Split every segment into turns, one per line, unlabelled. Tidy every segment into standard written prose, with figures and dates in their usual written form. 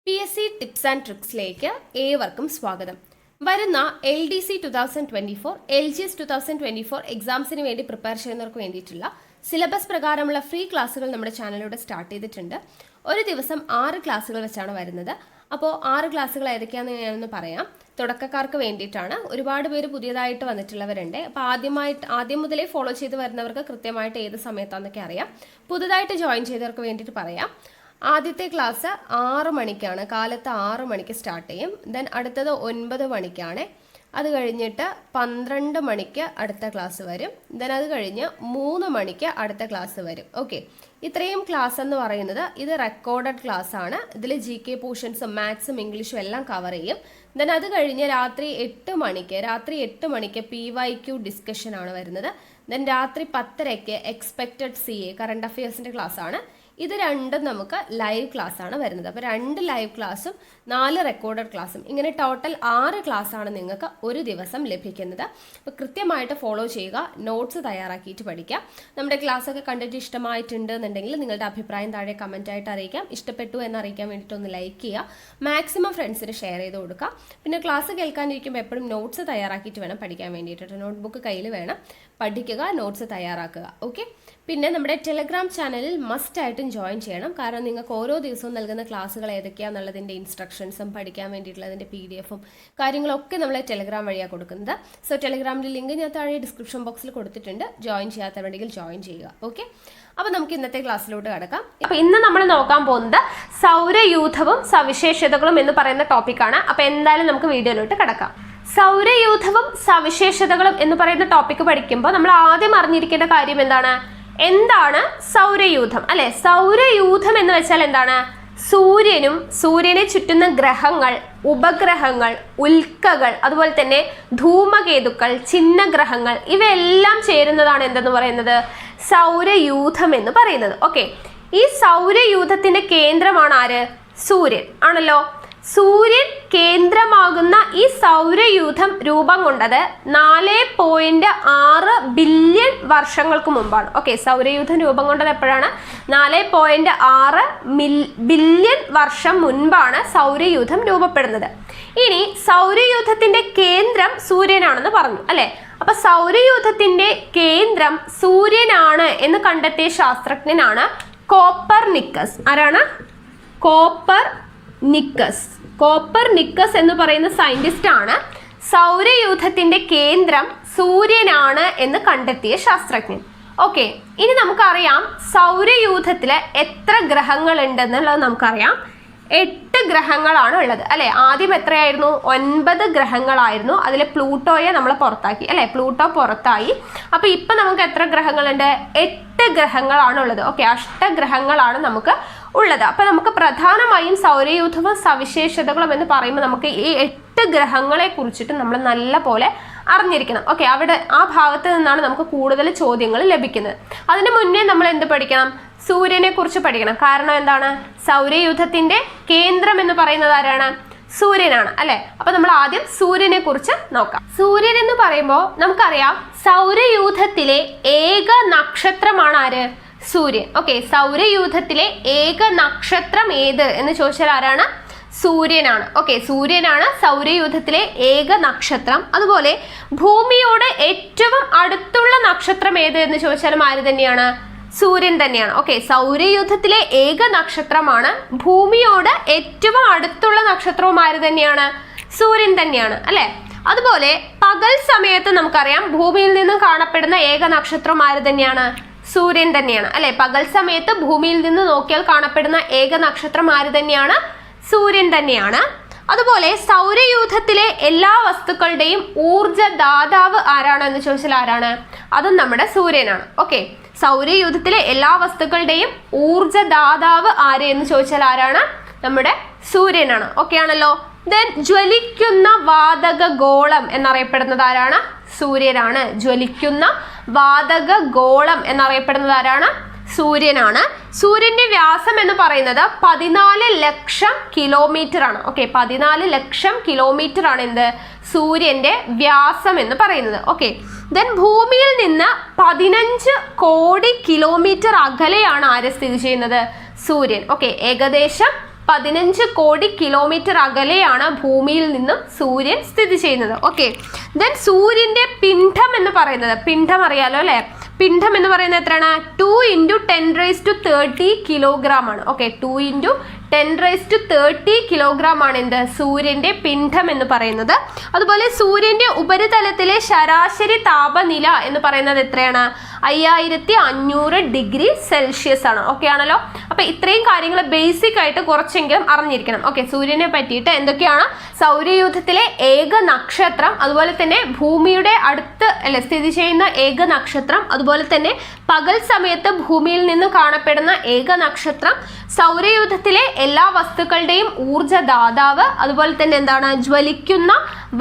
PSC tips and ട്രിക്സിലേക്ക് ഏവർക്കും സ്വാഗതം. വരുന്ന LDC 2024, LGS 2024 എക്സാംസിന് വേണ്ടി പ്രിപ്പയർ ചെയ്യുന്നവർക്ക് വേണ്ടിയിട്ടുള്ള സിലബസ് പ്രകാരമുള്ള ഫ്രീ ക്ലാസ്സുകൾ നമ്മുടെ ചാനലിലൂടെ സ്റ്റാർട്ട് ചെയ്തിട്ടുണ്ട്. ഒരു ദിവസം 6 ക്ലാസ്സുകൾ വെച്ചാണ് വരുന്നത്. അപ്പോൾ 6 ക്ലാസ്സുകൾ ഏതൊക്കെയാണെന്ന് ഞാനൊന്ന് പറയാം. തുടക്കക്കാർക്ക് വേണ്ടിയിട്ടാണ്. ഒരുപാട് പേര് പുതിയതായിട്ട് വന്നിട്ടുള്ളവരുണ്ട്. അപ്പോൾ ആദ്യം മുതലേ ഫോളോ ചെയ്ത് വരുന്നവർക്ക് കൃത്യമായിട്ട് ഏത് സമയത്താണെന്നൊക്കെ അറിയാം. പുതുതായിട്ട് ജോയിൻ ചെയ്തവർക്ക് വേണ്ടിയിട്ട് പറയാം. ആദ്യത്തെ ക്ലാസ് 6 മണിക്കാണ്, കാലത്ത് 6 മണിക്ക് സ്റ്റാർട്ട് ചെയ്യും. ദെൻ അടുത്തത് 9 മണിക്കാണ്. അത് കഴിഞ്ഞിട്ട് 12 മണിക്ക് അടുത്ത ക്ലാസ് വരും. ദെൻ അത് കഴിഞ്ഞ് 3 മണിക്ക് അടുത്ത ക്ലാസ് വരും. ഓക്കെ, ഇത്രയും ക്ലാസ് എന്ന് പറയുന്നത് ഇത് റെക്കോർഡഡ് ക്ലാസ് ആണ്. ഇതിൽ GK പോർഷൻസും മാത്സും ഇംഗ്ലീഷും എല്ലാം കവർ ചെയ്യും. ദെൻ അത് കഴിഞ്ഞ് രാത്രി 8 മണിക്ക് PYQ ഡിസ്കഷൻ ആണ് വരുന്നത്. ദെൻ രാത്രി 10:30 എക്സ്പെക്റ്റഡ് CA കറണ്ട് അഫയേഴ്സിൻ്റെ ക്ലാസ് ആണ്. ഇത് രണ്ടും നമുക്ക് ലൈവ് ക്ലാസ് ആണ് വരുന്നത്. അപ്പോൾ 2 ലൈവ് ക്ലാസ്സും 4 റെക്കോർഡഡ് ക്ലാസ്സും, ഇങ്ങനെ ടോട്ടൽ 6 ക്ലാസ് ആണ് നിങ്ങൾക്ക് ഒരു ദിവസം ലഭിക്കുന്നത്. അപ്പോൾ കൃത്യമായിട്ട് ഫോളോ ചെയ്യുക, നോട്ട്സ് തയ്യാറാക്കിയിട്ട് പഠിക്കുക. നമ്മുടെ ക്ലാസ് ഒക്കെ കണ്ടിട്ട് ഇഷ്ടമായിട്ടുണ്ട് എന്നുണ്ടെങ്കിൽ നിങ്ങളുടെ അഭിപ്രായം താഴെ കമൻ്റ് ആയിട്ട് അറിയിക്കാം. ഇഷ്ടപ്പെട്ടു എന്ന് അറിയിക്കാൻ വേണ്ടിയിട്ട് ഒന്ന് ലൈക്ക് ചെയ്യുക, മാക്സിമം ഫ്രണ്ട്സിന് ഷെയർ ചെയ്ത് കൊടുക്കുക. പിന്നെ ക്ലാസ് കേൾക്കാനിരിക്കുമ്പോൾ എപ്പോഴും നോട്ട്സ് തയ്യാറാക്കിയിട്ട് വേണം പഠിക്കാൻ വേണ്ടിയിട്ട്. നോട്ട്ബുക്ക് കയ്യിൽ വേണം, പഠിക്കുക, നോട്ട്സ് തയ്യാറാക്കുക. ഓക്കെ, പിന്നെ നമ്മുടെ ടെലഗ്രാം ചാനലിൽ മസ്റ്റ് ആയിട്ടും ജോയിൻ ചെയ്യണം. കാരണം നിങ്ങൾക്ക് ഓരോ ദിവസവും നൽകുന്ന ക്ലാസ്സുകൾ ഏതൊക്കെയാണെന്നുള്ളതിൻ്റെ ഇൻസ്ട്രക്ഷൻസും പഠിക്കാൻ വേണ്ടിയിട്ടുള്ളതിൻ്റെ PDF-ഉം കാര്യങ്ങളൊക്കെ നമ്മൾ ടെലഗ്രാം വഴിയാണ് കൊടുക്കുന്നത്. സോ ടെലഗ്രാമിൻ്റെ ലിങ്ക് ഞാൻ താഴെ ഡിസ്ക്രിപ്ഷൻ ബോക്സിൽ കൊടുത്തിട്ടുണ്ട്. ജോയിൻ ചെയ്യാത്തവരുണ്ടെങ്കിൽ ജോയിൻ ചെയ്യുക. ഓക്കെ, അപ്പോൾ നമുക്ക് ഇന്നത്തെ ക്ലാസ്സിലോട്ട് കടക്കാം. അപ്പോൾ ഇന്ന് നമ്മൾ നോക്കാൻ പോകുന്നത് സൗരയൂഥവും സവിശേഷതകളും എന്ന് പറയുന്ന ടോപ്പിക്കാണ്. അപ്പോൾ എന്തായാലും നമുക്ക് വീഡിയോയിലോട്ട് കടക്കാം. സൗരയൂഥവും സവിശേഷതകളും എന്ന് പറയുന്ന ടോപ്പിക്ക് പഠിക്കുമ്പോൾ നമ്മൾ ആദ്യം അറിഞ്ഞിരിക്കേണ്ട കാര്യം എന്താണ് സൗരയൂഥം അല്ലെ? സൗരയൂഥം എന്ന് വെച്ചാൽ എന്താണ്? സൂര്യനെ ചുറ്റുന്ന ഗ്രഹങ്ങൾ, ഉപഗ്രഹങ്ങൾ, ഉൽക്കകൾ, അതുപോലെ തന്നെ ധൂമകേതുക്കൾ, ചിഹ്നഗ്രഹങ്ങൾ, ഇവയെല്ലാം ചേരുന്നതാണ് എന്തെന്ന് പറയുന്നത്? സൗരയൂഥം എന്ന് പറയുന്നത്. ഓക്കെ, ഈ സൗരയൂഥത്തിന്റെ കേന്ദ്രമാണ് ആര്? സൂര്യൻ ആണല്ലോ. സൂര്യൻ കേന്ദ്രമാകുന്ന ഈ സൗരയൂഥം രൂപം കൊണ്ടത് 4.6 ബില്യൺ വർഷങ്ങൾക്ക് മുമ്പാണ്. ഓക്കെ, സൗരയൂഥം രൂപം കൊണ്ടത് എപ്പോഴാണ്? 4.6 ബില്യൺ വർഷം മുൻപാണ് സൗരയൂഥം രൂപപ്പെടുന്നത്. ഇനി സൗരയൂഥത്തിന്റെ കേന്ദ്രം സൂര്യനാണെന്ന് പറഞ്ഞു അല്ലെ? അപ്പൊ സൗരയൂഥത്തിന്റെ കേന്ദ്രം സൂര്യനാണ് എന്ന് കണ്ടെത്തിയ ശാസ്ത്രജ്ഞനാണ് കോപ്പർനിക്കസ്. ആരാണ്? കോപ്പർനിക്കസ് എന്ന് പറയുന്ന സയന്റിസ്റ്റ് ആണ് സൗരയൂഥത്തിന്റെ കേന്ദ്രം സൂര്യനാണ് എന്ന് കണ്ടെത്തിയ ശാസ്ത്രജ്ഞൻ. ഓക്കെ, ഇനി നമുക്കറിയാം സൗരയൂഥത്തില് എത്ര ഗ്രഹങ്ങൾ ഉണ്ടെന്നുള്ളത് നമുക്കറിയാം. 8 ഗ്രഹങ്ങളാണ് ഉള്ളത് അല്ലെ? ആദ്യം എത്രയായിരുന്നു? 9 ഗ്രഹങ്ങളായിരുന്നു. അതിൽ പ്ലൂട്ടോയെ നമ്മൾ പുറത്താക്കി അല്ലെ? പ്ലൂട്ടോ പുറത്തായി. അപ്പൊ ഇപ്പൊ നമുക്ക് എത്ര ഗ്രഹങ്ങളുണ്ട്? 8 ഗ്രഹങ്ങളാണ് ഉള്ളത്. ഓക്കെ, അഷ്ടഗ്രഹങ്ങളാണ് നമുക്ക് ഉള്ളത്. അപ്പൊ നമുക്ക് പ്രധാനമായും സൗരയൂഥവും സവിശേഷതകളും എന്ന് പറയുമ്പോൾ നമുക്ക് ഈ 8 ഗ്രഹങ്ങളെ കുറിച്ചിട്ട് നമ്മൾ നല്ല പോലെ അറിഞ്ഞിരിക്കണം. ഓക്കെ, അവിടെ ആ ഭാഗത്ത് നിന്നാണ് നമുക്ക് കൂടുതൽ ചോദ്യങ്ങൾ ലഭിക്കുന്നത്. അതിന് മുന്നേ നമ്മൾ എന്ത് പഠിക്കണം? സൂര്യനെ കുറിച്ച് പഠിക്കണം. കാരണം എന്താണ്? സൗരയൂഥത്തിന്റെ കേന്ദ്രം എന്ന് പറയുന്നത് ആരാണ്? സൂര്യനാണ് അല്ലെ? അപ്പൊ നമ്മൾ ആദ്യം സൂര്യനെ കുറിച്ച് നോക്കാം. സൂര്യൻ എന്ന് പറയുമ്പോൾ നമുക്കറിയാം സൗരയൂഥത്തിലെ ഏക നക്ഷത്രമാണ് ആര്? സൂര്യൻ. ഓക്കെ, സൗരയൂഥത്തിലെ ഏക നക്ഷത്രം ഏത് എന്ന് ചോദിച്ചാൽ ആരാണ്? സൂര്യനാണ്. ഓക്കെ, സൂര്യനാണ് സൗരയൂഥത്തിലെ ഏക നക്ഷത്രം. അതുപോലെ ഭൂമിയോട് ഏറ്റവും അടുത്തുള്ള നക്ഷത്രം ഏത് എന്ന് ചോദിച്ചാലും ആര് തന്നെയാണ്? സൂര്യൻ തന്നെയാണ്. ഓക്കെ, സൗരയൂഥത്തിലെ ഏക നക്ഷത്രമാണ്. ഭൂമിയോട് ഏറ്റവും അടുത്തുള്ള നക്ഷത്രവും ആര് തന്നെയാണ്? സൂര്യൻ തന്നെയാണ് അല്ലെ? അതുപോലെ പകൽ സമയത്ത് നമുക്കറിയാം ഭൂമിയിൽ നിന്നും കാണപ്പെടുന്ന ഏക നക്ഷത്രം ആര് തന്നെയാണ്? സൂര്യൻ തന്നെയാണ് അല്ലെ? പകൽ സമയത്ത് ഭൂമിയിൽ നിന്ന് നോക്കിയാൽ കാണപ്പെടുന്ന ഏക നക്ഷത്രം ആര് തന്നെയാണ്? സൂര്യൻ തന്നെയാണ്. അതുപോലെ സൗരയൂഥത്തിലെ എല്ലാ വസ്തുക്കളുടെയും ഊർജദാതാവ് ആരാണെന്ന് ചോദിച്ചാൽ ആരാണ്? അതും നമ്മുടെ സൂര്യനാണ്. ഓക്കെ, സൗരയൂഥത്തിലെ എല്ലാ വസ്തുക്കളുടെയും ഊർജദാതാവ് ആര് എന്ന് ചോദിച്ചാൽ ആരാണ്? നമ്മുടെ സൂര്യനാണ്. ഓക്കെ ആണല്ലോ. ദെൻ ജ്വലിക്കുന്ന വാതക ഗോളം എന്നറിയപ്പെടുന്നത് ആരാണ്? സൂര്യനാണ്. ജ്വലിക്കുന്ന വാതക ഗോളം എന്നറിയപ്പെടുന്നത് ആരാണ്? സൂര്യനാണ്. സൂര്യന്റെ വ്യാസം എന്ന് പറയുന്നത് 14 ലക്ഷം കിലോമീറ്റർ ആണ്. ഓക്കെ, 14 ലക്ഷം കിലോമീറ്റർ ആണ് എന്ത്? സൂര്യന്റെ വ്യാസം എന്ന് പറയുന്നത്. ഓക്കെ, ദെൻ ഭൂമിയിൽ നിന്ന് 15 കോടി കിലോമീറ്റർ അകലെയാണ് ആര് സ്ഥിതി ചെയ്യുന്നത്? സൂര്യൻ. ഓക്കെ, ഏകദേശം 15 കോടി കിലോമീറ്റർ അകലെയാണ് ഭൂമിയിൽ നിന്നും സൂര്യൻ സ്ഥിതി ചെയ്യുന്നത്. ഓക്കെ, ദെൻ സൂര്യന്റെ പിണ്ഡം എന്ന് പറയുന്നത്, പിണ്ഡം അറിയാലോ അല്ലെ, പിണ്ഡം എന്ന് പറയുന്നത് എത്രയാണ്? 2 × 10⁻30 കിലോഗ്രാം ആണ്. ഓക്കെ, 2 × 10⁻30 കിലോഗ്രാം ആണ് എന്ത്? സൂര്യന്റെ പിണ്ഡം എന്ന് പറയുന്നത്. അതുപോലെ സൂര്യന്റെ ഉപരിതലത്തിലെ ശരാശരി താപനില എന്ന് പറയുന്നത് എത്രയാണ്? 5500 ഡിഗ്രി സെൽഷ്യസ് ആണ്. ഓക്കെ ആണല്ലോ. അപ്പൊ ഇത്രയും കാര്യങ്ങൾ ബേസിക് ആയിട്ട് കുറച്ചെങ്കിലും അറിഞ്ഞിരിക്കണം. ഓക്കെ, സൂര്യനെ പറ്റിയിട്ട് എന്തൊക്കെയാണ്? സൗരയൂഥത്തിലെ ഏക നക്ഷത്രം, അതുപോലെ തന്നെ ഭൂമിയുടെ അടുത്ത് അല്ലെ സ്ഥിതി ചെയ്യുന്ന ഏക നക്ഷത്രം, അതുപോലെ തന്നെ പകൽ സമയത്ത് ഭൂമിയിൽ നിന്ന് കാണപ്പെടുന്ന ഏക നക്ഷത്രം, സൗരയൂഥത്തിലെ എല്ലാ വസ്തുക്കളുടെയും ഊർജ്ജദാതാവ്, അതുപോലെ തന്നെ എന്താണ്? ജ്വലിക്കുന്ന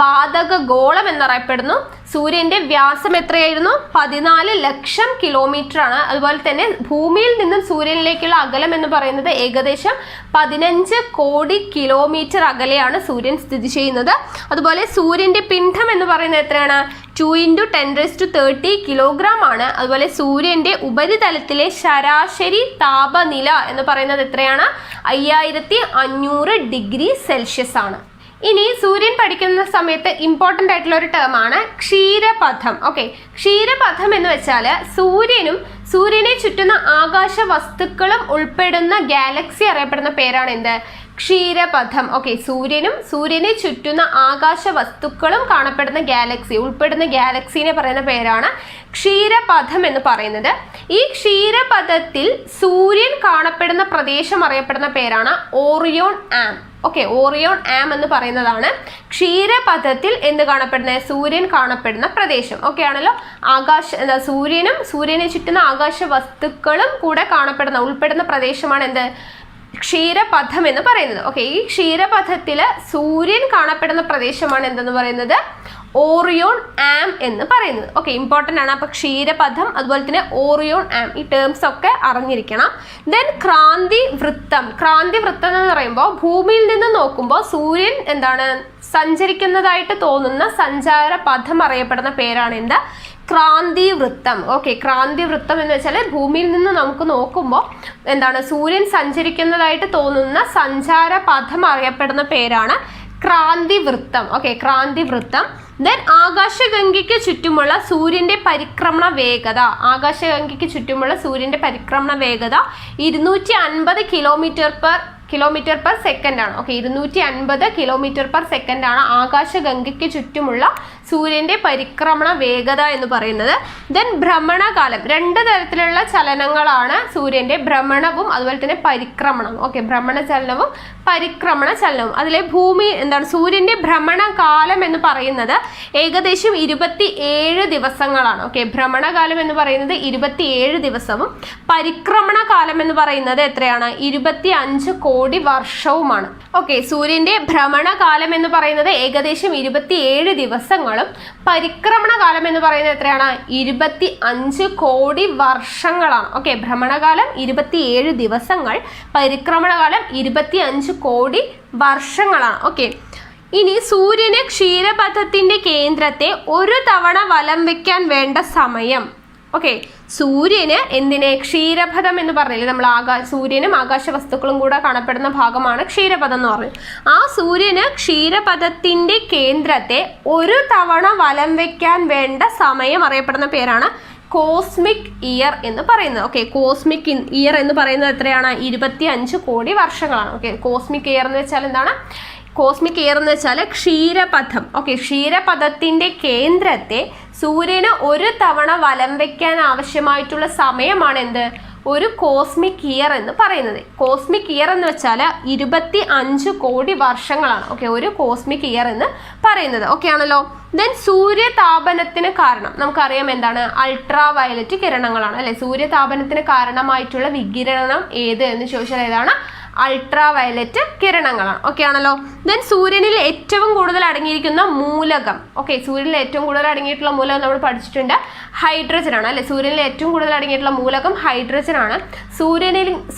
വാതക ഗോളം എന്നറിയപ്പെടുന്നു. സൂര്യന്റെ വ്യാസം എത്രയായിരുന്നു? 14 ലക്ഷം കിലോമീറ്റർ ആണ്. അതുപോലെ തന്നെ ഭൂമിയിൽ നിന്നും സൂര്യനിലേക്കുള്ള അകലം എന്ന് പറയുന്നത് ഏകദേശം 15 കോടി കിലോമീറ്റർ അകലെയാണ് സൂര്യൻ സ്ഥിതി ചെയ്യുന്നത്. അതുപോലെ സൂര്യന്റെ പിണ്ഡം എന്ന് പറയുന്നത് എത്രയാണ്? 2 × 10⁻30 കിലോഗ്രാം ആണ്. അതുപോലെ സൂര്യന്റെ ഉപരിതലത്തിലെ ശരാശരി താപനില എന്ന് പറയുന്നത് എത്രയാണ്? 5500 ഡിഗ്രി സെൽഷ്യസ് ആണ്. ഇനി സൂര്യൻ പഠിക്കുന്ന സമയത്ത് ഇമ്പോർട്ടൻ്റ് ആയിട്ടുള്ള ഒരു ടേം ആണ് ക്ഷീരപഥം. ഓക്കെ, ക്ഷീരപഥം എന്ന് വെച്ചാൽ സൂര്യനെ ചുറ്റുന്ന ആകാശ വസ്തുക്കളും ഉൾപ്പെടുന്ന ഗാലക്സി അറിയപ്പെടുന്ന പേരാണ് എന്ത്? ക്ഷീരപഥം. ഓക്കെ, സൂര്യനെ ചുറ്റുന്ന ആകാശ വസ്തുക്കളും കാണപ്പെടുന്ന ഗാലക്സി ഉൾപ്പെടുന്ന ഗാലക്സിനെ പറയുന്ന പേരാണ് ക്ഷീരപഥം എന്ന് പറയുന്നത്. ഈ ക്ഷീരപഥത്തിൽ സൂര്യൻ കാണപ്പെടുന്ന പ്രദേശം അറിയപ്പെടുന്ന പേരാണ് ഓറിയോൺ ആം. ഓക്കെ, ഓറിയോൺ ആം എന്ന് പറയുന്നതാണ് ക്ഷീരപഥത്തിൽ എന്ത് കാണപ്പെടുന്നത്? സൂര്യൻ കാണപ്പെടുന്ന പ്രദേശം. ഓക്കെ ആണല്ലോ. സൂര്യനെ ചുറ്റുന്ന ആകാശ വസ്തുക്കളും കൂടെ ഉൾപ്പെടുന്ന പ്രദേശമാണ് എന്ത്? ക്ഷീരപഥം എന്ന് പറയുന്നത്. ഓക്കെ, ഈ ക്ഷീരപഥത്തില് സൂര്യൻ കാണപ്പെടുന്ന പ്രദേശമാണ് എന്തെന്ന് പറയുന്നത്? ഓറിയോൺ ആം എന്ന് പറയുന്നത്. ഓക്കെ, ഇമ്പോർട്ടൻ്റ് ആണ്. അപ്പൊ ക്ഷീരപഥം, അതുപോലെ തന്നെ ഓറിയോൺ ആം, ഈ ടേംസ് ഒക്കെ അറിഞ്ഞിരിക്കണം. ദെൻ ക്രാന്തി വൃത്തം എന്ന് പറയുമ്പോൾ ഭൂമിയിൽ നിന്ന് നോക്കുമ്പോൾ സൂര്യൻ എന്താണ്? സഞ്ചരിക്കുന്നതായിട്ട് തോന്നുന്ന സഞ്ചാരപഥം അറിയപ്പെടുന്ന പേരാണ് എന്ത്? ക്രാന്തി വൃത്തം. ഓക്കെ, ക്രാന്തി വൃത്തം എന്ന് വെച്ചാൽ ഭൂമിയിൽ നിന്ന് നമുക്ക് നോക്കുമ്പോൾ എന്താണ്? സൂര്യൻ സഞ്ചരിക്കുന്നതായിട്ട് തോന്നുന്ന സഞ്ചാരപഥം അറിയപ്പെടുന്ന പേരാണ് ക്രാന്തി വൃത്തം. ഓക്കെ, ക്രാന്തി വൃത്തം. ദെൻ ആകാശഗംഗയ്ക്ക് ചുറ്റുമുള്ള സൂര്യന്റെ പരിക്രമണ വേഗത 250 കിലോമീറ്റർ പെർ സെക്കൻഡ് ആണ്. ഓക്കെ, 250 കിലോമീറ്റർ പെർ സെക്കൻഡ് ആണ് ആകാശഗംഗയ്ക്ക് ചുറ്റുമുള്ള സൂര്യന്റെ പരിക്രമണ വേഗത എന്ന് പറയുന്നത്. ദെൻ ഭ്രമണകാലം, 2 തരത്തിലുള്ള ചലനങ്ങളാണ് സൂര്യന്റെ, ഭ്രമണവും അതുപോലെ തന്നെ പരിക്രമണം. ഓക്കെ, ഭ്രമണ ചലനവും പരിക്രമണ ചലനവും. അതിലെ സൂര്യന്റെ ഭ്രമണകാലം എന്ന് പറയുന്നത് ഏകദേശം 27 ദിവസങ്ങളാണ്. ഓക്കെ, ഭ്രമണകാലം എന്ന് പറയുന്നത് 27 ദിവസവും പരിക്രമണ കാലം എന്ന് പറയുന്നത് എത്രയാണ്? 25 കോടി വർഷവുമാണ്. ഓക്കെ, സൂര്യന്റെ ഭ്രമണകാലം എന്ന് പറയുന്നത് ഏകദേശം 27 ദിവസങ്ങളും പരിക്രമണ കാലം എന്ന് പറയുന്നത് എത്രയാണ്? 25 കോടി വർഷങ്ങളാണ്. ഓക്കെ, ഭ്രമണകാലം 27 ദിവസങ്ങൾ, പരിക്രമണകാലം 25 കോടി വർഷങ്ങളാണ്. ഓക്കെ, ഇനി സൂര്യന് ക്ഷീരപഥത്തിന്റെ കേന്ദ്രത്തെ ഒരു തവണ വലം വെക്കാൻ വേണ്ട സമയം. ഓക്കെ, സൂര്യന് ക്ഷീരപഥം എന്ന് പറഞ്ഞില്ലേ നമ്മൾ, സൂര്യനും ആകാശ വസ്തുക്കളും കൂടെ കാണപ്പെടുന്ന ഭാഗമാണ് ക്ഷീരപഥം എന്ന് പറഞ്ഞത്. ആ സൂര്യന് ക്ഷീരപഥത്തിന്റെ കേന്ദ്രത്തെ ഒരു തവണ വലം വെക്കാൻ വേണ്ട സമയം അറിയപ്പെടുന്ന പേരാണ് കോസ്മിക് ഇയർ എന്ന് പറയുന്നത്. ഓക്കെ, കോസ്മിക് ഇയർ എന്ന് പറയുന്നത് എത്രയാണ്? 25 കോടി വർഷങ്ങളാണ്. ഓക്കെ, കോസ്മിക് ഇയർ എന്ന് വെച്ചാൽ എന്താണ്? കോസ്മിക് ഇയർ എന്ന് വെച്ചാൽ ക്ഷീരപഥം. ഓക്കെ, ക്ഷീരപഥത്തിന്റെ കേന്ദ്രത്തെ സൂര്യന് ഒരു തവണ വലം വെക്കാൻ ആവശ്യമായിട്ടുള്ള സമയമാണ് എന്ത്? ഒരു കോസ്മിക് ഇയർ എന്ന് പറയുന്നത്. കോസ്മിക് ഇയർ എന്ന് വെച്ചാൽ 25 കോടി വർഷങ്ങളാണ്. ഓക്കെ, ഒരു കോസ്മിക് ഇയർ എന്ന് പറയുന്നത്. ഓക്കെ ആണല്ലോ. ദെൻ സൂര്യതാപനത്തിന് കാരണം നമുക്കറിയാം എന്താണ്? അൾട്രാ വയലറ്റ് കിരണങ്ങളാണ് അല്ലെ. സൂര്യതാപനത്തിന് കാരണമായിട്ടുള്ള വികിരണം ഏത് എന്ന് ചോദിച്ചാൽ ഏതാണ്? അൾട്രാ വയലറ്റ് കിരണങ്ങളാണ്. ഓക്കെ ആണല്ലോ. ദെൻ സൂര്യനിൽ ഏറ്റവും കൂടുതൽ അടങ്ങിയിരിക്കുന്ന മൂലകം. ഓക്കെ, സൂര്യനിൽ ഏറ്റവും കൂടുതൽ അടങ്ങിയിട്ടുള്ള മൂലകം നമ്മൾ പഠിച്ചിട്ടുണ്ട്, ഹൈഡ്രജൻ ആണ് അല്ലെ. സൂര്യനിൽ ഏറ്റവും കൂടുതൽ അടങ്ങിയിട്ടുള്ള മൂലകം ഹൈഡ്രജൻ ആണ്.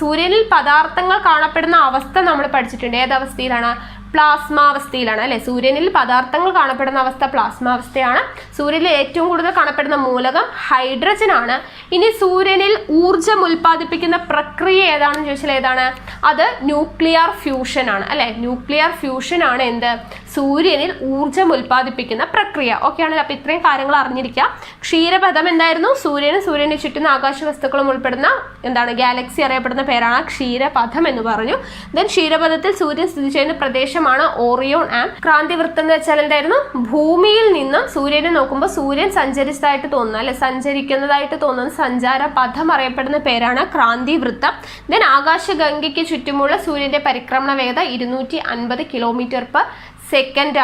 സൂര്യനിൽ പദാർത്ഥങ്ങൾ കാണപ്പെടുന്ന അവസ്ഥ നമ്മൾ പഠിച്ചിട്ടുണ്ട്. ഏതവസ്ഥയിലാണ്? പ്ലാസ്മാവസ്ഥയിലാണ് അല്ലെ. സൂര്യനിൽ പദാർത്ഥങ്ങൾ കാണപ്പെടുന്ന അവസ്ഥ പ്ലാസ്മാവസ്ഥയാണ്. സൂര്യനിൽ ഏറ്റവും കൂടുതൽ കാണപ്പെടുന്ന മൂലകം ഹൈഡ്രജൻ ആണ്. ഇനി സൂര്യനിൽ ഊർജം ഉൽപ്പാദിപ്പിക്കുന്ന പ്രക്രിയ ഏതാണെന്ന് ചോദിച്ചാൽ ഏതാണ്? അത് ന്യൂക്ലിയർ ഫ്യൂഷൻ ആണ് അല്ലെ. ന്യൂക്ലിയർ ഫ്യൂഷൻ ആണ് എന്ത്? സൂര്യനിൽ ഊർജം ഉൽപ്പാദിപ്പിക്കുന്ന പ്രക്രിയ. ഓക്കെ ആണല്ലോ. അപ്പൊ ഇത്രയും കാര്യങ്ങൾ അറിഞ്ഞിരിക്കുക. ക്ഷീരപഥം എന്തായിരുന്നു? സൂര്യനെ ചുറ്റുന്ന ആകാശ വസ്തുക്കളും ഉൾപ്പെടുന്ന എന്താണ് ഗാലക്സി അറിയപ്പെടുന്ന പേരാണ് ക്ഷീരപഥം എന്ന് പറഞ്ഞു. ദെൻ ക്ഷീരപഥത്തിൽ സൂര്യൻ സ്ഥിതി ചെയ്യുന്ന പ്രദേശമാണ് ഓറിയോൺ ആൻഡ്. ക്രാന്തിവൃത്തം എന്ന് വെച്ചാൽ എന്തായിരുന്നു? ഭൂമിയിൽ നിന്നും സൂര്യനെ നോക്കുമ്പോൾ സൂര്യൻ സഞ്ചരിച്ചതായിട്ട് തോന്നുന്നു അല്ലെ, സഞ്ചരിക്കുന്നതായിട്ട് തോന്നുന്ന സഞ്ചാരപഥം അറിയപ്പെടുന്ന പേരാണ് ക്രാന്തിവൃത്തം. ദെൻ ആകാശഗംഗയ്ക്ക് ചുറ്റുമുള്ള സൂര്യന്റെ പരിക്രമണ വേഗത 250 km/s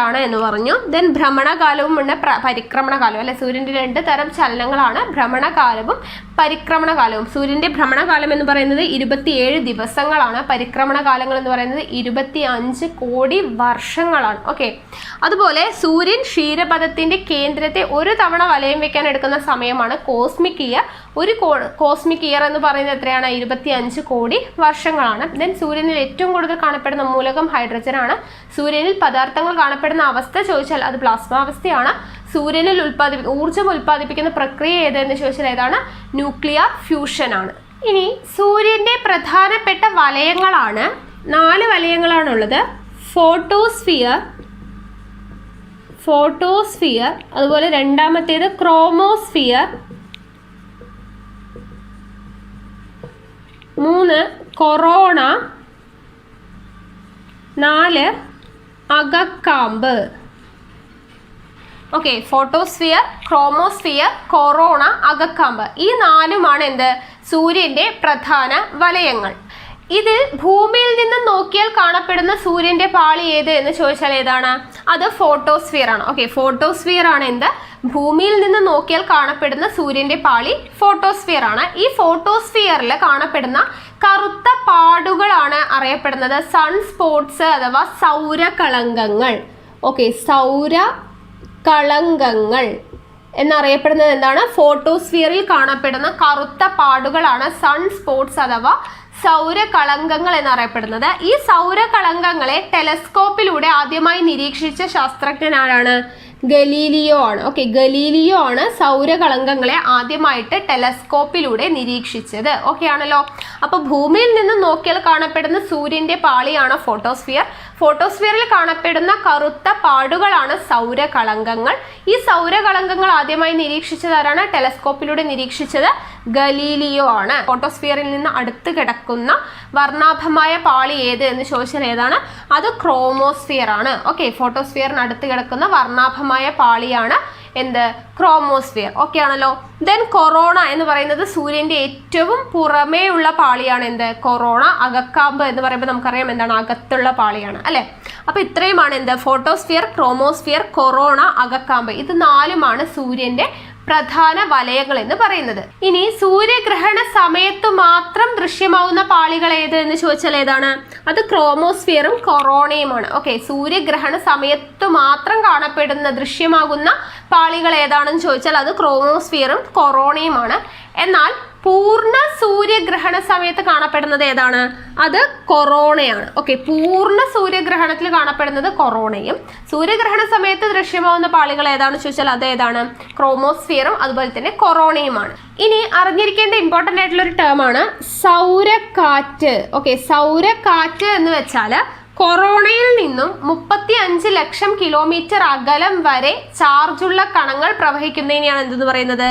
ആണ് എന്ന് പറഞ്ഞു. ദെൻ ഭ്രമണകാലവും ഉണ്ട് പരിക്രമണകാലവും അല്ലെ. സൂര്യന്റെ 2 തരം ചലനങ്ങളാണ്, ഭ്രമണകാലവും പരിക്രമണകാലവും. സൂര്യന്റെ ഭ്രമണകാലം എന്ന് പറയുന്നത് 27 ദിവസങ്ങളാണ്. പരിക്രമണ കാലങ്ങൾ എന്ന് പറയുന്നത് 25 കോടി വർഷങ്ങളാണ്. ഓക്കെ. അതുപോലെ സൂര്യൻ ക്ഷീരപഥത്തിന്റെ കേന്ദ്രത്തെ ഒരു തവണ വലയം വെക്കാൻ എടുക്കുന്ന സമയമാണ് കോസ്മിക് ഇയർ. ഒരു കോസ്മിക് ഇയർ എന്ന് പറയുന്നത് എത്രയാണ്? 25 കോടി വർഷങ്ങളാണ്. ദെൻ സൂര്യനിൽ ഏറ്റവും കൂടുതൽ കാണപ്പെടുന്ന മൂലകം ഹൈഡ്രജൻ ആണ്. സൂര്യനിൽ പദാർത്ഥങ്ങൾ കാണപ്പെടുന്ന അവസ്ഥ ചോദിച്ചാൽ അത് പ്ലാസ്മാവസ്ഥയാണ്. സൂര്യനിൽ ഊർജം ഉൽപ്പാദിപ്പിക്കുന്ന പ്രക്രിയ ഏതെന്ന് ചോദിച്ചാൽ ഏതാണ്? ന്യൂക്ലിയർ ഫ്യൂഷൻ ആണ്. ഇനി സൂര്യന്റെ പ്രധാനപ്പെട്ട വലയങ്ങളാണ് 4 വലയങ്ങളാണുള്ളത്. ഫോട്ടോസ്ഫിയർ, അതുപോലെ രണ്ടാമത്തേത് ക്രോമോസ്ഫിയർ, 3 കൊറോണ, 4 അകക്കാമ്പ്. ഓക്കെ. ഫോട്ടോസ്ഫിയർ, ക്രോമോസ്ഫിയർ, കൊറോണ, അകക്കാമ്പ്, ഈ 4ഉമാണ് എന്ത്? സൂര്യന്റെ പ്രധാന വലയങ്ങൾ. ഇതിൽ ഭൂമിയിൽ നിന്ന് നോക്കിയാൽ കാണപ്പെടുന്ന സൂര്യന്റെ പാളി ഏത് എന്ന് ചോദിച്ചാൽ ഏതാണ്? അത് ഫോട്ടോസ്ഫിയർ ആണ്. ഓക്കെ. ഫോട്ടോസ്ഫിയർ ആണ് എന്ത്? ഭൂമിയിൽ നിന്ന് നോക്കിയാൽ കാണപ്പെടുന്ന സൂര്യന്റെ പാളി ഫോട്ടോസ്ഫിയർ ആണ്. ഈ ഫോട്ടോസ്ഫിയറിൽ കാണപ്പെടുന്ന കറുത്ത പാടുകളാണ് അറിയപ്പെടുന്നത് സൺ സ്പോട്സ് അഥവാ സൗരകളങ്കങ്ങൾ. ഓക്കെ. സൗരകളങ്കങ്ങൾ എന്നറിയപ്പെടുന്നത് എന്താണ്? ഫോട്ടോസ്ഫിയറിൽ കാണപ്പെടുന്ന കറുത്ത പാടുകളാണ് സൺ സ്പോട്സ് അഥവാ സൗരകളങ്കങ്ങൾ എന്നറിയപ്പെടുന്നത്. ഈ സൗരകളങ്കങ്ങളെ ടെലസ്കോപ്പിലൂടെ ആദ്യമായി നിരീക്ഷിച്ച ശാസ്ത്രജ്ഞൻ ആരാണ്? ഗലീലിയോ ആണ്. ഓക്കെ. ഗലീലിയോ ആണ് സൗരകളങ്കങ്ങളെ ആദ്യമായിട്ട് ടെലസ്കോപ്പിലൂടെ നിരീക്ഷിച്ചത്. ഓക്കെ ആണല്ലോ. അപ്പൊ ഭൂമിയിൽ നിന്ന് നോക്കിയാൽ കാണപ്പെടുന്ന സൂര്യന്റെ പാളിയാണ് ഫോട്ടോസ്ഫിയർ. ഫോട്ടോസ്ഫിയറിൽ കാണപ്പെടുന്ന കറുത്ത പാടുകളാണ് സൗരകളങ്കങ്ങൾ. ഈ സൗരകളങ്കങ്ങൾ ആദ്യമായി നിരീക്ഷിച്ചത് ആരാണ്? ടെലസ്കോപ്പിലൂടെ നിരീക്ഷിച്ചത് ഗലീലിയോ ആണ്. ഫോട്ടോസ്ഫിയറിൽ നിന്ന് അടുത്ത് കിടക്കുന്ന വർണ്ണാഭമായ പാളി ഏത് എന്ന് ചോദിച്ചാൽ ഏതാണ്? അത് ക്രോമോസ്ഫിയർ ആണ്. ഓക്കെ. ഫോട്ടോസ്ഫിയറിന് അടുത്ത് കിടക്കുന്ന വർണ്ണാഭമായ പാളിയാണ് എന്ത്? ക്രോമോസ്ഫിയർ. ഓക്കെ ആണല്ലോ. ദെൻ കൊറോണ എന്ന് പറയുന്നത് സൂര്യന്റെ ഏറ്റവും പുറമേ ഉള്ള പാളിയാണ് എന്ത്? കൊറോണ. അകക്കാമ്പ് എന്ന് പറയുമ്പോൾ നമുക്കറിയാം എന്താണ്? അകത്തുള്ള പാളിയാണ് അല്ലെ. അപ്പൊ ഇത്രയുമാണ് എന്ത്? ഫോട്ടോസ്ഫിയർ, ക്രോമോസ്ഫിയർ, കൊറോണ, അകക്കാമ്പ്. ഇത് 4ഉമാണ് സൂര്യന്റെ പ്രധാന വലയങ്ങൾ എന്ന് പറയുന്നത്. ഇനി സൂര്യഗ്രഹണ സമയത്ത് മാത്രം ദൃശ്യമാവുന്ന പാളികൾ ഏത് എന്ന് ചോദിച്ചാൽ ഏതാണ്? അത് ക്രോമോസ്ഫിയറും കൊറോണയുമാണ്. ഓക്കെ. സൂര്യഗ്രഹണ സമയത്ത് മാത്രം കാണപ്പെടുന്ന ദൃശ്യമാകുന്ന പാളികൾ ഏതാണെന്ന് ചോദിച്ചാൽ അത് ക്രോമോസ്ഫിയറും കൊറോണയുമാണ്. എന്നാൽ പൂർണ്ണ സൂര്യഗ്രഹണ സമയത്ത് കാണപ്പെടുന്നത് ഏതാണ്? അത് കൊറോണയാണ്. ഓക്കെ. പൂർണ്ണ സൂര്യഗ്രഹണത്തിൽ കാണപ്പെടുന്നത് കൊറോണയും, സൂര്യഗ്രഹണ സമയത്ത് ദൃശ്യമാവുന്ന പാളികൾ ഏതാണെന്ന് ചോദിച്ചാൽ അത് ഏതാണ്? ക്രോമോസ്ഫിയറും അതുപോലെ തന്നെ കൊറോണയുമാണ്. ഇനി അറിഞ്ഞിരിക്കേണ്ട ഇമ്പോർട്ടൻ്റ് ആയിട്ടുള്ള ഒരു ടേം ആണ് സൗരക്കാറ്റ്. ഓക്കെ. സൗരക്കാറ്റ് എന്ന് വെച്ചാൽ കൊറോണയിൽ നിന്നും 35 ലക്ഷം കിലോമീറ്റർ അകലം വരെ ചാർജുള്ള കണങ്ങൾ പ്രവഹിക്കുന്നതിനെയാണ് എന്തെന്ന് പറയുന്നത്?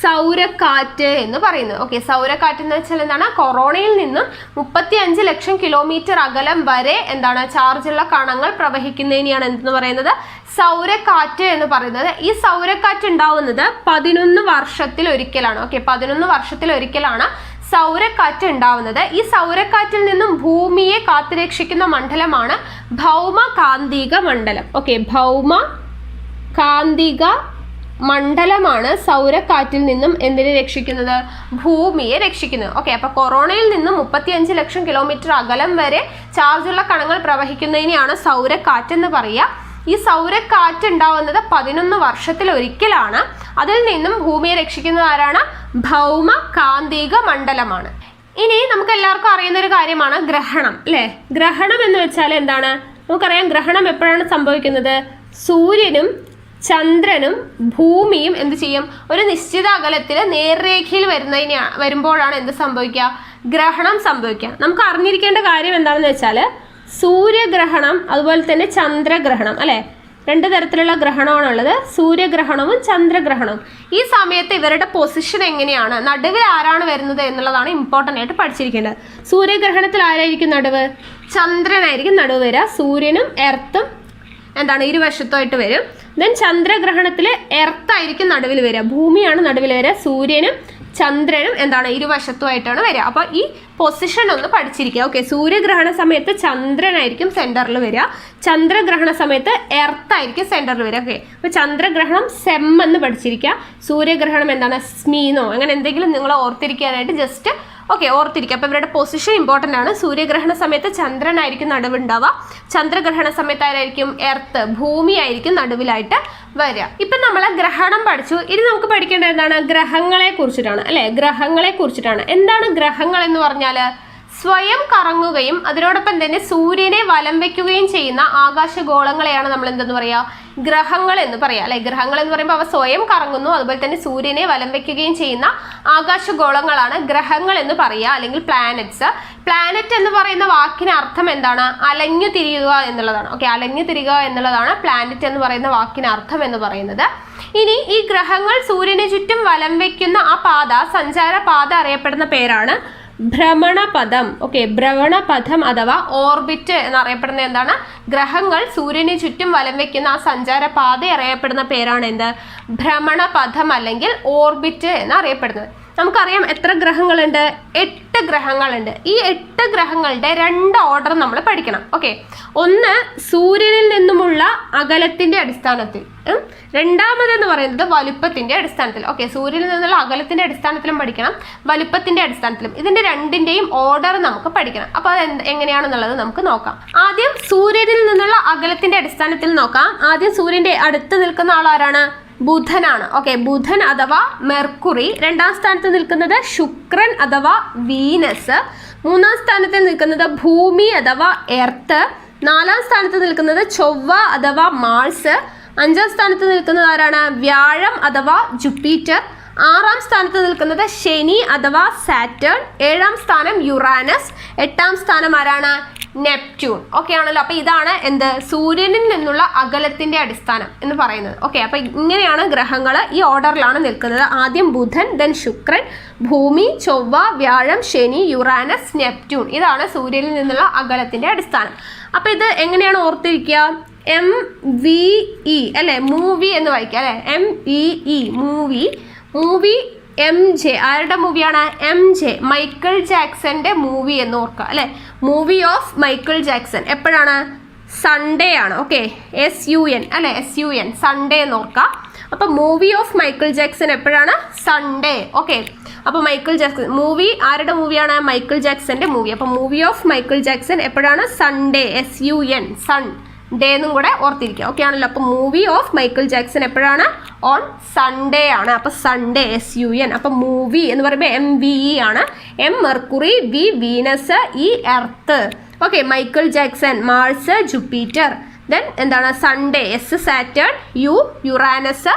സൗരക്കാറ്റ് എന്ന് പറയുന്നത്. ഓക്കെ. സൗരക്കാറ്റ് എന്ന് വെച്ചാൽ എന്താണ്? കൊറോണയിൽ നിന്നും 35 ലക്ഷം കിലോമീറ്റർ അകലം വരെ എന്താണ്? ചാർജുള്ള കണങ്ങൾ പ്രവഹിക്കുന്നതിനെയാണ് എന്തെന്ന് പറയുന്നത്? സൗരക്കാറ്റ് എന്ന് പറയുന്നത്. ഈ സൗരക്കാറ്റ് ഉണ്ടാവുന്നത് 11 വർഷത്തിൽ ഒരിക്കലാണ്. ഓക്കെ. 11 വർഷത്തിൽ ഒരിക്കലാണ് സൗരക്കാറ്റ് ഉണ്ടാവുന്നത്. ഈ സൗരക്കാറ്റിൽ നിന്നും ഭൂമിയെ കാത്തുരക്ഷിക്കുന്ന മണ്ഡലമാണ് ഭൗമകാന്തിക മണ്ഡലം. ഓക്കെ. ഭൗമകാന്തിക മണ്ഡലമാണ് സൗരക്കാറ്റിൽ നിന്നും എന്തിനെ രക്ഷിക്കുന്നത്? ഭൂമിയെ രക്ഷിക്കുന്നത്. ഓക്കെ. അപ്പൊ കൊറോണയിൽ നിന്നും 35 ലക്ഷം കിലോമീറ്റർ അകലം വരെ ചാർജുള്ള കണങ്ങൾ പ്രവഹിക്കുന്നതിനെയാണ് സൗരക്കാറ്റ് എന്ന് പറയുക. ഈ സൗരക്കാറ്റ് ഉണ്ടാവുന്നത് 11 വർഷത്തിൽ ഒരിക്കലാണ്. അതിൽ നിന്നും ഭൂമിയെ രക്ഷിക്കുന്നത് ആരാണ്? ഭൗമകാന്തിക മണ്ഡലമാണ്. ഇനി നമുക്ക് എല്ലാവർക്കും അറിയുന്ന ഒരു കാര്യമാണ് ഗ്രഹണം അല്ലെ. ഗ്രഹണം എന്ന് വെച്ചാൽ എന്താണ്? നമുക്കറിയാം ഗ്രഹണം എപ്പോഴാണ് സംഭവിക്കുന്നത്? സൂര്യനും ചന്ദ്രനും ഭൂമിയും എന്ത് ചെയ്യും? ഒരു നിശ്ചിത അകലത്തിൽ നേർരേഖയിൽ വരുമ്പോഴാണ് എന്ത് സംഭവിക്കുക? ഗ്രഹണം സംഭവിക്കുക. നമുക്ക് അറിഞ്ഞിരിക്കേണ്ട കാര്യം എന്താണെന്ന് വെച്ചാൽ സൂര്യഗ്രഹണം അതുപോലെ തന്നെ ചന്ദ്രഗ്രഹണം അല്ലെ, 2 തരത്തിലുള്ള ഗ്രഹണമാണുള്ളത്, സൂര്യഗ്രഹണവും ചന്ദ്രഗ്രഹണവും. ഈ സമയത്ത് ഇവരുടെ പൊസിഷൻ എങ്ങനെയാണ്, നടുവിൽ ആരാണ് വരുന്നത് എന്നുള്ളതാണ് ഇമ്പോർട്ടൻ്റ് ആയിട്ട് പഠിച്ചിരിക്കേണ്ടത്. സൂര്യഗ്രഹണത്തിൽ ആരായിരിക്കും നടുവ്? ചന്ദ്രനായിരിക്കും നടുവ് വരിക. സൂര്യനും എർത്തും ഇരുവശത്തായിട്ട് വരും. ദെൻ ചന്ദ്രഗ്രഹണത്തിൽ എർത്തായിരിക്കും നടുവിൽ വരിക, ഭൂമിയാണ് നടുവിൽ വരിക. സൂര്യനും ചന്ദ്രനും ഇരുവശത്തുമായിട്ടാണ് വരിക. അപ്പോൾ ഈ പൊസിഷൻ ഒന്ന് പഠിച്ചിരിക്കുക. ഓക്കെ, സൂര്യഗ്രഹണ സമയത്ത് ചന്ദ്രനായിരിക്കും സെന്ററിൽ വരിക, ചന്ദ്രഗ്രഹണ സമയത്ത് എർത്തായിരിക്കും സെന്ററിൽ വരിക. ഓക്കെ, അപ്പോൾ ചന്ദ്രഗ്രഹണം സെം എന്ന് പഠിച്ചിരിക്കുക, സൂര്യഗ്രഹണം സ്മീന്നോ അങ്ങനെ എന്തെങ്കിലും നിങ്ങൾ ഓർത്തിരിക്കാനായിട്ട് ജസ്റ്റ് ഓർത്തിരിക്കുക. അപ്പോൾ ഇവരുടെ പൊസിഷൻ ഇമ്പോർട്ടൻ്റ് ആണ്. സൂര്യഗ്രഹണ സമയത്ത് ചന്ദ്രനായിരിക്കും നടുവുണ്ടാവുക, ചന്ദ്രഗ്രഹണ സമയത്ത് ആരായിരിക്കും? എർത്ത്, ഭൂമി ആയിരിക്കും നടുവിലായിട്ട് വരിക. ഇപ്പം നമ്മൾ ഗ്രഹണം പഠിച്ചു. ഇനി നമുക്ക് പഠിക്കേണ്ടത് എന്താണ്? ഗ്രഹങ്ങളെ കുറിച്ചിട്ടാണ് അല്ലെ, ഗ്രഹങ്ങളെ കുറിച്ചിട്ടാണ്. എന്താണ് ഗ്രഹങ്ങൾ എന്ന് പറഞ്ഞാൽ? സ്വയം കറങ്ങുകയും അതിനോടൊപ്പം തന്നെ സൂര്യനെ വലം വയ്ക്കുകയും ചെയ്യുന്ന ആകാശഗോളങ്ങളെയാണ് നമ്മൾ എന്തെന്ന് പറയുക? ഗ്രഹങ്ങൾ എന്ന് പറയാം അല്ലെ. ഗ്രഹങ്ങൾ എന്ന് പറയുമ്പോൾ അവ സ്വയം കറങ്ങുന്നു, അതുപോലെ തന്നെ സൂര്യനെ വലം വയ്ക്കുകയും ചെയ്യുന്ന ആകാശഗോളങ്ങളാണ് ഗ്രഹങ്ങൾ എന്ന് പറയുക, അല്ലെങ്കിൽ പ്ലാനറ്റ്സ്. പ്ലാനറ്റ് എന്ന് പറയുന്ന വാക്കിന് അർത്ഥം എന്താണ്? അലഞ്ഞു തിരിയുക എന്നുള്ളതാണ്. ഓക്കെ, അലഞ്ഞു തിരിയുക എന്നുള്ളതാണ് പ്ലാനറ്റ് എന്ന് പറയുന്ന വാക്കിന് അർത്ഥം എന്ന് പറയുന്നത്. ഇനി ഈ ഗ്രഹങ്ങൾ സൂര്യന് ചുറ്റും വലം വയ്ക്കുന്ന ആ പാത, സഞ്ചാര പാത അറിയപ്പെടുന്ന പേരാണ് ഭ്രമണപഥം. ഓക്കെ, ഭ്രമണപഥം അഥവാ ഓർബിറ്റ് എന്നറിയപ്പെടുന്ന എന്താണ്? ഗ്രഹങ്ങൾ സൂര്യന് ചുറ്റും വലം വെക്കുന്ന ആ സഞ്ചാര പാത അറിയപ്പെടുന്ന പേരാണ് എന്ത്? ഭ്രമണപഥം അല്ലെങ്കിൽ ഓർബിറ്റ് എന്നറിയപ്പെടുന്നത്. നമുക്കറിയാം എത്ര ഗ്രഹങ്ങളുണ്ട്? 8 ഗ്രഹങ്ങളുണ്ട്. ഈ 8 ഗ്രഹങ്ങളുടെ 2 ഓർഡർ നമ്മൾ പഠിക്കണം. ഓക്കെ, ഒന്ന് സൂര്യനിൽ നിന്നുമുള്ള അകലത്തിന്റെ അടിസ്ഥാനത്തിൽ, രണ്ടാമതെന്ന് പറയുന്നത് വലുപ്പത്തിന്റെ അടിസ്ഥാനത്തിൽ. ഓക്കെ, സൂര്യനിൽ നിന്നുള്ള അകലത്തിന്റെ അടിസ്ഥാനത്തിലും പഠിക്കണം, വലുപ്പത്തിന്റെ അടിസ്ഥാനത്തിലും. ഇതിന്റെ രണ്ടിന്റെയും ഓർഡർ നമുക്ക് പഠിക്കണം. അപ്പോൾ അത് എങ്ങനെയാണെന്നുള്ളത് നമുക്ക് നോക്കാം. ആദ്യം സൂര്യനിൽ നിന്നുള്ള അകലത്തിന്റെ അടിസ്ഥാനത്തിൽ നോക്കാം. ആദ്യം സൂര്യന്റെ അടുത്ത് നിൽക്കുന്ന ആളാരാണ്? ബുധനാണ്. ഓക്കെ, ബുധൻ അഥവാ മെർക്കുറി. 2ാം സ്ഥാനത്ത് നിൽക്കുന്നത് ശുക്രൻ അഥവാ വീനസ്. 3ാം സ്ഥാനത്ത് നിൽക്കുന്നത് ഭൂമി അഥവാ എർത്ത്. 4ാം സ്ഥാനത്ത് നിൽക്കുന്നത് ചൊവ്വ അഥവാ മാർസ്. 5ാം സ്ഥാനത്ത് നിൽക്കുന്നത് ആരാണ്? വ്യാഴം അഥവാ ജുപ്പിറ്റർ. 6ാം സ്ഥാനത്ത് നിൽക്കുന്നത് ശനി അഥവാ സാറ്റേൺ. 7ാം സ്ഥാനം യുറാനസ്. 8ാം സ്ഥാനം ആരാണ്? നെപ്റ്റ്യൂൺ. ഓക്കെ ആണല്ലോ. അപ്പൊ ഇതാണ് എന്ത്? സൂര്യനിൽ നിന്നുള്ള അകലത്തിന്റെ അടിസ്ഥാനം എന്ന് പറയുന്നത്. ഓക്കെ, അപ്പൊ ഇങ്ങനെയാണ് ഗ്രഹങ്ങൾ ഈ ഓർഡറിലാണ് നിൽക്കുന്നത്. ആദ്യം ബുധൻ, ദെൻ ശുക്രൻ, ഭൂമി, ചൊവ്വ, വ്യാഴം, ശനി, യുറാനസ്, നെപ്റ്റ്യൂൺ. ഇതാണ് സൂര്യനിൽ നിന്നുള്ള അകലത്തിന്റെ അടിസ്ഥാനം. അപ്പൊ ഇത് എങ്ങനെയാണ് ഓർത്തിരിക്കുക? MVE അല്ലെ, മൂവി എന്ന് വായിക്കുക അല്ലെ, MEE മൂവി. മൂവി MJ ആരുടെ മൂവിയാണ്? MJ, മൈക്കിൾ ജാക്സന്റെ മൂവി എന്ന് ഓർക്കുക അല്ലെ. മൂവി ഓഫ് മൈക്കിൾ ജാക്സൺ എപ്പോഴാണ്? സൺഡേ ആണ്. ഓക്കെ, SUN അല്ലെ, SUN സൺഡേ എന്ന് ഓർക്കുക. അപ്പൊ മൂവി ഓഫ് മൈക്കിൾ ജാക്സൺ എപ്പോഴാണ്? സൺഡേ. ഓക്കെ, അപ്പൊ മൈക്കിൾ ജാക്സൺ മൂവി ആരുടെ മൂവിയാണ്? മൈക്കിൾ ജാക്സന്റെ മൂവി. അപ്പൊ മൂവി ഓഫ് മൈക്കിൾ ജാക്സൺ എപ്പോഴാണ്? സൺഡേ, SUN സൺ ഡേ എന്നും കൂടെ ഓർത്തിരിക്കുക. ഓക്കെ ആണല്ലോ. അപ്പൊ മൂവി ഓഫ് മൈക്കിൾ ജാക്സൺ എപ്പോഴാണ്? ഓൺ സൺഡേ ആണ്. അപ്പൊ സൺഡേ, SUN. അപ്പൊ മൂവി എന്ന് പറയുമ്പോൾ MVE ആണ്. M Mercury, V Venus, E Earth. Okay, Michael Jackson Mars, Jupiter. Then എന്താണ്? Sunday, S Saturn, U Uranus,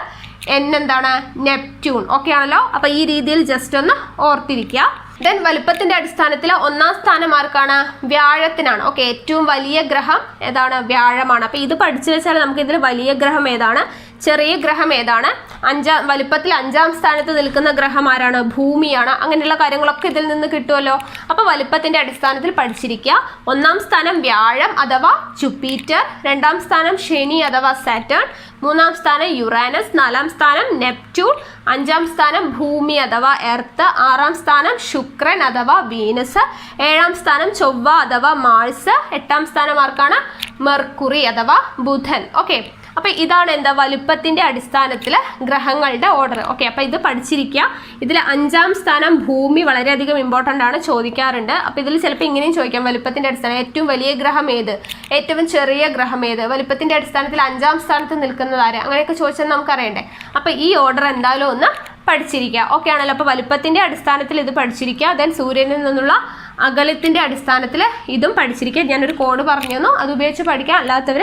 N എന്താണ്? നെപ്റ്റ്യൂൺ. ഓക്കെ ആണല്ലോ. അപ്പൊ ഈ രീതിയിൽ ജസ്റ്റ് ഒന്ന് ഓർത്തിരിക്കുക. ദെൻ വലുപ്പത്തിന്റെ അടിസ്ഥാനത്തിൽ 1ാം സ്ഥാനം ആർക്കാണ്? വ്യാഴത്തിനാണ്. ഓക്കെ, ഏറ്റവും വലിയ ഗ്രഹം ഏതാണ്? വ്യാഴമാണ്. അപ്പൊ ഇത് പഠിച്ചു വെച്ചാൽ നമുക്ക് ഇതിൽ വലിയ ഗ്രഹം ഏതാണ്, ചെറിയ ഗ്രഹം ഏതാണ്, വലുപ്പത്തിൽ 5ാം സ്ഥാനത്ത് നിൽക്കുന്ന ഗ്രഹം ആരാണ്? ഭൂമിയാണ്. അങ്ങനെയുള്ള കാര്യങ്ങളൊക്കെ ഇതിൽ നിന്ന് കിട്ടുമല്ലോ. അപ്പൊ വലുപ്പത്തിന്റെ അടിസ്ഥാനത്തിൽ പഠിച്ചിരിക്കുക. 1ാം സ്ഥാനം വ്യാഴം അഥവാ ജുപ്പിറ്റർ, 2ാം സ്ഥാനം ശനി അഥവാ സാറ്റേൺ, 3ാം സ്ഥാനം യുറാനസ്, 4ാം സ്ഥാനം നെപ്റ്റ്യൂൺ, 5ാം സ്ഥാനം ഭൂമി അഥവാ എർത്ത്, 6ാം സ്ഥാനം ശുക്രൻ അഥവാ വീനസ്, 7ാം സ്ഥാനം ചൊവ്വ അഥവാ മാർസ്, 8ാം സ്ഥാനം ആർക്കാണ്? മെർക്കുറി അഥവാ ബുധൻ. ഓക്കെ, അപ്പൊ ഇതാണ് എന്താ? വലുപ്പത്തിന്റെ അടിസ്ഥാനത്തിൽ ഗ്രഹങ്ങളുടെ ഓർഡർ. ഓക്കെ, അപ്പൊ ഇത് പഠിച്ചിരിക്കുക. ഇതിൽ 5ാം സ്ഥാനം ഭൂമി വളരെയധികം ഇമ്പോർട്ടൻ്റ് ആണ്, ചോദിക്കാറുണ്ട്. അപ്പൊ ഇതിൽ ചിലപ്പോൾ ഇങ്ങനെയും ചോദിക്കാം, വലുപ്പത്തിന്റെ അടിസ്ഥാനം ഏറ്റവും വലിയ ഗ്രഹം ഏത്, ഏറ്റവും ചെറിയ ഗ്രഹം ഏത്, വലുപ്പത്തിന്റെ അടിസ്ഥാനത്തിൽ 5ാം സ്ഥാനത്ത് നിൽക്കുന്നത് ആര്, അങ്ങനെയൊക്കെ ചോദിച്ചാൽ നമുക്ക് അറിയണ്ടേ. അപ്പൊ ഈ ഓർഡർ എന്തായാലും ഒന്ന് പഠിച്ചിരിക്കുക. ഓക്കെ ആണല്ലോ. അപ്പോൾ വലുപ്പത്തിന്റെ അടിസ്ഥാനത്തിൽ ഇത് പഠിച്ചിരിക്കുക. ദെൻ സൂര്യനിൽ നിന്നുള്ള അകലത്തിൻ്റെ അടിസ്ഥാനത്തിൽ ഇതും പഠിച്ചിരിക്കുക. ഞാനൊരു കോഡ് പറഞ്ഞു തന്നു, അത് ഉപയോഗിച്ച് പഠിക്കാം. അല്ലാത്തവർ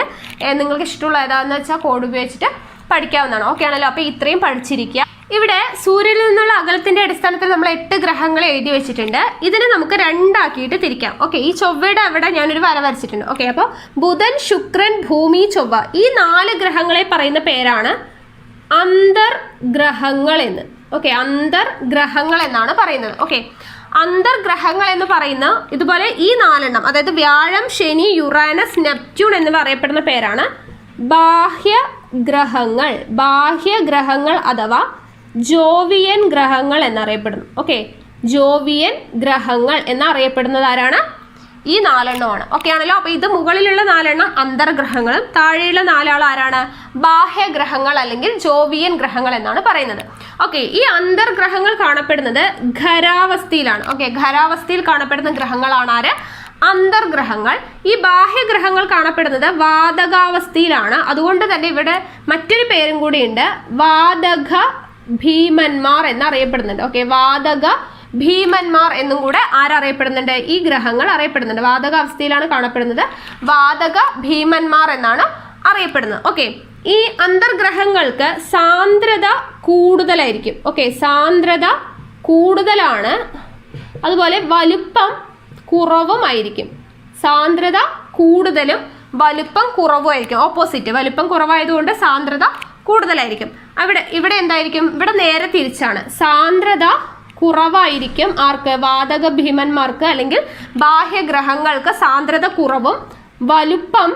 നിങ്ങൾക്ക് ഇഷ്ടമുള്ള ഏതാണെന്ന് വെച്ചാൽ കോഡ് ഉപയോഗിച്ചിട്ട് പഠിക്കാവുന്നതാണ്. ഓക്കെ ആണല്ലോ. അപ്പോൾ ഇത്രയും പഠിച്ചിരിക്കുക. ഇവിടെ സൂര്യനിൽ നിന്നുള്ള അകലത്തിന്റെ അടിസ്ഥാനത്തിൽ നമ്മൾ 8 ഗ്രഹങ്ങളെ എഴുതി വെച്ചിട്ടുണ്ട്. ഇതിനെ നമുക്ക് 2 ആക്കിയിട്ട് തിരിക്കാം. ഓക്കെ, ഈ ചൊവ്വയുടെ അവിടെ ഞാനൊരു വര വരച്ചിട്ടുണ്ട്. ഓക്കെ, അപ്പോൾ ബുധൻ, ശുക്രൻ, ഭൂമി, ചൊവ്വ ഈ 4 ഗ്രഹങ്ങളെ പറയുന്ന പേരാണ് അന്തർഗ്രഹങ്ങൾ എന്ന്. ഓക്കെ, അന്തർഗ്രഹങ്ങൾ എന്നാണ് പറയുന്നത്. ഓക്കെ, അന്തർഗ്രഹങ്ങൾ എന്ന് പറയുന്ന ഇതുപോലെ ഈ 4 എണ്ണം, അതായത് വ്യാഴം, ശനി, യുറാനസ്, നെപ്റ്റ്യൂൺ എന്നിവ അറിയപ്പെടുന്ന പേരാണ് ബാഹ്യഗ്രഹങ്ങൾ. ബാഹ്യഗ്രഹങ്ങൾ അഥവാ ജോവിയൻ ഗ്രഹങ്ങൾ എന്നറിയപ്പെടുന്നു. ഓക്കെ, ജോവിയൻ ഗ്രഹങ്ങൾ എന്നറിയപ്പെടുന്നത് ആരാണ്? ഈ 4 എണ്ണമാണ്. ഓക്കെ ആണല്ലോ. അപ്പോൾ ഇത് മുകളിലുള്ള 4 എണ്ണം അന്തർഗ്രഹങ്ങളും താഴെയുള്ള 4 ആരാണ്? ബാഹ്യഗ്രഹങ്ങൾ അല്ലെങ്കിൽ ജോവിയൻ ഗ്രഹങ്ങൾ എന്നാണ് പറയുന്നത്. ഓക്കെ, ഈ അന്തർഗ്രഹങ്ങൾ കാണപ്പെടുന്നത് ഖരാവസ്ഥയിലാണ്. ഓക്കെ, ഖരാവസ്ഥയിൽ കാണപ്പെടുന്ന ഗ്രഹങ്ങളാണ് ആര്? അന്തർഗ്രഹങ്ങൾ. ഈ ബാഹ്യഗ്രഹങ്ങൾ കാണപ്പെടുന്നത് വാതകാവസ്ഥയിലാണ്. അതുകൊണ്ട് തന്നെ ഇവിടെ മറ്റൊരു പേരും കൂടിയുണ്ട്, വാതക ഭീമന്മാർ എന്നറിയപ്പെടുന്നുണ്ട്. ഓക്കെ, വാതക ഭീമന്മാർ എന്നും കൂടെ ആരറിയപ്പെടുന്നുണ്ട്? ഈ ഗ്രഹങ്ങൾ അറിയപ്പെടുന്നുണ്ട്. വാതകാവസ്ഥയിലാണ് കാണപ്പെടുന്നത്, വാതക ഭീമന്മാർ എന്നാണ് അറിയപ്പെടുന്നത്. ഓക്കെ, ഈ അന്തർഗ്രഹങ്ങൾക്ക് സാന്ദ്രത കൂടുതലായിരിക്കും. ഓക്കെ, സാന്ദ്രത കൂടുതലാണ്, അതുപോലെ വലുപ്പം കുറവുമായിരിക്കും. സാന്ദ്രത കൂടുതലും വലുപ്പം കുറവുമായിരിക്കും. ഓപ്പോസിറ്റ്, വലുപ്പം കുറവായതുകൊണ്ട് സാന്ദ്രത കൂടുതലായിരിക്കും. ഇവിടെ എന്തായിരിക്കും? ഇവിടെ നേരെ തിരിച്ചാണ്. സാന്ദ്രത കുറവായിരിക്കും ആർക്ക്? വാതക ഭീമന്മാർക്ക് അല്ലെങ്കിൽ ബാഹ്യഗ്രഹങ്ങൾക്ക് സാന്ദ്രത കുറവും വലുപ്പം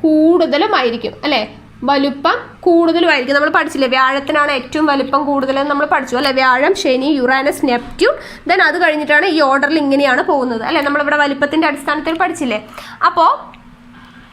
കൂടുതലുമായിരിക്കും. അല്ലേ? വലുപ്പം കൂടുതലുമായിരിക്കും. നമ്മൾ പഠിച്ചില്ലേ, വ്യാഴത്തിനാണ് ഏറ്റവും വലുപ്പം കൂടുതലെന്ന് നമ്മൾ പഠിച്ചു അല്ലെ? വ്യാഴം, ശനി, യുറാനസ്, നെപ്റ്റ്യൂൺ, ദെൻ അത് കഴിഞ്ഞിട്ടാണ് ഈ ഓർഡറിൽ ഇങ്ങനെയാണ് പോകുന്നത് അല്ലെ? നമ്മളിവിടെ വലുപ്പത്തിന്റെ അടിസ്ഥാനത്തിൽ പഠിച്ചില്ലേ? അപ്പോൾ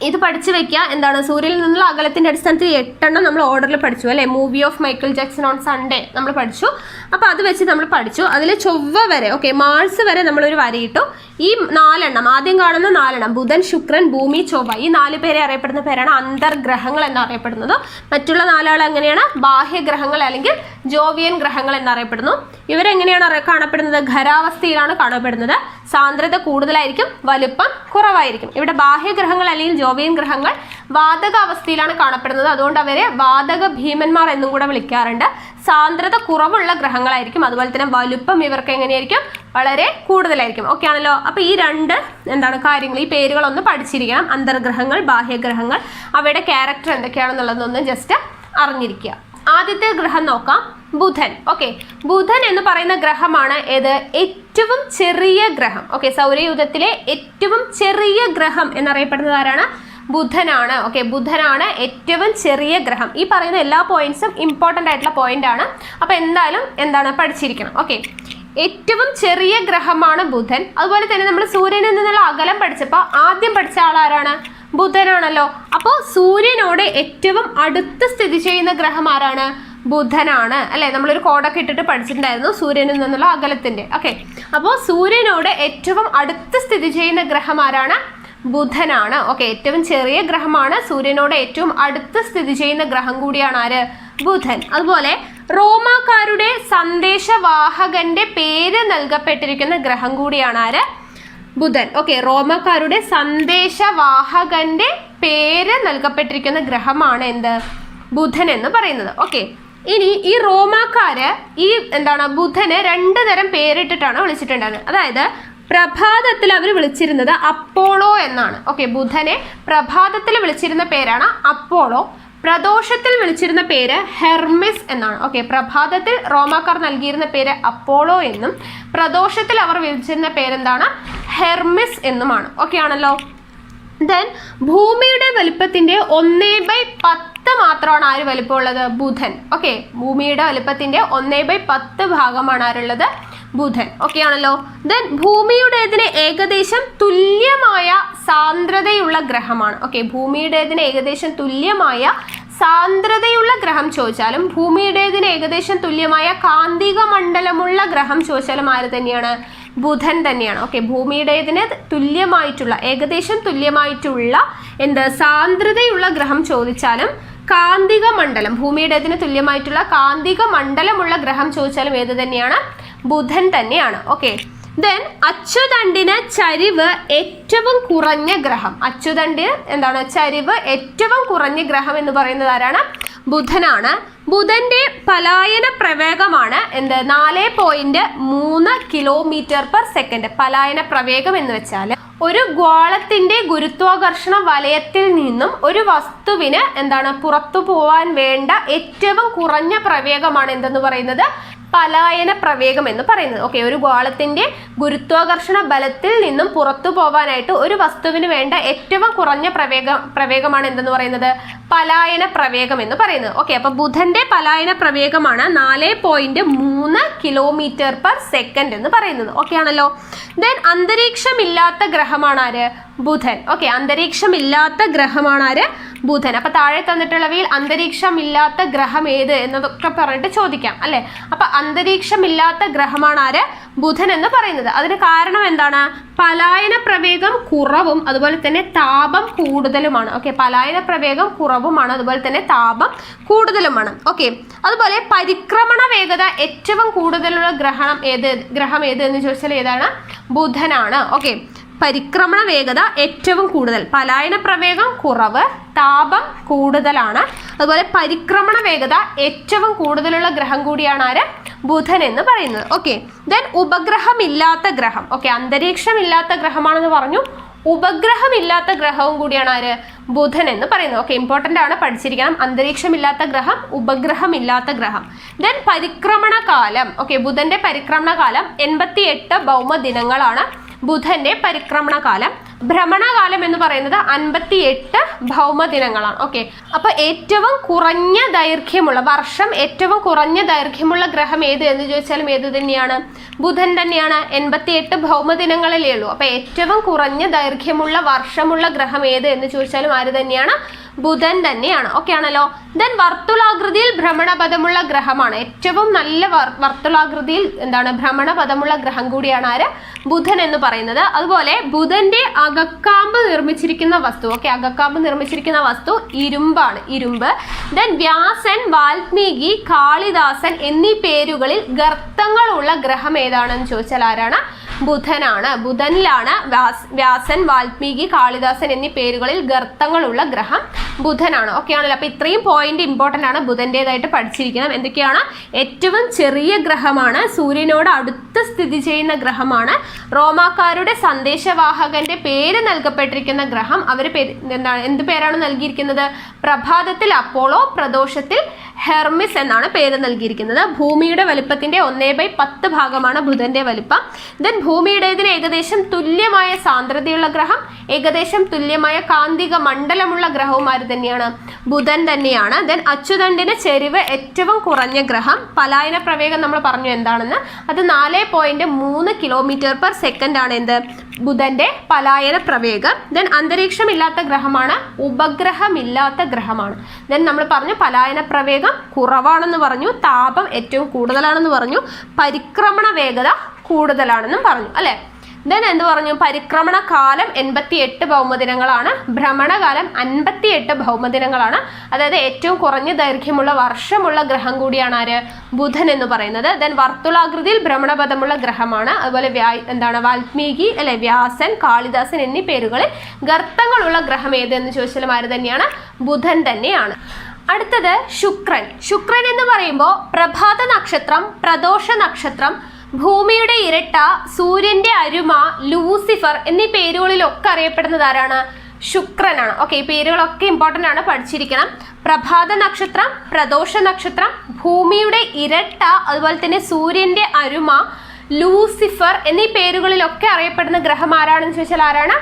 ഇത് പഠിച്ചു വെക്കുക. എന്താണ്? സൂര്യനിൽ നിന്നുള്ള അകലത്തിന്റെ അടിസ്ഥാനത്തിൽ 8 എണ്ണം നമ്മൾ ഓർഡറിൽ പഠിച്ചു അല്ലെ? Movie of Michael Jackson on Sunday നമ്മൾ പഠിച്ചു. അപ്പോൾ അത് വെച്ച് നമ്മൾ പഠിച്ചു. അതിൽ ചൊവ്വ വരെ, ഓക്കെ, മാർസ് വരെ നമ്മളൊരു വരയിട്ടു. ഈ 4 എണ്ണം, ആദ്യം കാണുന്ന 4 എണ്ണം ബുധൻ, ശുക്രൻ, ഭൂമി, ചൊവ്വ, ഈ 4 പേരെ അറിയപ്പെടുന്ന പേരാണ് അന്തർഗ്രഹങ്ങൾ എന്നറിയപ്പെടുന്നത്. മറ്റുള്ള 4 ആൾ എങ്ങനെയാണ്? ബാഹ്യഗ്രഹങ്ങൾ അല്ലെങ്കിൽ ജോവിയൻ ഗ്രഹങ്ങൾ എന്നറിയപ്പെടുന്നു. ഇവരെങ്ങനെയാണ് കാണപ്പെടുന്നത്? ഖരാവസ്ഥയിലാണ് കാണപ്പെടുന്നത്. സാന്ദ്രത കൂടുതലായിരിക്കും, വലുപ്പം കുറവായിരിക്കും. ഇവിടെ ബാഹ്യഗ്രഹങ്ങൾ അല്ലെങ്കിൽ ജോവിയൻ ഗ്രഹങ്ങൾ വാതകാവസ്ഥയിലാണ് കാണപ്പെടുന്നത്. അതുകൊണ്ട് അവരെ വാതക ഭീമന്മാർ എന്നും കൂടെ വിളിക്കാറുണ്ട്. സാന്ദ്രത കുറവുള്ള ഗ്രഹങ്ങളായിരിക്കും. അതുപോലെ തന്നെ വലുപ്പം ഇവർക്ക് എങ്ങനെയായിരിക്കും? വളരെ കൂടുതലായിരിക്കും. ഓക്കെ ആണല്ലോ. അപ്പോൾ ഈ 2 കാര്യങ്ങൾ, ഈ പേരുകളൊന്ന് പഠിച്ചിരിക്കണം. അന്തർഗ്രഹങ്ങൾ, ബാഹ്യഗ്രഹങ്ങൾ, അവയുടെ ക്യാരക്ടർ എന്തൊക്കെയാണെന്നുള്ളതൊന്ന് ജസ്റ്റ് അറിഞ്ഞിരിക്കുക. ആദ്യത്തെ ഗ്രഹം നോക്കാം, ബുധൻ. ഓക്കെ, ബുധൻ എന്ന് പറയുന്ന ഗ്രഹമാണ് ഏത്? ഏറ്റവും ചെറിയ ഗ്രഹം. ഓക്കെ, സൗരയൂഥത്തിലെ ഏറ്റവും ചെറിയ ഗ്രഹം എന്നറിയപ്പെടുന്നത് ആരാണ്? ബുധനാണ്. ഓക്കെ, ബുധനാണ് ഏറ്റവും ചെറിയ ഗ്രഹം. ഈ പറയുന്ന എല്ലാ പോയിന്റ്സും ഇമ്പോർട്ടൻ്റ് ആയിട്ടുള്ള പോയിന്റ് ആണ്. അപ്പോൾ എന്തായാലും പഠിച്ചിരിക്കണം. ഓക്കെ, ഏറ്റവും ചെറിയ ഗ്രഹമാണ് ബുധൻ. അതുപോലെ തന്നെ നമ്മൾ സൂര്യനിൽ നിന്നുള്ള അകലം പഠിച്ചപ്പോൾ ആദ്യം പഠിച്ച ആളാരാണ്? ബുധനാണല്ലോ. അപ്പോൾ സൂര്യനോട് ഏറ്റവും അടുത്ത് സ്ഥിതി ചെയ്യുന്ന ഗ്രഹം ആരാണ്? ബുധനാണ് അല്ലെ? നമ്മളൊരു കോഡൊക്കെ ഇട്ടിട്ട് പഠിച്ചിട്ടുണ്ടായിരുന്നു സൂര്യനിൽ നിന്നുള്ള അകലത്തിന്റെ. ഓക്കെ, അപ്പോൾ സൂര്യനോട് ഏറ്റവും അടുത്ത് സ്ഥിതി ചെയ്യുന്ന ഗ്രഹം ആരാണ്? ബുധനാണ്. ഓക്കെ, ഏറ്റവും ചെറിയ ഗ്രഹമാണ്, സൂര്യനോട് ഏറ്റവും അടുത്ത് സ്ഥിതി ചെയ്യുന്ന ഗ്രഹം കൂടിയാണ് ആര്? ബുധൻ. അതുപോലെ റോമാക്കാരുടെ സന്ദേശവാഹകന്റെ പേര് നൽകപ്പെട്ടിരിക്കുന്ന ഗ്രഹം കൂടിയാണ് ആര്? ബുധൻ. ഓക്കെ, റോമാക്കാരുടെ സന്ദേശവാഹകന്റെ പേര് നൽകപ്പെട്ടിരിക്കുന്ന ഗ്രഹമാണ് എന്ത്? ബുധൻ എന്ന് പറയുന്നത്. ഓക്കെ, ഇനി ഈ റോമാക്കാര് ഈ ബുധന് 2 തരം പേരിട്ടിട്ടാണ് വിളിച്ചിട്ടുണ്ടായിരുന്നത്. അതായത് പ്രഭാതത്തിൽ അവർ വിളിച്ചിരുന്നത് അപ്പോളോ എന്നാണ്. ഓക്കെ, ബുധനെ പ്രഭാതത്തിൽ വിളിച്ചിരുന്ന പേരാണ് അപ്പോളോ. പ്രദോഷത്തിൽ വിളിച്ചിരുന്ന പേര് ഹെർമിസ് എന്നാണ്. ഓക്കെ, പ്രഭാതത്തിൽ റോമാക്കാർ നൽകിയിരുന്ന പേര് അപ്പോളോ എന്നും പ്രദോഷത്തിൽ അവർ വിളിച്ചിരുന്ന പേരെന്താണ്? ഹെർമിസ് എന്നുമാണ്. ഓക്കെ ആണല്ലോ. ദെൻ ഭൂമിയുടെ വലിപ്പത്തിന്റെ 1/10 മാത്രമാണ് ആര് വലിപ്പമുള്ളത്? ബുധൻ. ഓക്കെ, ഭൂമിയുടെ വലിപ്പത്തിന്റെ 1/10 ഭാഗമാണ് ആരുള്ളത്? ബുധൻ. ഓക്കെ ആണല്ലോ. ദെൻ ഭൂമിയുടേതിന് ഏകദേശം തുല്യമായ സാന്ദ്രതയുള്ള ഗ്രഹമാണ്. ഓക്കെ, ഭൂമിയുടേതിന് ഏകദേശം തുല്യമായ സാന്ദ്രതയുള്ള ഗ്രഹം ചോദിച്ചാലും ഭൂമിയുടേതിന് ഏകദേശം തുല്യമായ കാന്തിക മണ്ഡലമുള്ള ഗ്രഹം ചോദിച്ചാലും ആര് തന്നെയാണ്? ബുധൻ തന്നെയാണ്. ഓക്കെ, ഭൂമിയുടേതിന് തുല്യമായിട്ടുള്ള ഏകദേശം തുല്യമായിട്ടുള്ള സാന്ദ്രതയുള്ള ഗ്രഹം ചോദിച്ചാലും കാന്തിക മണ്ഡലം, ഭൂമിയുടേതിന് തുല്യമായിട്ടുള്ള കാന്തിക മണ്ഡലമുള്ള ഗ്രഹം ചോദിച്ചാലും ഏത് തന്നെയാണ്? ബുധൻ തന്നെയാണ്. ഓക്കെ, ദെൻ അച്ചുതണ്ടിന് ചരിവ് ഏറ്റവും കുറഞ്ഞ ഗ്രഹം. അച്ചുതണ്ടിന് എന്താണ് ചരിവ് ഏറ്റവും കുറഞ്ഞ ഗ്രഹം എന്ന് പറയുന്നത് ആരാണ്? ബുധനാണ്. ബുധന്റെ പലായന പ്രവേഗമാണ് എന്ത്? 4.3 km/s. പലായന പ്രവേഗം എന്ന് വെച്ചാൽ ഒരു ഗോളത്തിന്റെ ഗുരുത്വാകർഷണ വലയത്തിൽ നിന്നും ഒരു വസ്തുവിന് എന്താണ് പുറത്തു പോവാൻ വേണ്ട ഏറ്റവും കുറഞ്ഞ പ്രവേഗമാണ് എന്തെന്ന് പറയുന്നത്? പലായന പ്രവേഗം എന്ന് പറയുന്നത്. ഓക്കെ, ഒരു ഗോളത്തിന്റെ ഗുരുത്വാകർഷണ ബലത്തിൽ നിന്നും പുറത്തു പോവാനായിട്ട് ഒരു വസ്തുവിന് വേണ്ട ഏറ്റവും കുറഞ്ഞ പ്രവേഗമാണ് എന്തെന്ന് പറയുന്നത്? പലായന പ്രവേഗം എന്ന് പറയുന്നത്. ഓക്കെ, അപ്പൊ ബുധന്റെ പലായന പ്രവേഗമാണ് 4.3 km/s എന്ന് പറയുന്നത്. ഓക്കെ ആണല്ലോ. ദെൻ അന്തരീക്ഷമില്ലാത്ത ഗ്രഹമാണ് ആര്? ബുധൻ. ഓക്കെ, അന്തരീക്ഷമില്ലാത്ത ഗ്രഹമാണ് ആര്? ബുധൻ. അപ്പൊ താഴെ തന്നിട്ടുള്ളവയിൽ അന്തരീക്ഷമില്ലാത്ത ഗ്രഹം ഏത് എന്നതൊക്കെ പറഞ്ഞിട്ട് ചോദിക്കാം അല്ലെ. അപ്പൊ അന്തരീക്ഷമില്ലാത്ത ഗ്രഹമാണ് ആര്? ബുധൻ എന്ന് പറയുന്നത്. അതിന് കാരണം എന്താണ്? പലായന പ്രവേഗം കുറവും അതുപോലെ തന്നെ താപം കൂടുതലുമാണ്. ഓക്കെ, പലായന പ്രവേഗം കുറവുമാണ് അതുപോലെ തന്നെ താപം കൂടുതലുമാണ്. ഓക്കെ, അതുപോലെ പരിക്രമണ വേഗത ഏറ്റവും കൂടുതലുള്ള ഗ്രഹം ഏത് എന്ന് ചോദിച്ചാൽ ഏതാണ്? ബുധനാണ്. ഓക്കെ, പരിക്രമണ വേഗത ഏറ്റവും കൂടുതൽ, പലായന പ്രവേഗം കുറവ്, താപം കൂടുതലാണ്, അതുപോലെ പരിക്രമണ വേഗത ഏറ്റവും കൂടുതലുള്ള ഗ്രഹം കൂടിയാണ് ആര്? ബുധൻ എന്ന് പറയുന്നത്. ഓക്കെ, ദെൻ ഉപഗ്രഹമില്ലാത്ത ഗ്രഹം. ഓക്കെ, അന്തരീക്ഷമില്ലാത്ത ഗ്രഹമാണെന്ന് പറഞ്ഞു. ഉപഗ്രഹമില്ലാത്ത ഗ്രഹവും കൂടിയാണ് ആര്? ബുധൻ എന്ന് പറയുന്നത്. ഓക്കെ, ഇമ്പോർട്ടൻ്റ് ആണ്, പഠിച്ചിരിക്കണം. അന്തരീക്ഷമില്ലാത്ത ഗ്രഹം, ഉപഗ്രഹമില്ലാത്ത ഗ്രഹം. ദെൻ പരിക്രമണ കാലം. ഓക്കെ, ബുധന്റെ പരിക്രമണ കാലം 88 ഭൗമദിനങ്ങളാണ് ബുധന്റെ പരിക്രമണ കാലം. ഭ്രമണകാലം എന്ന് പറയുന്നത് 58 ഭൗമദിനങ്ങളാണ്. ഓക്കെ, അപ്പൊ ഏറ്റവും കുറഞ്ഞ ദൈർഘ്യമുള്ള വർഷം, ഏറ്റവും കുറഞ്ഞ ദൈർഘ്യമുള്ള ഗ്രഹം ഏത് എന്ന് ചോദിച്ചാലും ഏത് തന്നെയാണ്? ബുധൻ തന്നെയാണ്. 88 ഭൗമദിനങ്ങളിലേ ഉള്ളൂ. അപ്പൊ ഏറ്റവും കുറഞ്ഞ ദൈർഘ്യമുള്ള വർഷമുള്ള ഗ്രഹം ഏത് എന്ന് ചോദിച്ചാലും ആര് തന്നെയാണ്? ബുധൻ തന്നെയാണ്. ഓക്കെ ആണല്ലോ. ദെൻ വർത്തുളാകൃതിയിൽ ഭ്രമണപഥമുള്ള ഗ്രഹമാണ്. ഏറ്റവും നല്ല വർത്തുളാകൃതിയിൽ എന്താണ് ഭ്രമണപഥമുള്ള ഗ്രഹം കൂടിയാണ് ആര്? ബുധൻ എന്ന് പറയുന്നത്. അതുപോലെ ബുധന്റെ അകക്കാമ്പ് നിർമ്മിച്ചിരിക്കുന്ന വസ്തു. ഓക്കെ, അകക്കാമ്പ് നിർമ്മിച്ചിരിക്കുന്ന വസ്തു ഇരുമ്പാണ്, ഇരുമ്പ്. ദെൻ വ്യാസൻ, വാൽമീകി, കാളിദാസൻ എന്നീ പേരുകളിൽ ഗർത്തങ്ങളുള്ള ഗ്രഹം ഏതാണെന്ന് ചോദിച്ചാൽ ആരാണ്? ബുധനാണ്. ബുധനിലാണ് വ്യാസൻ, വാൽമീകി, കാളിദാസൻ എന്നീ പേരുകളിൽ ഗർത്തങ്ങളുള്ള ഗ്രഹം ബുധനാണ്. ഓക്കെ ആണല്ലോ. അപ്പൊ ഇത്രയും പോയിന്റ് ഇമ്പോർട്ടൻ്റ് ആണ്, ബുധൻ്റെതായിട്ട് പഠിച്ചിരിക്കണം. എന്തൊക്കെയാണ്? ഏറ്റവും ചെറിയ ഗ്രഹമാണ്, സൂര്യനോട് അടുത്ത് സ്ഥിതി ചെയ്യുന്ന ഗ്രഹമാണ്, റോമാക്കാരുടെ സന്ദേശവാഹകന്റെ പേര് നൽകപ്പെട്ടിരിക്കുന്ന ഗ്രഹം. അവർ എന്ത് പേരാണ് നൽകിയിരിക്കുന്നത്? പ്രഭാതത്തിൽ അപ്പോളോ, പ്രദോഷത്തിൽ ഹെർമിസ് എന്നാണ് പേര് നൽകിയിരിക്കുന്നത്. ഭൂമിയുടെ വലിപ്പത്തിന്റെ 1/10 ഭാഗമാണ് ബുധന്റെ വലിപ്പം. ദെൻ ഭൂമിയുടേതിന് ഏകദേശം തുല്യമായ സാന്ദ്രതയുള്ള ഗ്രഹം, ഏകദേശം തുല്യമായ കാന്തിക മണ്ഡലമുള്ള ഗ്രഹവും ആര് തന്നെയാണ്? ബുധൻ തന്നെയാണ്. ദെൻ അച്ചുതണ്ടിന് ചെരിവ് ഏറ്റവും കുറഞ്ഞ ഗ്രഹം, പലായന പ്രവേഗം നമ്മൾ പറഞ്ഞു എന്താണെന്ന്, അത് 4.3 km/s ആണ് എന്ത്? ബുധന്റെ പലായന പ്രവേഗം. ദെൻ അന്തരീക്ഷമില്ലാത്ത ഗ്രഹമാണ്, ഉപഗ്രഹമില്ലാത്ത ഗ്രഹമാണ്. ദെൻ നമ്മൾ പറഞ്ഞു പലായന പ്രവേഗം കുറവാണെന്ന് പറഞ്ഞു, താപം ഏറ്റവും കൂടുതലാണെന്ന് പറഞ്ഞു, പരിക്രമണ വേഗത കൂടുതലാണെന്നും പറഞ്ഞു അല്ലെ. ദെൻ എന്ത് പറഞ്ഞു? പരിക്രമണ കാലം 88 ഭൗമദിനങ്ങളാണ്, ഭ്രമണകാലം 58 ഭൗമദിനങ്ങളാണ്. അതായത് ഏറ്റവും കുറഞ്ഞ ദൈർഘ്യമുള്ള വർഷമുള്ള ഗ്രഹം കൂടിയാണ് ആര്? ബുധൻ എന്ന് പറയുന്നത്. ദെൻ വർത്തുളാകൃതിയിൽ ഭ്രമണപഥമുള്ള ഗ്രഹമാണ്. അതുപോലെ വാൽമീകി അല്ലെ, വ്യാസൻ, കാളിദാസൻ എന്നീ പേരുകളിൽ ഗർത്തങ്ങളുള്ള ഗ്രഹം ഏത് എന്ന് ചോദിച്ചാലും ആര് തന്നെയാണ്? ബുധൻ തന്നെയാണ്. അടുത്തത് ശുക്രൻ. ശുക്രൻ എന്ന് പറയുമ്പോൾ പ്രഭാത നക്ഷത്രം, പ്രദോഷ നക്ഷത്രം, ഭൂമിയുടെ ഇരട്ട, സൂര്യന്റെ അരുമ, ലൂസിഫർ എന്നീ പേരുകളിലൊക്കെ അറിയപ്പെടുന്നത് ആരാണ്? ശുക്രനാണ്. ഓക്കെ, ഈ പേരുകളൊക്കെ ഇമ്പോർട്ടൻ്റ് ആണ്, പഠിച്ചിരിക്കണം. പ്രഭാത നക്ഷത്രം, പ്രദോഷ നക്ഷത്രം, ഭൂമിയുടെ ഇരട്ട, അതുപോലെ തന്നെ സൂര്യന്റെ അരുമ, ലൂസിഫർ എന്നീ പേരുകളിലൊക്കെ അറിയപ്പെടുന്ന ഗ്രഹം ആരാണെന്ന് ചോദിച്ചാൽ ആരാണ്?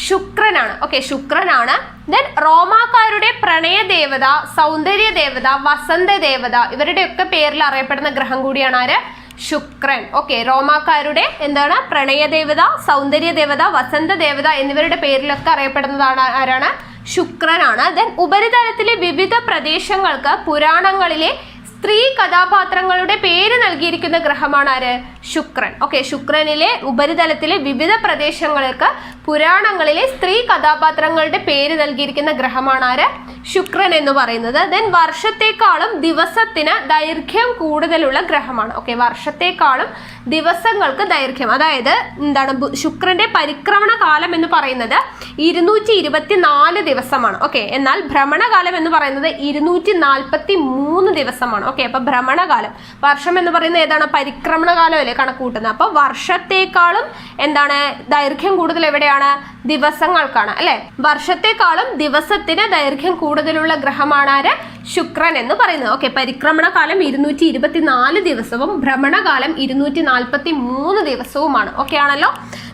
ശുക്രനാണ്. ഓക്കെ, ശുക്രനാണ്. ദെൻ റോമാക്കാരുടെ പ്രണയ ദേവത, സൗന്ദര്യ ദേവത, വസന്ത ദേവത ഇവരുടെയൊക്കെ പേരിൽ അറിയപ്പെടുന്ന ഗ്രഹം കൂടിയാണ് ആര്? ശുക്രൻ. ഓക്കെ, റോമാക്കാരുടെ എന്താണ്? പ്രണയ ദേവത, സൗന്ദര്യ ദേവത, വസന്ത ദേവത എന്നിവരുടെ പേരിലൊക്കെ അറിയപ്പെടുന്നതാണ് ആരാണ്? ശുക്രനാണ്. ദെൻ ഉപരിതലത്തിലെ വിവിധ പ്രദേശങ്ങൾക്ക് പുരാണങ്ങളിലെ സ്ത്രീ കഥാപാത്രങ്ങളുടെ പേര് നൽകിയിരിക്കുന്ന ഗ്രഹമാണ് ആര്? ശുക്രൻ. ഓക്കെ, ശുക്രനിലെ ഉപരിതലത്തിലെ വിവിധ പ്രദേശങ്ങൾക്ക് പുരാണങ്ങളിലെ സ്ത്രീ കഥാപാത്രങ്ങളുടെ പേര് നൽകിയിരിക്കുന്ന ഗ്രഹമാണ് ആര്? ശുക്രൻ എന്ന് പറയുന്നത്. ദെൻ വർഷത്തെക്കാളും ദിവസത്തിന് ദൈർഘ്യം കൂടുതലുള്ള ഗ്രഹമാണ്. ഓക്കെ, വർഷത്തെക്കാളും ദിവസങ്ങൾക്ക് ദൈർഘ്യം, അതായത് എന്താണ്, ശുക്രന്റെ പരിക്രമണ കാലം എന്ന് പറയുന്നത് 224 ദിവസമാണ്. ഓക്കെ, എന്നാൽ ഭ്രമണകാലം എന്ന് പറയുന്നത് 243 ദിവസമാണ്. ഓക്കെ, അപ്പൊ ഭ്രമണകാലം, വർഷം എന്ന് പറയുന്നത് ഏതാണ്, പരിക്രമണ കാലം അല്ലേ കണക്ക് കൂട്ടുന്നത്. അപ്പൊ വർഷത്തെക്കാളും എന്താണ് ദൈർഘ്യം കൂടുതൽ എവിടെയാണ്, ദിവസങ്ങൾക്കാണ് അല്ലെ. വർഷത്തെക്കാളും ദിവസത്തിന് ദൈർഘ്യം കൂടുതലുള്ള ഗ്രഹമാണ് ആര്, ശുക്രൻ എന്ന് പറയുന്നത്. ഓക്കെ, പരിക്രമണ കാലം 224 ദിവസവും ഭ്രമണകാലം 243 ദിവസവുമാണ്. ഓക്കെ ആണല്ലോ.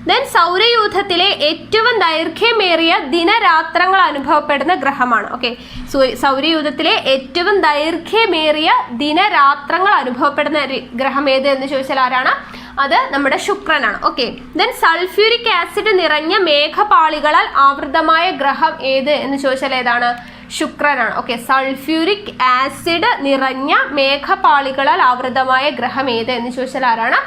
ദെൻ സൗരയൂഥത്തിലെ ഏറ്റവും ദൈർഘ്യമേറിയ ദിനരാത്രങ്ങൾ അനുഭവപ്പെടുന്ന ഗ്രഹമാണ്. ഓക്കെ, സൗരയൂഥത്തിലെ ഏറ്റവും ദൈർഘ്യമേറിയ ദിനരാത്രങ്ങൾ അനുഭവപ്പെടുന്ന ഗ്രഹം ഏത് എന്ന് ചോദിച്ചാൽ ആരാണ്, അത് നമ്മുടെ ശുക്രനാണ്. ഓക്കെ, ദെൻ സൾഫ്യൂരിക് ആസിഡ് നിറഞ്ഞ മേഘപാളികളാൽ ആവൃതമായ ഗ്രഹം ഏത് എന്ന് ചോദിച്ചാൽ ഏതാണ്, ശുക്രനാണ്. ഓക്കെ, സൾഫ്യൂരിക് ആസിഡ് നിറഞ്ഞ മേഘപാളികളാൽ ആവൃതമായ ഗ്രഹം ഏത് എന്ന് ചോദിച്ചാൽ ആരാണ്,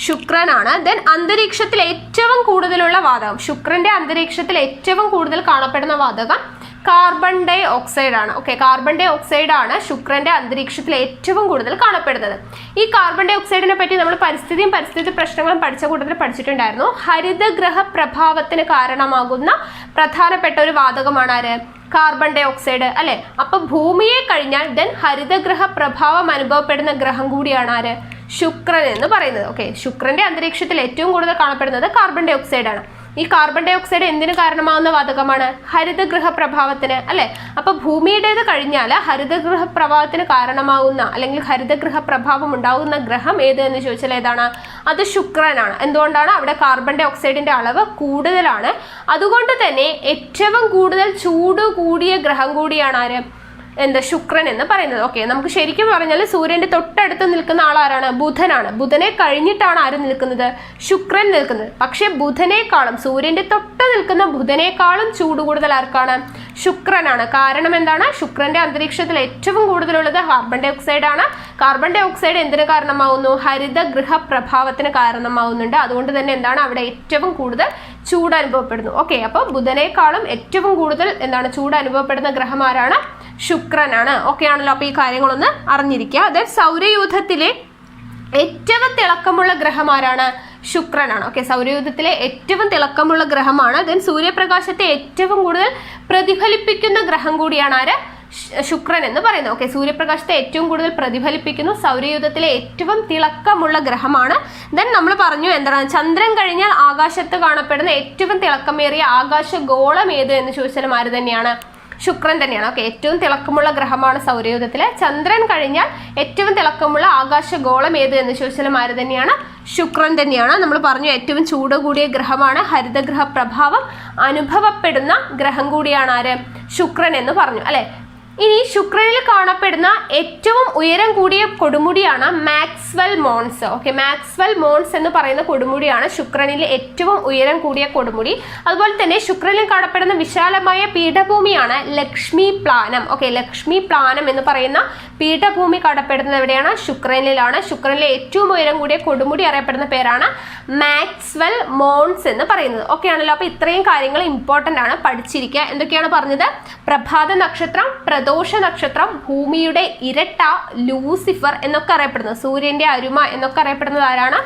ശുക്രനാണ്. ദെൻ അന്തരീക്ഷത്തിൽ ഏറ്റവും കൂടുതലുള്ള വാതകം, ശുക്രന്റെ അന്തരീക്ഷത്തിൽ ഏറ്റവും കൂടുതൽ കാണപ്പെടുന്ന വാതകം കാർബൺ ഡൈ ഓക്സൈഡ് ആണ്. ഓക്കെ, കാർബൺ ഡൈ ഓക്സൈഡ് ആണ് ശുക്രന്റെ അന്തരീക്ഷത്തിൽ ഏറ്റവും കൂടുതൽ കാണപ്പെടുന്നത്. ഈ കാർബൺ ഡൈ ഓക്സൈഡിനെ പറ്റി നമ്മൾ പരിസ്ഥിതി പ്രശ്നങ്ങളും പഠിച്ച കൂട്ടത്തിൽ പഠിച്ചിട്ടുണ്ടായിരുന്നു. ഹരിതഗ്രഹ പ്രഭാവത്തിന് കാരണമാകുന്ന പ്രധാനപ്പെട്ട ഒരു വാതകമാണ് ആര്, കാർബൺ ഡൈ ഓക്സൈഡ് അല്ലെ. അപ്പൊ ഭൂമിയെ കഴിഞ്ഞാൽ ദെൻ ഹരിതഗ്രഹ പ്രഭാവം അനുഭവപ്പെടുന്ന ഗ്രഹം കൂടിയാണ് ആര്, ശുക്രൻ എന്ന് പറയുന്നത്. ഓക്കെ, ശുക്രന്റെ അന്തരീക്ഷത്തിൽ ഏറ്റവും കൂടുതൽ കാണപ്പെടുന്നത് കാർബൺ ഡൈ ഓക്സൈഡ് ആണ്. ഈ കാർബൺ ഡൈ ഓക്സൈഡ് എന്തിനു കാരണമാകുന്ന വാതകമാണ്, ഹരിതഗൃഹ പ്രഭാവത്തിന് അല്ലെ. അപ്പൊ ഭൂമിയുടേത് കഴിഞ്ഞാൽ ഹരിതഗൃഹ പ്രഭാവത്തിന് കാരണമാകുന്ന അല്ലെങ്കിൽ ഹരിതഗൃഹ പ്രഭാവം ഉണ്ടാകുന്ന ഗ്രഹം ഏത് എന്ന് ചോദിച്ചാൽ ഏതാണ്, അത് ശുക്രനാണ്. എന്തുകൊണ്ടാണ്, അവിടെ കാർബൺ ഡൈ ഓക്സൈഡിന്റെ അളവ് കൂടുതലാണ്. അതുകൊണ്ട് തന്നെ ഏറ്റവും കൂടുതൽ ചൂട് കൂടിയ ഗ്രഹം കൂടിയാണ് ആര്, എന്താ, ശുക്രൻ എന്ന് പറയുന്നത്. ഓക്കെ, നമുക്ക് ശരിക്കും പറഞ്ഞാൽ സൂര്യന്റെ തൊട്ടടുത്ത് നിൽക്കുന്ന ആളാരാണ്, ബുധനാണ്. ബുധനെ കഴിഞ്ഞിട്ടാണ് ആര് നിൽക്കുന്നത്, ശുക്രൻ നിൽക്കുന്നത്. പക്ഷെ ബുധനേക്കാളും, സൂര്യന്റെ തൊട്ട് നിൽക്കുന്ന ബുധനേക്കാളും ചൂട് കൂടുതൽ ആർക്കാണ്, ശുക്രനാണ്. കാരണം എന്താണ്, ശുക്രന്റെ അന്തരീക്ഷത്തിൽ ഏറ്റവും കൂടുതലുള്ളത് കാർബൺ ഡൈ ഓക്സൈഡ് ആണ്. കാർബൺ ഡൈ ഓക്സൈഡ് എന്തിനു കാരണമാവുന്നു, ഹരിതഗൃഹ പ്രഭാവത്തിന് കാരണമാവുന്നുണ്ട്. അതുകൊണ്ട് തന്നെ എന്താണ്, അവിടെ ഏറ്റവും കൂടുതൽ ചൂട് അനുഭവപ്പെടുന്നു. ഓക്കെ, അപ്പൊ ബുധനേക്കാളും ഏറ്റവും കൂടുതൽ എന്താണ് ചൂട് അനുഭവപ്പെടുന്ന ഗ്രഹം ആരാണ്, ശുക്രനാണ്. ഓക്കെ ആണല്ലോ. അപ്പൊ ഈ കാര്യങ്ങളൊന്ന് അറിഞ്ഞിരിക്കുക. അതായത് സൗരയൂഥത്തിലെ ഏറ്റവും തിളക്കമുള്ള ഗ്രഹം ആരാണ്, ശുക്രനാണ്. ഓക്കെ, സൗരയൂഥത്തിലെ ഏറ്റവും തിളക്കമുള്ള ഗ്രഹമാണ്. ദെൻ സൂര്യപ്രകാശത്തെ ഏറ്റവും കൂടുതൽ പ്രതിഫലിപ്പിക്കുന്ന ഗ്രഹം കൂടിയാണ് ആര്, ശുക്രൻ എന്ന് പറയുന്നത്. ഓക്കെ, സൂര്യപ്രകാശത്തെ ഏറ്റവും കൂടുതൽ പ്രതിഫലിപ്പിക്കുന്നു, സൗരയൂഥത്തിലെ ഏറ്റവും തിളക്കമുള്ള ഗ്രഹമാണ്. ദെൻ നമ്മൾ പറഞ്ഞു എന്താണ്, ചന്ദ്രൻ കഴിഞ്ഞാൽ ആകാശത്ത് കാണപ്പെടുന്ന ഏറ്റവും തിളക്കമേറിയ ആകാശഗോളം ഏത് എന്ന് ചോദിച്ചാലും ആര് തന്നെയാണ്, ശുക്രൻ തന്നെയാണ്. ഓക്കെ, ഏറ്റവും തിളക്കമുള്ള ഗ്രഹമാണ് സൗരയൂഥത്തിലെ. ചന്ദ്രൻ കഴിഞ്ഞാൽ ഏറ്റവും തിളക്കമുള്ള ആകാശഗോളം ഏത് എന്ന് ചോദിച്ചാലും ആര് തന്നെയാണ്, ശുക്രൻ തന്നെയാണ്. നമ്മൾ പറഞ്ഞു ഏറ്റവും ചൂട് കൂടിയ ഗ്രഹമാണ്, ഹരിതഗൃഹ പ്രഭാവം അനുഭവപ്പെടുന്ന ഗ്രഹം കൂടിയാണ് ആര്, ശുക്രൻ എന്ന് പറഞ്ഞു അല്ലെ. ഇനി ശുക്രനിൽ കാണപ്പെടുന്ന ഏറ്റവും ഉയരം കൂടിയ കൊടുമുടിയാണ് Maxwell Mons. Okay, Maxwell Mons എന്ന് പറയുന്ന കൊടുമുടിയാണ് ശുക്രനിലെ ഏറ്റവും ഉയരം കൂടിയ കൊടുമുടി. അതുപോലെ തന്നെ ശുക്രനിൽ കാണപ്പെടുന്ന വിശാലമായ പീഠഭൂമിയാണ് ലക്ഷ്മി പ്ലാനം. ഓക്കെ, ലക്ഷ്മി പ്ലാനം എന്ന് പറയുന്ന പീഠഭൂമി കാണപ്പെടുന്നത് എവിടെയാണ്, ശുക്രനിലാണ്. ശുക്രനിലെ ഏറ്റവും ഉയരം കൂടിയ കൊടുമുടി അറിയപ്പെടുന്ന പേരാണ് മാക്സ്വെൽ മോൺസ് എന്ന് പറയുന്നത്. ഓക്കെ ആണല്ലോ. അപ്പൊ ഇത്രയും കാര്യങ്ങൾ ഇമ്പോർട്ടന്റ് ആണ്, പഠിച്ചിരിക്കുക. എന്തൊക്കെയാണ് പറഞ്ഞത്, പ്രഭാത നക്ഷത്രം, പ്രദോഷ നക്ഷത്രം, ഭൂമിയുടെ ഇരട്ട, ലൂസിഫർ എന്നൊക്കെ അറിയപ്പെടുന്നത്, സൂര്യന്റെ അരുമ എന്നൊക്കെ അറിയപ്പെടുന്നത് ആരാണ്,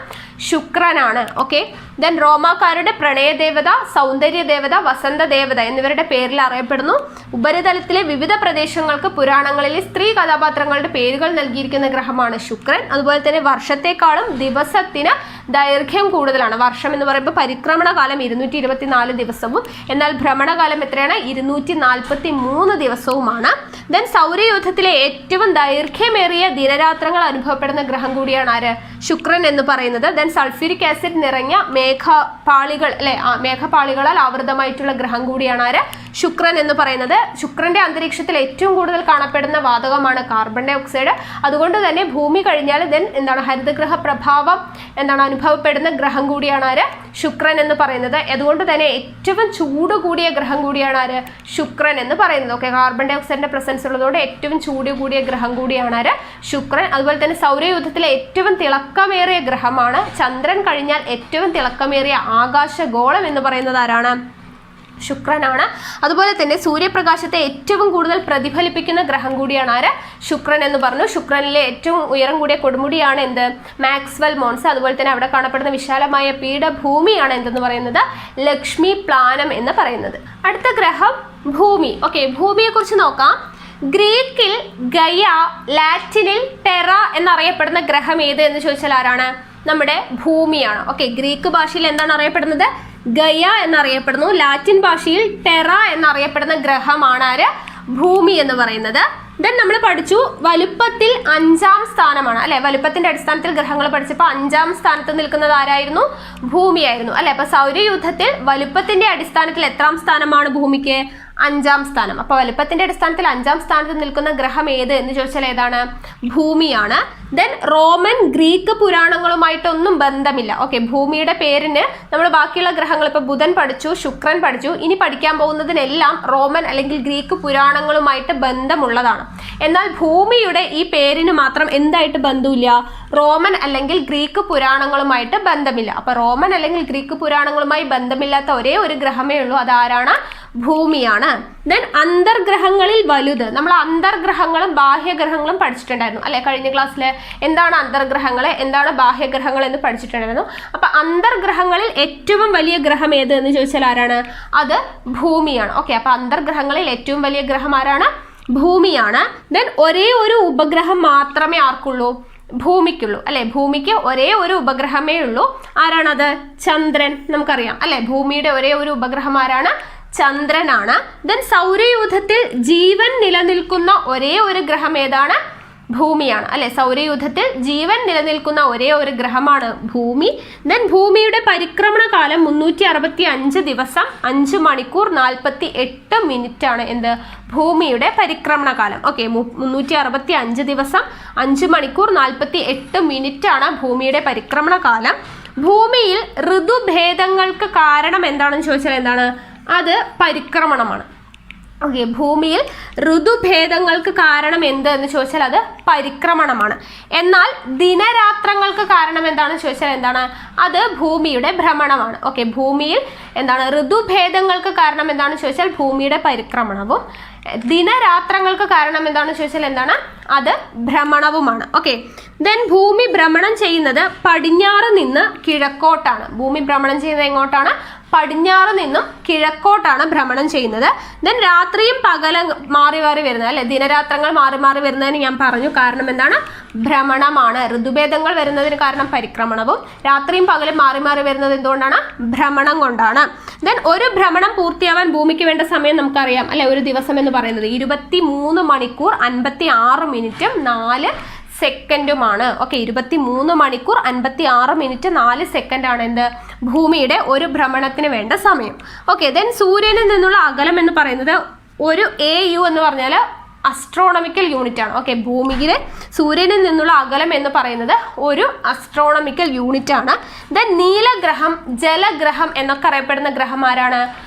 ശുക്രനാണ്. ഓക്കെ, ദെൻ റോമാക്കാരുടെ പ്രണയദേവത, സൗന്ദര്യ ദേവത, വസന്ത ദേവത എന്നിവരുടെ പേരിൽ അറിയപ്പെടുന്നു. ഉപരിതലത്തിലെ വിവിധ പ്രദേശങ്ങൾക്ക് പുരാണങ്ങളിലെ സ്ത്രീ കഥാപാത്രങ്ങളുടെ പേരുകൾ നൽകിയിരിക്കുന്ന ഗ്രഹമാണ് ശുക്രൻ. അതുപോലെ തന്നെ വർഷത്തെക്കാളും ദിവസത്തിന് ദൈർഘ്യം കൂടുതലാണ്. വർഷം എന്ന് പറയുമ്പോൾ പരിക്രമണ കാലം 224 ദിവസവും, എന്നാൽ ഭ്രമണകാലം എത്രയാണ്, 243 ദിവസവുമാണ്. ദെൻ സൗരയൂഥത്തിലെ ഏറ്റവും ദൈർഘ്യമേറിയ ദിനരാത്രങ്ങൾ അനുഭവപ്പെടുന്ന ഗ്രഹം കൂടിയാണ് ആര്, ശുക്രൻ എന്ന് പറയുന്നത്. ദെൻ സൾഫ്യൂരിക് ആസിഡ് നിറഞ്ഞ മേഘപാളികൾ അല്ലെ, മേഘപാളികളാൽ ആവൃതമായിട്ടുള്ള ഗ്രഹം കൂടിയാണ് ആര്, ശുക്രൻ എന്ന് പറയുന്നത്. ശുക്രന്റെ അന്തരീക്ഷത്തിൽ ഏറ്റവും കൂടുതൽ കാണപ്പെടുന്ന വാതകമാണ് കാർബൺ ഡൈ ഓക്സൈഡ്. അതുകൊണ്ട് തന്നെ ഭൂമി കഴിഞ്ഞാൽ ദെൻ എന്താണ് ഹരിതഗൃഹ പ്രഭാവം എന്താണ് അനുഭവപ്പെടുന്ന ഗ്രഹം കൂടിയാണ് ആര്, ശുക്രൻ എന്ന് പറയുന്നത്. അതുകൊണ്ട് തന്നെ ഏറ്റവും ചൂട് കൂടിയ ഗ്രഹം കൂടിയാണ് ആര്, ശുക്രൻ എന്ന് പറയുന്നത്. ഓക്കെ, കാർബൺ ഡൈ ഓക്സൈഡിന്റെ പ്രസൻസ് ഉള്ളതുകൊണ്ട് ഏറ്റവും ചൂട് കൂടിയ ഗ്രഹം കൂടിയാണ് ആര്, ശുക്രൻ. അതുപോലെ തന്നെ സൗരയൂഥത്തിലെ ഏറ്റവും തിളക്കമേറിയ ഗ്രഹമാണ്. ചന്ദ്രൻ കഴിഞ്ഞാൽ ഏറ്റവും തിളക്കമേറിയ ആകാശഗോളം എന്ന് പറയുന്നത് ആരാണ്, ശുക്രനാണ്. അതുപോലെ തന്നെ സൂര്യപ്രകാശത്തെ ഏറ്റവും കൂടുതൽ പ്രതിഫലിപ്പിക്കുന്ന ഗ്രഹം കൂടിയാണ് ആര്? ശുക്രൻ എന്ന് പറഞ്ഞു. ശുക്രനിലെ ഏറ്റവും ഉയരം കൂടിയ കൊടുമുടിയാണ് എന്ത്? മാക്സ്വെൽ മോൺസ്. അതുപോലെ തന്നെ അവിടെ കാണപ്പെടുന്ന വിശാലമായ പീഠഭൂമിയാണ് എന്തെന്ന് പറയുന്നത്? ലക്ഷ്മി പ്ലാനം എന്ന് പറയുന്നത്. അടുത്ത ഗ്രഹം ഭൂമി. ഓക്കെ, ഭൂമിയെ കുറിച്ച് നോക്കാം. ഗ്രീക്കിൽ ഗയ, ലാറ്റിനിൽ ടെറ എന്നറിയപ്പെടുന്ന ഗ്രഹം ഏത് എന്ന് ചോദിച്ചാൽ ആരാണ്? നമ്മുടെ ഭൂമിയാണ്. ഓക്കെ, ഗ്രീക്ക് ഭാഷയിൽ എന്താണ് അറിയപ്പെടുന്നത്? ഗയ എന്നറിയപ്പെടുന്നു. ലാറ്റിൻ ഭാഷയിൽ ടെറ എന്നറിയപ്പെടുന്ന ഗ്രഹമാണ് ആര്? ഭൂമി എന്ന് പറയുന്നത്. ദെൻ നമ്മൾ പഠിച്ചു വലുപ്പത്തിൽ 5ാം സ്ഥാനമാണ് അല്ലെ. വലുപ്പത്തിന്റെ അടിസ്ഥാനത്തിൽ ഗ്രഹങ്ങൾ പഠിച്ചപ്പോൾ 5ാം സ്ഥാനത്ത് നിൽക്കുന്നത് ആരായിരുന്നു? ഭൂമിയായിരുന്നു അല്ലെ. അപ്പൊ സൗരയൂഥത്തിൽ വലുപ്പത്തിന്റെ അടിസ്ഥാനത്തിൽ എത്രാം സ്ഥാനമാണ് ഭൂമിക്ക്? 5ാം സ്ഥാനം. അപ്പൊ വലുപ്പത്തിന്റെ അടിസ്ഥാനത്തിൽ 5ാം സ്ഥാനത്ത് നിൽക്കുന്ന ഗ്രഹം ഏത് എന്ന് ചോദിച്ചാൽ ഏതാണ്? ഭൂമിയാണ്. ദെൻ റോമൻ ഗ്രീക്ക് പുരാണങ്ങളുമായിട്ടൊന്നും ബന്ധമില്ല. ഓക്കെ, ഭൂമിയുടെ പേരിന് നമ്മൾ ബാക്കിയുള്ള ഗ്രഹങ്ങൾ ഇപ്പൊ ബുധൻ പഠിച്ചു, ശുക്രൻ പഠിച്ചു, ഇനി പഠിക്കാൻ പോകുന്നതിനെല്ലാം റോമൻ അല്ലെങ്കിൽ ഗ്രീക്ക് പുരാണങ്ങളുമായിട്ട് ബന്ധമുള്ളതാണ്. എന്നാൽ ഭൂമിയുടെ ഈ പേരിന് മാത്രം എന്തായിട്ട് ബന്ധമില്ല? റോമൻ അല്ലെങ്കിൽ ഗ്രീക്ക് പുരാണങ്ങളുമായിട്ട് ബന്ധമില്ല. അപ്പൊ റോമൻ അല്ലെങ്കിൽ ഗ്രീക്ക് പുരാണങ്ങളുമായി ബന്ധമില്ലാത്ത ഒരേ ഒരു ഗ്രഹമേ ഉള്ളൂ, അതാരാണ്? ഭൂമിയാണ്. ദെൻ അന്തർഗ്രഹങ്ങളിൽ വലുത്. നമ്മൾ അന്തർഗ്രഹങ്ങളും ബാഹ്യഗ്രഹങ്ങളും പഠിച്ചിട്ടുണ്ടായിരുന്നു അല്ലെ കഴിഞ്ഞ ക്ലാസ്സിൽ. എന്താണ് അന്തർഗ്രഹങ്ങൾ, എന്താണ് ബാഹ്യഗ്രഹങ്ങൾ എന്ന് പഠിച്ചിട്ടുണ്ടായിരുന്നു. അപ്പൊ അന്തർഗ്രഹങ്ങളിൽ ഏറ്റവും വലിയ ഗ്രഹം ഏത് എന്ന് ചോദിച്ചാൽ ആരാണ്? അത് ഭൂമിയാണ്. ഓക്കെ, അപ്പൊ അന്തർഗ്രഹങ്ങളിൽ ഏറ്റവും വലിയ ഗ്രഹം ആരാണ്? ഭൂമിയാണ്. ദെൻ ഒരേ ഒരു ഉപഗ്രഹം മാത്രമേ ആർക്കുള്ളൂ? ഭൂമിക്കുള്ളൂ അല്ലെ. ഭൂമിക്ക് ഒരേ ഒരു ഉപഗ്രഹമേ ഉള്ളൂ. ആരാണത്? ചന്ദ്രൻ. നമുക്കറിയാം അല്ലെ. ഭൂമിയുടെ ഒരേ ഒരു ഉപഗ്രഹം ആരാണ്? ചന്ദ്രനാണ്. ദെൻ സൗരയൂഥത്തിൽ ജീവൻ നിലനിൽക്കുന്ന ഒരേ ഒരു ഗ്രഹം ഏതാണ്? ഭൂമിയാണ് അല്ലെ. സൗരയൂഥത്തിൽ ജീവൻ നിലനിൽക്കുന്ന ഒരേ ഒരു ഗ്രഹമാണ് ഭൂമി. ദെൻ ഭൂമിയുടെ പരിക്രമണ കാലം 365 ദിവസം 5 മണിക്കൂർ 48 മിനിറ്റ് ആണ്. എന്ത്? ഭൂമിയുടെ പരിക്രമണ കാലം. ഓക്കെ, 365 ദിവസം 5 മണിക്കൂർ 48 മിനിറ്റ് ആണ് ഭൂമിയുടെ പരിക്രമണ കാലം. ഭൂമിയിൽ ഋതുഭേദങ്ങൾക്ക് കാരണം എന്താണെന്ന് ചോദിച്ചാൽ എന്താണ്? അത് പരിക്രമണമാണ്. ഓക്കെ, ഭൂമിയിൽ ഋതുഭേദങ്ങൾക്ക് കാരണം എന്ത് എന്ന് ചോദിച്ചാൽ അത് പരിക്രമണമാണ്. എന്നാൽ ദിനരാത്രങ്ങൾക്ക് കാരണം എന്താണെന്ന് ചോദിച്ചാൽ എന്താണ്? അത് ഭൂമിയുടെ ഭ്രമണമാണ്. ഓക്കെ, ഭൂമിയിൽ എന്താണ് ഋതുഭേദങ്ങൾക്ക് കാരണം എന്താണെന്ന് ചോദിച്ചാൽ ഭൂമിയുടെ പരിക്രമണവും, ദിനരാത്രങ്ങൾക്ക് കാരണം എന്താണെന്ന് ചോദിച്ചാൽ എന്താണ്? അത് ഭ്രമണവുമാണ്. ഓക്കെ, ദെൻ ഭൂമി ഭ്രമണം ചെയ്യുന്നത് പടിഞ്ഞാറ് നിന്ന് കിഴക്കോട്ടാണ്. ഭൂമി ഭ്രമണം ചെയ്യുന്നത് എങ്ങോട്ടാണ്? പടിഞ്ഞാറ് നിന്നും കിഴക്കോട്ടാണ് ഭ്രമണം ചെയ്യുന്നത്. ദെൻ രാത്രിയും പകലും മാറി മാറി വരുന്നത് അല്ലെ. ദിനരാത്രങ്ങൾ മാറി മാറി വരുന്നതിന് ഞാൻ പറഞ്ഞു കാരണം എന്താണ്? ഭ്രമണമാണ്. ഋതുഭേദങ്ങൾ വരുന്നതിന് കാരണം പരിക്രമണവും, രാത്രിയും പകലും മാറി മാറി വരുന്നത് എന്തുകൊണ്ടാണ്? ഭ്രമണം കൊണ്ടാണ്. ദെൻ ഒരു ഭ്രമണം പൂർത്തിയാവാൻ ഭൂമിക്ക് വേണ്ട സമയം നമുക്കറിയാം അല്ലെ. ഒരു ദിവസം എന്ന് പറയുന്നത് 23 മണിക്കൂർ 56 മിനിറ്റും 4 സെക്കൻഡുമാണ്. ഓക്കെ, 23 മണിക്കൂർ 56 മിനിറ്റ് 4 സെക്കൻഡ് ആണ് എന്ത്? ഭൂമിയുടെ ഒരു ഭ്രമണത്തിന് വേണ്ട സമയം. ഓക്കെ, ദെൻ സൂര്യനിൽ നിന്നുള്ള അകലം എന്ന് പറയുന്നത് ഒരു AU എന്ന് പറഞ്ഞാൽ അസ്ട്രോണമിക്കൽ യൂണിറ്റ് ആണ്. ഓക്കെ, ഭൂമിയിൽ സൂര്യനിൽ നിന്നുള്ള അകലം എന്ന് പറയുന്നത് ഒരു അസ്ട്രോണമിക്കൽ യൂണിറ്റ് ആണ്. ദെൻ നീലഗ്രഹം, ജലഗ്രഹം എന്നൊക്കെ അറിയപ്പെടുന്ന ഗ്രഹം ആരാണ്?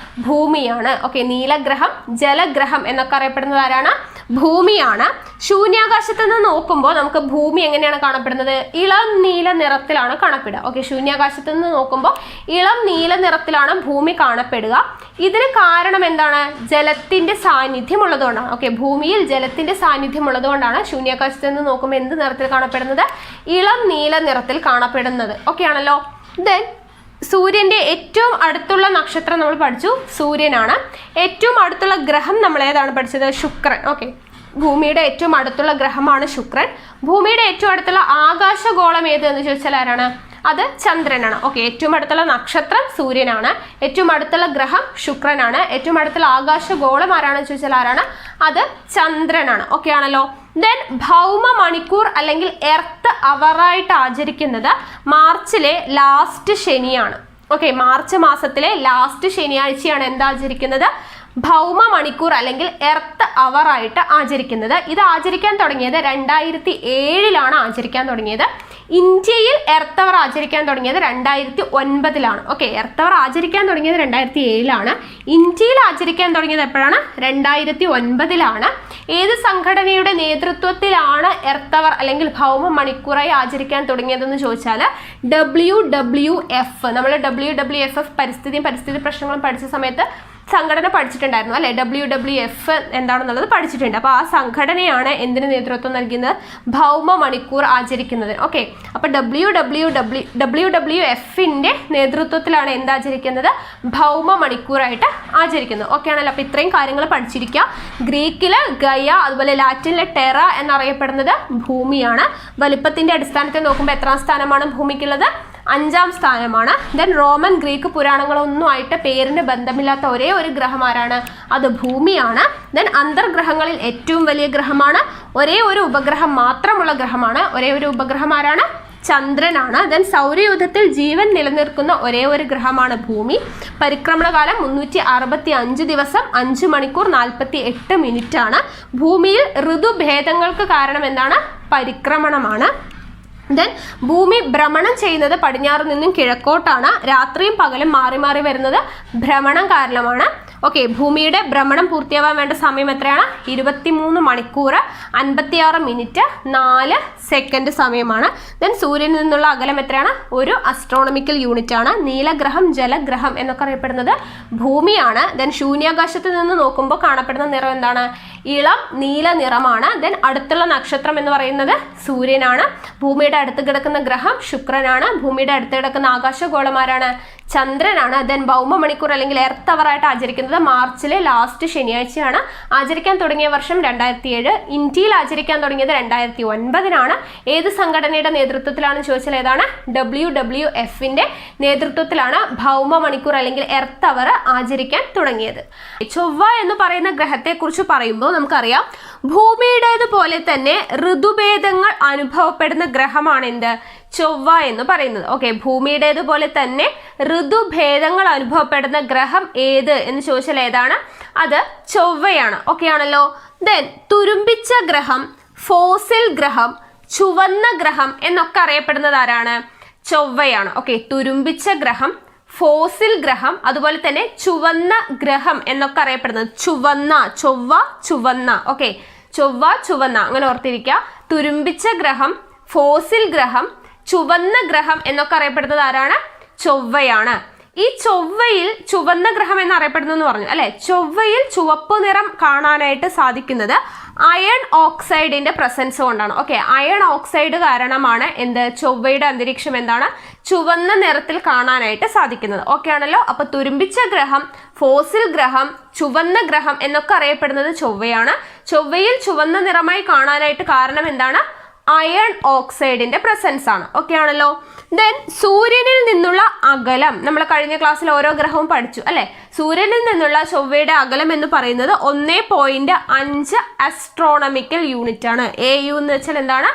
ഭൂമിയാണ്. ഓക്കെ, നീലഗ്രഹം, ജലഗ്രഹം എന്നൊക്കെ അറിയപ്പെടുന്നത് ആരാണ്? ഭൂമിയാണ്. ശൂന്യാകാശത്ത് നിന്ന് നോക്കുമ്പോൾ നമുക്ക് ഭൂമി എങ്ങനെയാണ് കാണപ്പെടുന്നത്? ഇളം നീല നിറത്തിലാണ് കാണപ്പെടുക. ഓക്കെ, ശൂന്യാകാശത്ത് നിന്ന് നോക്കുമ്പോൾ ഇളം നീല നിറത്തിലാണ് ഭൂമി കാണപ്പെടുക. ഇതിന് കാരണം എന്താണ്? ജലത്തിന്റെ സാന്നിധ്യം ഉള്ളതുകൊണ്ടാണ്. ഓക്കെ, ഭൂമിയിൽ ജലത്തിന്റെ സാന്നിധ്യം ഉള്ളതുകൊണ്ടാണ് ശൂന്യാകാശത്ത് നിന്ന് നോക്കുമ്പോൾ എന്ത് നിറത്തിൽ കാണപ്പെടുന്നത്? ഇളം നീല നിറത്തിൽ കാണപ്പെടുന്നത്. ഓക്കെ ആണല്ലോ. ദെൻ സൂര്യന്റെ ഏറ്റവും അടുത്തുള്ള നക്ഷത്രം നമ്മൾ പഠിച്ചു, സൂര്യനാണ്. ഏറ്റവും അടുത്തുള്ള ഗ്രഹം നമ്മൾ ഏതാണ് പഠിച്ചത്? ശുക്രൻ. ഓക്കെ, ഭൂമിയുടെ ഏറ്റവും അടുത്തുള്ള ഗ്രഹമാണ് ശുക്രൻ. ഭൂമിയുടെ ഏറ്റവും അടുത്തുള്ള ആകാശഗോളം ഏത് എന്ന് ചോദിച്ചാൽ ആരാണ്? അത് ചന്ദ്രനാണ്. ഓക്കെ, ഏറ്റവും അടുത്തുള്ള നക്ഷത്രം സൂര്യനാണ്. ഏറ്റവും അടുത്തുള്ള ഗ്രഹം ശുക്രനാണ്. ഏറ്റവും അടുത്തുള്ള ആകാശഗോളം ആരാണെന്ന് ചോദിച്ചാൽ ആരാണ്? അത് ചന്ദ്രനാണ്. ഓക്കെ ആണല്ലോ. ദെൻ ഭൗമ മണിക്കൂർ അല്ലെങ്കിൽ എർത്ത് അവറായിട്ട് ആചരിക്കുന്നത് മാർച്ചിലെ ലാസ്റ്റ് ശനിയാണ്. ഓക്കെ, മാർച്ച് മാസത്തിലെ ലാസ്റ്റ് ശനിയാഴ്ചയാണ് എന്താചരിക്കുന്നത്? ഭൗമ മണിക്കൂർ അല്ലെങ്കിൽ എർത്ത് അവർ ആയിട്ട് ആചരിക്കുന്നത്. ഇത് ആചരിക്കാൻ തുടങ്ങിയത് 2007 ആചരിക്കാൻ തുടങ്ങിയത്. ഇന്ത്യയിൽ എർത്ത് അവർ ആചരിക്കാൻ തുടങ്ങിയത് 2009 ഓക്കെ, എർത്ത് അവർ ആചരിക്കാൻ തുടങ്ങിയത് 2007 ഇന്ത്യയിൽ ആചരിക്കാൻ തുടങ്ങിയത് എപ്പോഴാണ്? 2009 ഏത് സംഘടനയുടെ നേതൃത്വത്തിലാണ് എർത്ത് അവർ അല്ലെങ്കിൽ ഭൗമ മണിക്കൂറായി ആചരിക്കാൻ തുടങ്ങിയതെന്ന് ചോദിച്ചാൽ WWF. നമ്മൾ WWF പരിസ്ഥിതി പ്രശ്നങ്ങളും പഠിച്ച സമയത്ത് സംഘടന പഠിച്ചിട്ടുണ്ടായിരുന്നു അല്ലെ, WWF എന്താണെന്നുള്ളത് പഠിച്ചിട്ടുണ്ട്. അപ്പോൾ ആ സംഘടനയാണ് എന്തിന് നേതൃത്വം നൽകുന്നത്? ഭൗമ മണിക്കൂർ ആചരിക്കുന്നത്. ഓക്കെ, അപ്പോൾ WWFന്റെ നേതൃത്വത്തിലാണ് എന്താചരിക്കുന്നത്? ഭൗമ മണിക്കൂറായിട്ട് ആചരിക്കുന്നത്. ഓക്കെ ആണല്ലോ. അപ്പോൾ ഇത്രയും കാര്യങ്ങൾ പഠിച്ചിരിക്കുക. ഗ്രീക്കില് ഗയ, അതുപോലെ ലാറ്റിനിലെ ടെറ എന്നറിയപ്പെടുന്നത് ഭൂമിയാണ്. വലിപ്പത്തിന്റെ അടിസ്ഥാനത്തിൽ നോക്കുമ്പോൾ എത്രാം സ്ഥാനമാണ് ഭൂമിക്കുള്ളത്? 5ാം സ്ഥാനമാണ്. ദെൻ റോമൻ ഗ്രീക്ക് പുരാണങ്ങളൊന്നും ആയിട്ട് പേരിന് ബന്ധമില്ലാത്ത ഒരേ ഒരു ഗ്രഹം ആരാണ്? അത് ഭൂമിയാണ്. ദെൻ അന്തർഗ്രഹങ്ങളിൽ ഏറ്റവും വലിയ ഗ്രഹമാണ്. ഒരേ ഒരു ഉപഗ്രഹം മാത്രമുള്ള ഗ്രഹമാണ്. ഒരേ ഒരു ഉപഗ്രഹം ആരാണ്? ചന്ദ്രനാണ്. ദെൻ സൗരയൂഥത്തിൽ ജീവൻ നിലനിൽക്കുന്ന ഒരേ ഒരു ഗ്രഹമാണ് ഭൂമി. പരിക്രമണകാലം 365 ദിവസം 5 മണിക്കൂർ 48 മിനിറ്റ് ആണ്. ഭൂമിയിൽ ഋതുഭേദങ്ങൾക്ക് കാരണം എന്താണ്? പരിക്രമണമാണ്. ദെൻ ഭൂമി ഭ്രമണം ചെയ്യുന്നത് പടിഞ്ഞാറ് നിന്നും കിഴക്കോട്ടാണ്. രാത്രിയും പകലും മാറി മാറി വരുന്നത് ഭ്രമണം കാരണമാണ്. ഓക്കെ, ഭൂമിയുടെ ഭ്രമണം പൂർത്തിയാവാൻ വേണ്ട സമയം എത്രയാണ്? 23 മണിക്കൂർ 56 മിനിറ്റ് 4 സെക്കൻഡ് സമയമാണ്. ദെൻ സൂര്യനിൽ നിന്നുള്ള അകലം എത്രയാണ്? ഒരു അസ്ട്രോണമിക്കൽ യൂണിറ്റ് ആണ്. നീലഗ്രഹം, ജലഗ്രഹം എന്നൊക്കെ അറിയപ്പെടുന്നത് ഭൂമിയാണ്. ദെൻ ശൂന്യാകാശത്ത് നിന്ന് നോക്കുമ്പോൾ കാണപ്പെടുന്ന നിറം എന്താണ്? ഇളം നീല നിറമാണ്. ദെൻ അടുത്തുള്ള നക്ഷത്രം എന്ന് പറയുന്നത് സൂര്യനാണ്. ഭൂമിയുടെ അടുത്ത് കിടക്കുന്ന ഗ്രഹം ശുക്രനാണ്. ഭൂമിയുടെ അടുത്ത് കിടക്കുന്ന ആകാശഗോളമാരാണ്? ചന്ദ്രനാണ്. ദെൻ ഭൗമ മണിക്കൂർ അല്ലെങ്കിൽ എർത്ത് അവർ ആയിട്ട് ആചരിക്കുന്നത് മാർച്ചിലെ ലാസ്റ്റ് ശനിയാഴ്ചയാണ്. ആചരിക്കാൻ തുടങ്ങിയ വർഷം 2007. ഇന്ത്യയിൽ ആചരിക്കാൻ തുടങ്ങിയത് 2009 ഏത് സംഘടനയുടെ നേതൃത്വത്തിലാണെന്ന് ചോദിച്ചാൽ ഏതാണ്? WWFന്റെ നേതൃത്വത്തിലാണ് ഭൗമ മണിക്കൂർ അല്ലെങ്കിൽ എർത്ത് അവർ ആചരിക്കാൻ തുടങ്ങിയത്. ചൊവ്വ എന്ന് പറയുന്ന ഗ്രഹത്തെ കുറിച്ച് പറയുമ്പോൾ നമുക്കറിയാം ഭൂമിയുടേതുപോലെ തന്നെ ഋതുഭേദങ്ങൾ അനുഭവപ്പെടുന്ന ഗ്രഹമാണ് എന്ത്? ചൊവ്വ എന്ന് പറയുന്നത്. ഓക്കെ, ഭൂമിയുടേതുപോലെ തന്നെ ഋതുഭേദങ്ങൾ അനുഭവപ്പെടുന്ന ഗ്രഹം ഏത് എന്ന് ചോദിച്ചാൽ ഏതാണ്? അത് ചൊവ്വയാണ്. ഓക്കെ ആണല്ലോ. ദെൻ തുരുമ്പിച്ച ഗ്രഹം, ഫോസിൽ ഗ്രഹം, ചുവന്ന ഗ്രഹം എന്നൊക്കെ അറിയപ്പെടുന്നത് ആരാണ്? ചൊവ്വയാണ്. ഓക്കെ, തുരുമ്പിച്ച ഗ്രഹം, ഫോസിൽ ഗ്രഹം, അതുപോലെ തന്നെ ചുവന്ന ഗ്രഹം എന്നൊക്കെ അറിയപ്പെടുന്നത് ചുവന്ന, ചൊവ്വ ചുവന്ന. ഓക്കെ, ചൊവ്വ ചുവന്ന അങ്ങനെ ഓർത്തിരിക്കുക. തുരുമ്പിച്ച ഗ്രഹം, ഫോസിൽ ഗ്രഹം, ചുവന്ന ഗ്രഹം എന്നൊക്കെ അറിയപ്പെടുന്നത് ആരാണ്? ചൊവ്വയാണ്. ഈ ചൊവ്വയിൽ ചുവന്ന ഗ്രഹം എന്നറിയപ്പെടുന്നു എന്ന് പറഞ്ഞു അല്ലെ. ചൊവ്വയിൽ ചുവപ്പ് നിറം കാണാനായിട്ട് സാധിക്കുന്നത് അയൺ ഓക്സൈഡിന്റെ പ്രസൻസ് കൊണ്ടാണ്. ഓക്കെ, അയൺ ഓക്സൈഡ് കാരണമാണ് എന്ത്? ചൊവ്വയുടെ അന്തരീക്ഷം എന്താണ്? ചുവന്ന നിറത്തിൽ കാണാനായിട്ട് സാധിക്കുന്നത്. ഓക്കെ ആണല്ലോ. അപ്പൊ തുരുമ്പിച്ച ഗ്രഹം, ഫോസിൽ ഗ്രഹം, ചുവന്ന ഗ്രഹം എന്നൊക്കെ അറിയപ്പെടുന്നത് ചൊവ്വയാണ്. ചൊവ്വയിൽ ചുവന്ന നിറമായി കാണാനായിട്ട് കാരണം എന്താണ്? അയൺ ഓക്സൈഡിന്റെ പ്രസൻസ് ആണ്. ഓക്കെ ആണല്ലോ. ദെൻ സൂര്യനിൽ നിന്നുള്ള അകലം നമ്മൾ കഴിഞ്ഞ ക്ലാസ്സിൽ ഓരോ ഗ്രഹവും പഠിച്ചു അല്ലെ. സൂര്യനിൽ നിന്നുള്ള ചൊവ്വയുടെ അകലം എന്ന് പറയുന്നത് 1.5 അസ്ട്രോണമിക്കൽ യൂണിറ്റ് ആണ്. AU എന്ന് വെച്ചാൽ എന്താണ്?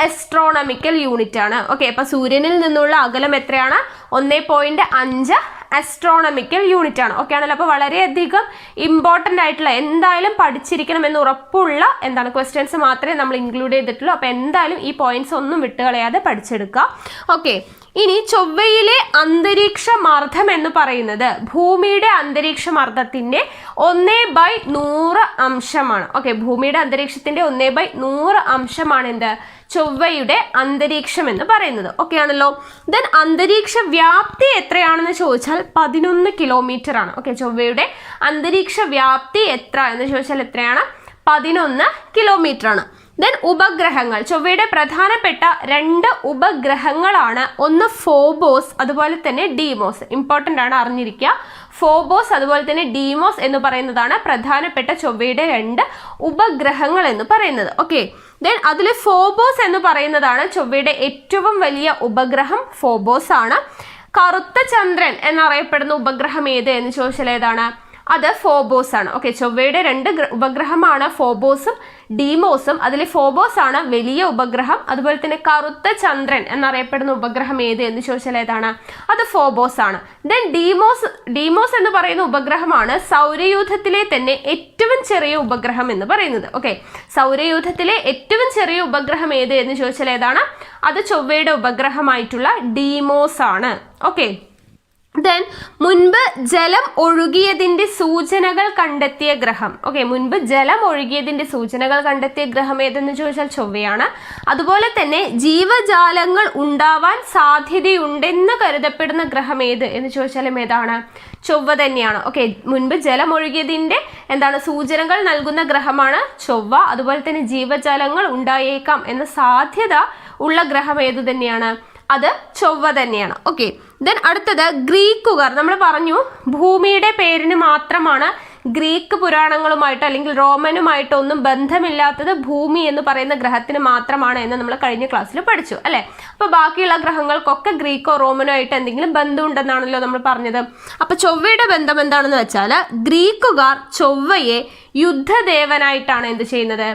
അസ്ട്രോണമിക്കൽ യൂണിറ്റ് ആണ്. ഓക്കെ, അപ്പൊ സൂര്യനിൽ നിന്നുള്ള അകലം എത്രയാണ്? 1.5 അസ്ട്രോണമിക്കൽ യൂണിറ്റ് ആണ്. ഓക്കെ ആണല്ലോ. അപ്പോൾ വളരെയധികം ഇമ്പോർട്ടൻ്റ് ആയിട്ടുള്ള എന്തായാലും പഠിച്ചിരിക്കണം എന്ന് ഉറപ്പുള്ള എന്താണ് ക്വസ്റ്റ്യൻസ് മാത്രമേ നമ്മൾ ഇൻക്ലൂഡ് ചെയ്തിട്ടുള്ളൂ. അപ്പോൾ എന്തായാലും ഈ പോയിന്റ്സ് ഒന്നും വിട്ടുകളയാതെ പഠിച്ചെടുക്കുക. ഓക്കെ, ഇനി ചൊവ്വയിലെ അന്തരീക്ഷ മർദ്ദം എന്ന് പറയുന്നത് ഭൂമിയുടെ അന്തരീക്ഷ മർദ്ദത്തിന്റെ 1/100 അംശമാണ്. ഓക്കെ, ഭൂമിയുടെ അന്തരീക്ഷത്തിന്റെ 1/100 അംശമാണ് എന്ത്? ചൊവ്വയുടെ അന്തരീക്ഷം എന്ന് പറയുന്നത്. ഓക്കെ ആണല്ലോ. ദെൻ അന്തരീക്ഷ വ്യാപ്തി എത്രയാണെന്ന് ചോദിച്ചാൽ 11 കിലോമീറ്റർ ആണ്. ഓക്കെ, ചൊവ്വയുടെ അന്തരീക്ഷ വ്യാപ്തി എത്ര എന്ന് ചോദിച്ചാൽ എത്രയാണ്? 11 കിലോമീറ്റർ ആണ്. ദെൻ ഉപഗ്രഹങ്ങൾ, ചൊവ്വയുടെ പ്രധാനപ്പെട്ട 2 ഉപഗ്രഹങ്ങളാണ്. ഒന്ന് ഫോബോസ്, അതുപോലെ തന്നെ ഡീമോസ്. ഇമ്പോർട്ടൻ്റ് ആണ്, അറിഞ്ഞിരിക്കുക. ഫോബോസ് അതുപോലെ തന്നെ ഡീമോസ് എന്ന് പറയുന്നതാണ് പ്രധാനപ്പെട്ട ചൊവ്വയുടെ 2 ഉപഗ്രഹങ്ങൾ എന്ന് പറയുന്നത്. ഓക്കെ, ദെൻ അതിൽ ഫോബോസ് എന്ന് പറയുന്നതാണ് ചൊവ്വയുടെ ഏറ്റവും വലിയ ഉപഗ്രഹം. ഫോബോസ് ആണ്. കറുത്ത ചന്ദ്രൻ എന്നറിയപ്പെടുന്ന ഉപഗ്രഹം ഏത് എന്ന് ചോദിച്ചാൽ ഏതാണ്? അത് ഫോബോസ് ആണ്. ഓക്കെ, ചൊവ്വയുടെ 2 ഉപഗ്രഹമാണ് ഫോബോസും ഡീമോസും. അതിൽ ഫോബോസ് ആണ് വലിയ ഉപഗ്രഹം. അതുപോലെ തന്നെ കറുത്ത ചന്ദ്രൻ എന്നറിയപ്പെടുന്ന ഉപഗ്രഹം ഏത് എന്ന് ചോദിച്ചാൽ ഏതാണ്? അത് ഫോബോസ് ആണ്. ദെൻ ഡീമോസ് എന്ന് പറയുന്ന ഉപഗ്രഹമാണ് സൗരയൂഥത്തിലെ തന്നെ ഏറ്റവും ചെറിയ ഉപഗ്രഹം എന്ന് പറയുന്നത്. ഓക്കെ, സൗരയൂഥത്തിലെ ഏറ്റവും ചെറിയ ഉപഗ്രഹം ഏത് എന്ന് ചോദിച്ചാൽ ഏതാണ്? അത് ചൊവ്വയുടെ ഉപഗ്രഹമായിട്ടുള്ള ഡീമോസ് ആണ്. ഓക്കെ, ദെൻ മുൻപ് ജലം ഒഴുകിയതിന്റെ സൂചനകൾ കണ്ടെത്തിയ ഗ്രഹം. ഓക്കെ, മുൻപ് ജലം ഒഴുകിയതിന്റെ സൂചനകൾ കണ്ടെത്തിയ ഗ്രഹം ഏതെന്ന് ചോദിച്ചാൽ ചൊവ്വയാണ്. അതുപോലെ തന്നെ ജീവജാലങ്ങൾ ഉണ്ടാവാൻ സാധ്യതയുണ്ടെന്ന് കരുതപ്പെടുന്ന ഗ്രഹം ഏത് എന്ന് ചോദിച്ചാലും ഏതാണ്? ചൊവ്വ തന്നെയാണ്. ഓക്കെ, മുൻപ് ജലം ഒഴുകിയതിന്റെ സൂചനകൾ നൽകുന്ന ഗ്രഹമാണ് ചൊവ്വ. അതുപോലെ തന്നെ ജീവജാലങ്ങൾ ഉണ്ടായേക്കാം എന്ന സാധ്യത ഉള്ള ഗ്രഹം ഏത് തന്നെയാണ്? അത് ചൊവ്വ തന്നെയാണ്. ഓക്കെ, ദെൻ അടുത്തത് ഗ്രീക്കുകാർ. നമ്മൾ പറഞ്ഞു ഭൂമിയുടെ പേരിന് മാത്രമാണ് ഗ്രീക്ക് പുരാണങ്ങളുമായിട്ടോ അല്ലെങ്കിൽ റോമനുമായിട്ടോ ഒന്നും ബന്ധമില്ലാത്തത് ഭൂമി എന്ന് പറയുന്ന ഗ്രഹത്തിന് മാത്രമാണ് എന്ന് നമ്മൾ കഴിഞ്ഞ ക്ലാസ്സിൽ പഠിച്ചു അല്ലെ. അപ്പൊ ബാക്കിയുള്ള ഗ്രഹങ്ങൾക്കൊക്കെ ഗ്രീക്കോ റോമനോ ആയിട്ട് എന്തെങ്കിലും ബന്ധമുണ്ടെന്നാണല്ലോ നമ്മൾ പറഞ്ഞത്. അപ്പൊ ചൊവ്വയുടെ ബന്ധം എന്താണെന്ന് വെച്ചാൽ ഗ്രീക്കുകാർ ചൊവ്വയെ യുദ്ധദേവനായിട്ടാണ് എന്ത് ചെയ്യുന്നത്?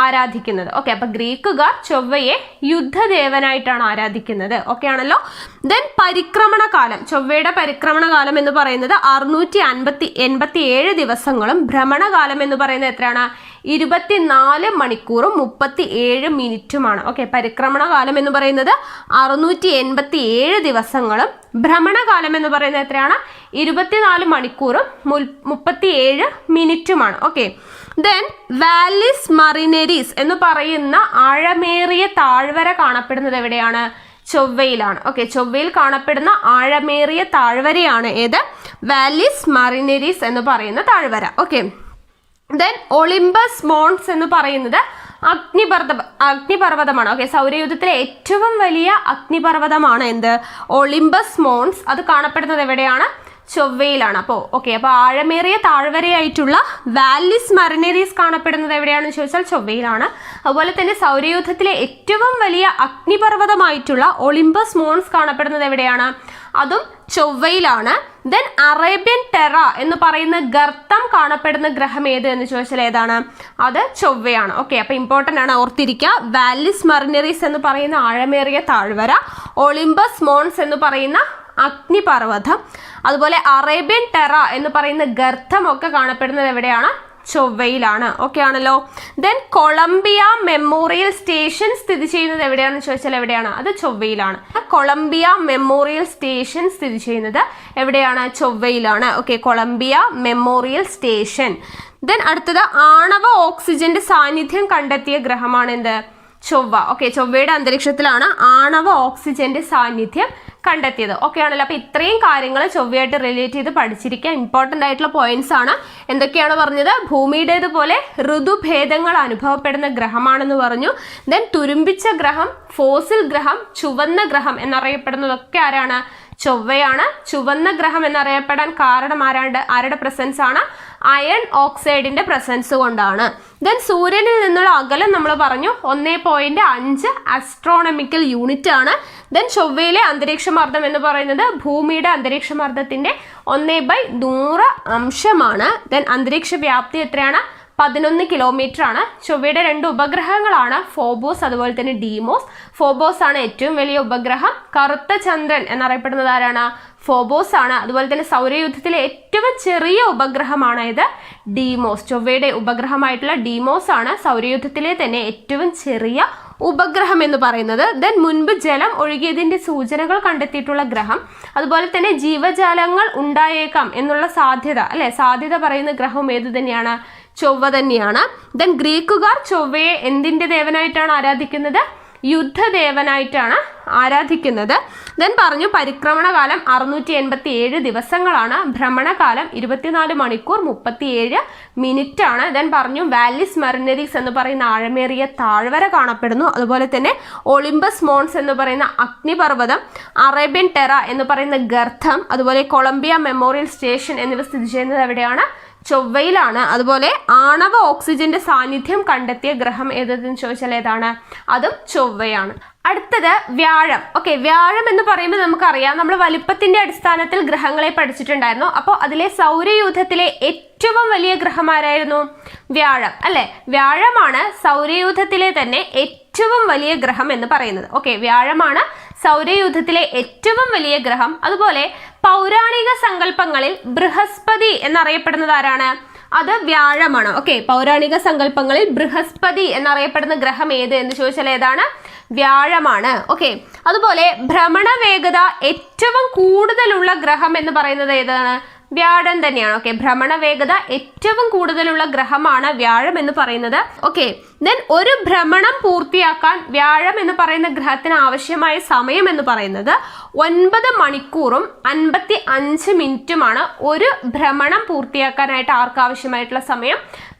ആരാധിക്കുന്നത്. ഓക്കെ, അപ്പൊ ഗ്രീക്കുകാർ ചൊവ്വയെ യുദ്ധദേവനായിട്ടാണ് ആരാധിക്കുന്നത്. ഓക്കെ ആണല്ലോ. ദെൻ പരിക്രമണ കാലം. ചൊവ്വയുടെ പരിക്രമണ കാലം എന്ന് പറയുന്നത് 687 ദിവസങ്ങളും ഭ്രമണകാലം എന്ന് പറയുന്നത് എത്രയാണ്? 24 മണിക്കൂറും 37 മിനിറ്റുമാണ്. ഓക്കെ, പരിക്രമണ കാലം എന്ന് പറയുന്നത് 687 ദിവസങ്ങളും ഭ്രമണകാലം എന്ന് പറയുന്നത് എത്രയാണ്? 24 മണിക്കൂറും 37 മിനിറ്റുമാണ്. ഓക്കെ, ദെൻ വാലിസ് മറിനരീസ് എന്ന് പറയുന്ന ആഴമേറിയ താഴ്വര കാണപ്പെടുന്നത് എവിടെയാണ്? ചൊവ്വയിലാണ്. ഓക്കെ, ചൊവ്വയിൽ കാണപ്പെടുന്ന ആഴമേറിയ താഴ്വരയാണ് ഏത്? വാലിസ് മറിനരീസ് എന്ന് പറയുന്ന താഴ്വര. ഓക്കെ, ദെൻ ഒളിമ്പസ് മോൺസ് എന്ന് പറയുന്നത് അഗ്നിപർവ്വതമാണ്. ഓക്കെ, സൗരയൂഥത്തിലെ ഏറ്റവും വലിയ അഗ്നിപർവ്വതമാണ് എന്ത്? ഒളിമ്പസ് മോൺസ്. അത് കാണപ്പെടുന്നത് എവിടെയാണ്? ചൊവ്വയിലാണ്. അപ്പോൾ ആഴമേറിയ താഴ്വരയായിട്ടുള്ള വാലിസ് മറിനരീസ് കാണപ്പെടുന്നത് എവിടെയാണെന്ന് ചോദിച്ചാൽ ചൊവ്വയിലാണ്. അതുപോലെ തന്നെ സൗരയൂഥത്തിലെ ഏറ്റവും വലിയ അഗ്നിപർവ്വതമായിട്ടുള്ള ഒളിമ്പസ് മോൺസ് കാണപ്പെടുന്നത് എവിടെയാണ്? അതും ചൊവ്വയിലാണ്. ദെൻ അറേബ്യൻ ടെറ എന്ന് പറയുന്ന ഗർത്തം കാണപ്പെടുന്ന ഗ്രഹം ഏത് എന്ന് ചോദിച്ചാൽ ഏതാണ്? അത് ചൊവ്വയാണ്. ഓക്കെ, അപ്പൊ ഇമ്പോർട്ടൻ്റ് ആണ്, ഓർത്തിരിക്കുക. വാലിസ് മറിനരീസ് എന്ന് പറയുന്ന ആഴമേറിയ താഴ്വര, ഒളിമ്പസ് മോൺസ് എന്ന് പറയുന്ന അഗ്നിപർവ്വതം, അതുപോലെ അറേബ്യൻ ടെറ എന്ന് പറയുന്ന ഗർത്തം ഒക്കെ കാണപ്പെടുന്നത് എവിടെയാണ്? ചൊവ്വയിലാണ്. ഓക്കെ ആണല്ലോ. ദെൻ കൊളംബിയ മെമ്മോറിയൽ സ്റ്റേഷൻ സ്ഥിതി ചെയ്യുന്നത് എവിടെയാണെന്ന് ചോദിച്ചാൽ എവിടെയാണ്? അത് ചൊവ്വയിലാണ്. കൊളംബിയ മെമ്മോറിയൽ സ്റ്റേഷൻ സ്ഥിതി ചെയ്യുന്നത് എവിടെയാണ്? ചൊവ്വയിലാണ്. Okay, Columbia memorial station. Then അടുത്തത് ആണവ ഓക്സിജന്റെ സാന്നിധ്യം കണ്ടെത്തിയ ഗ്രഹമാണ് എന്ത്? ചൊവ്വ. ഓക്കെ, ചൊവ്വയുടെ അന്തരീക്ഷത്തിലാണ് ആണവ ഓക്സിജന്റെ സാന്നിധ്യം കണ്ടെത്തിയത്. ഓക്കെ ആണല്ലോ. അപ്പൊ ഇത്രയും കാര്യങ്ങൾ ചൊവ്വയായിട്ട് റിലേറ്റ് ചെയ്ത് പഠിച്ചിരിക്കുക. ഇമ്പോർട്ടൻ്റ് ആയിട്ടുള്ള പോയിന്റ്സ് ആണ്. എന്തൊക്കെയാണ് പറഞ്ഞത്? ഭൂമിയുടേതുപോലെ ഋതുഭേദങ്ങൾ അനുഭവപ്പെടുന്ന ഗ്രഹമാണെന്ന് പറഞ്ഞു. ദെൻ തുരുമ്പിച്ച ഗ്രഹം, ഫോസിൽ ഗ്രഹം, ചുവന്ന ഗ്രഹം എന്നറിയപ്പെടുന്നതൊക്കെ ആരാണ്? ചൊവ്വയാണ്. ചുവന്ന ഗ്രഹം എന്നറിയപ്പെടാൻ കാരണം ആരുടെ പ്രസൻസ് ആണ്? അയൺ ഓക്സൈഡിന്റെ പ്രസൻസ് കൊണ്ടാണ്. ദെൻ സൂര്യനിൽ നിന്നുള്ള അകലം നമ്മൾ പറഞ്ഞു 1.5 അസ്ട്രോണമിക്കൽ യൂണിറ്റ് ആണ്. ദെൻ ചൊവ്വയിലെ അന്തരീക്ഷമർദ്ദം എന്ന് പറയുന്നത് ഭൂമിയുടെ അന്തരീക്ഷമർദ്ദത്തിന്റെ 1/100 അംശമാണ്. ദെൻ അന്തരീക്ഷ വ്യാപ്തി എത്രയാണ്? 11 കിലോമീറ്റർ ആണ്. ചൊവ്വയുടെ 2 ഉപഗ്രഹങ്ങളാണ് ഫോബോസ് അതുപോലെ തന്നെ ഡീമോസ്. ഫോബോസ് ആണ് ഏറ്റവും വലിയ ഉപഗ്രഹം. കറുത്ത ചന്ദ്രൻ എന്നറിയപ്പെടുന്നത് ആരാണ്? ഫോബോസ് ആണ്. അതുപോലെ തന്നെ സൗരയൂഥത്തിലെ ഏറ്റവും ചെറിയ ഉപഗ്രഹമാണ് ഇത് ഡീമോസ്. ചൊവ്വയുടെ ഉപഗ്രഹമായിട്ടുള്ള ഡീമോസ് ആണ് സൗരയൂഥത്തിലെ തന്നെ ഏറ്റവും ചെറിയ ഉപഗ്രഹം എന്ന് പറയുന്നത്. ദെൻ മുൻപ് ജലം ഒഴുകിയതിന്റെ സൂചനകൾ കണ്ടെത്തിയിട്ടുള്ള ഗ്രഹം, അതുപോലെ തന്നെ ജീവജാലങ്ങൾ ഉണ്ടായേക്കാം എന്നുള്ള സാധ്യത പറയുന്ന ഗ്രഹം ഏത് തന്നെയാണ്? ചൊവ്വ തന്നെയാണ്. ദെൻ ഗ്രീക്കുകാർ ചൊവ്വയെ എന്തിന്റെ ദേവനായിട്ടാണ് ആരാധിക്കുന്നത്? യുദ്ധദേവനായിട്ടാണ് ആരാധിക്കുന്നത്. ദെൻ പറഞ്ഞു പരിക്രമണകാലം 687 ദിവസങ്ങളാണ്. ഭ്രമണകാലം 24 മണിക്കൂർ 37 മിനിറ്റ് ആണ്. ദെൻ പറഞ്ഞു വാലിസ് മറിനരീസ് എന്ന് പറയുന്ന ആഴമേറിയ താഴ്വര കാണപ്പെടുന്നു. അതുപോലെ തന്നെ ഒളിമ്പസ് മോൺസ് എന്ന് പറയുന്ന അഗ്നിപർവ്വതം, അറേബ്യൻ ടെറ എന്ന് പറയുന്ന ഗർത്തം, അതുപോലെ കൊളംബിയ മെമ്മോറിയൽ സ്റ്റേഷൻ എന്നിവ സ്ഥിതി ചെയ്യുന്നത് എവിടെയാണ്? ചൊവ്വയിലാണ്. അതുപോലെ ആണവ ഓക്സിജന്റെ സാന്നിധ്യം കണ്ടെത്തിയ ഗ്രഹം ഏതെന്ന് ചോദിച്ചാൽ ഏതാണ്? അതും ചൊവ്വയാണ്. അടുത്തത് വ്യാഴം. ഓക്കെ, വ്യാഴം എന്ന് പറയുമ്പോൾ നമുക്കറിയാം, നമ്മൾ വലിപ്പത്തിന്റെ അടിസ്ഥാനത്തിൽ ഗ്രഹങ്ങളെ പഠിച്ചിട്ടുണ്ടായിരുന്നു. അപ്പോൾ അതിലെ സൗരയൂഥത്തിലെ ഏറ്റവും വലിയ ഗ്രഹം ആരായിരുന്നു? വ്യാഴം അല്ലെ. വ്യാഴമാണ് സൗരയൂഥത്തിലെ തന്നെ ഏറ്റവും വലിയ ഗ്രഹം എന്ന് പറയുന്നത്. ഓക്കെ, വ്യാഴമാണ് സൗരയൂഥത്തിലെ ഏറ്റവും വലിയ ഗ്രഹം. അതുപോലെ പൗരാണിക സങ്കല്പങ്ങളിൽ ബൃഹസ്പതി എന്നറിയപ്പെടുന്നത് ആരാണ്? അത് വ്യാഴമാണ്. ഓക്കെ, പൗരാണിക സങ്കല്പങ്ങളിൽ ബൃഹസ്പതി എന്നറിയപ്പെടുന്ന ഗ്രഹം ഏത് എന്ന് ചോദിച്ചാൽ ഏതാണ്? വ്യാഴമാണ്. ഓക്കെ, അതുപോലെ ഭ്രമണ വേഗത ഏറ്റവും കൂടുതലുള്ള ഗ്രഹം എന്ന് പറയുന്നത് ഏതാണ്? വ്യാഴം തന്നെയാണ്. ഓക്കെ, ഭ്രമണ വേഗത ഏറ്റവും കൂടുതലുള്ള ഗ്രഹമാണ് വ്യാഴം എന്ന് പറയുന്നത്. ഓക്കെ, ദെൻ ഒരു ഭ്രമണം പൂർത്തിയാക്കാൻ വ്യാഴം എന്ന് പറയുന്ന ഗ്രഹത്തിന് ആവശ്യമായ സമയം എന്ന് പറയുന്നത് 9 മണിക്കൂറും 55 മിനിറ്റുമാണ്. ഒരു ഭ്രമണം പൂർത്തിയാക്കാനായിട്ട് ആർക്ക് ആവശ്യമായിട്ടുള്ള സമയം?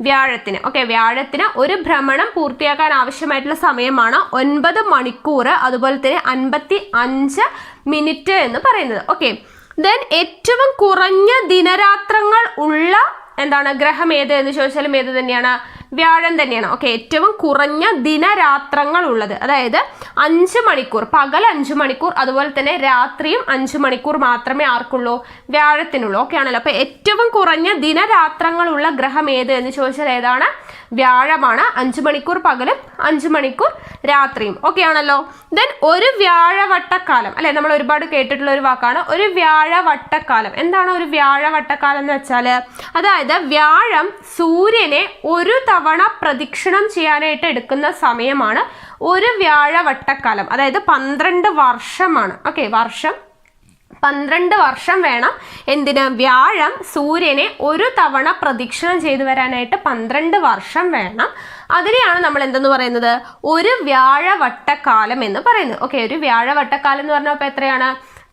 വ്യാഴത്തിന്. ഓക്കെ, വ്യാഴത്തിന് ഒരു ഭ്രമണം പൂർത്തിയാക്കാൻ ആവശ്യമായിട്ടുള്ള സമയമാണ് 9 മണിക്കൂർ അതുപോലെ തന്നെ 55 മിനിറ്റ് എന്ന് പറയുന്നത്. ഓക്കെ, ദെൻ ഏറ്റവും കുറഞ്ഞ ദിനരാത്രങ്ങൾ ഉള്ള ഗ്രഹം ഏത് എന്ന് ചോദിച്ചാലും ഏത് തന്നെയാണ്? വ്യാഴം തന്നെയാണ്. ഓക്കെ, ഏറ്റവും കുറഞ്ഞ ദിനരാത്രങ്ങൾ ഉള്ളത്, അതായത് 5 മണിക്കൂർ, പകൽ 5 മണിക്കൂർ അതുപോലെ തന്നെ രാത്രിയും 5 മണിക്കൂർ മാത്രമേ ആർക്കുള്ളൂ? വ്യാഴത്തിനുള്ളൂ. ഓക്കെ ആണല്ലോ. അപ്പൊ ഏറ്റവും കുറഞ്ഞ ദിനരാത്രങ്ങളുള്ള ഗ്രഹം ഏത് എന്ന് ചോദിച്ചാൽ ഏതാണ്? വ്യാഴമാണ്. 5 മണിക്കൂർ പകലും 5 മണിക്കൂർ രാത്രിയും. ഓക്കെ ആണല്ലോ. ദെൻ ഒരു വ്യാഴവട്ടക്കാലം, അല്ലെ, നമ്മൾ ഒരുപാട് കേട്ടിട്ടുള്ള ഒരു വാക്കാണ് ഒരു വ്യാഴവട്ടക്കാലം. എന്താണ് ഒരു വ്യാഴവട്ടക്കാലം എന്ന് വെച്ചാൽ? അതായത് വ്യാഴം സൂര്യനെ ഒരു തവണ പ്രദക്ഷിണം ചെയ്യാനായിട്ട് എടുക്കുന്ന സമയമാണ് ഒരു വ്യാഴവട്ടക്കാലം. അതായത് 12 വർഷമാണ്. ഓക്കെ, 12 വർഷം വേണം എന്തിന്? വ്യാഴം സൂര്യനെ ഒരു തവണ പ്രദക്ഷിണം ചെയ്തു വരാനായിട്ട് 12 വർഷം വേണം. അതിനെയാണ് നമ്മൾ എന്തെന്ന് പറയുന്നത്? ഒരു വ്യാഴവട്ടക്കാലം എന്ന് പറയുന്നത്. ഓക്കെ, ഒരു വ്യാഴവട്ടക്കാലം എന്ന് പറഞ്ഞാൽ അപ്പോൾ എത്രയാണ്?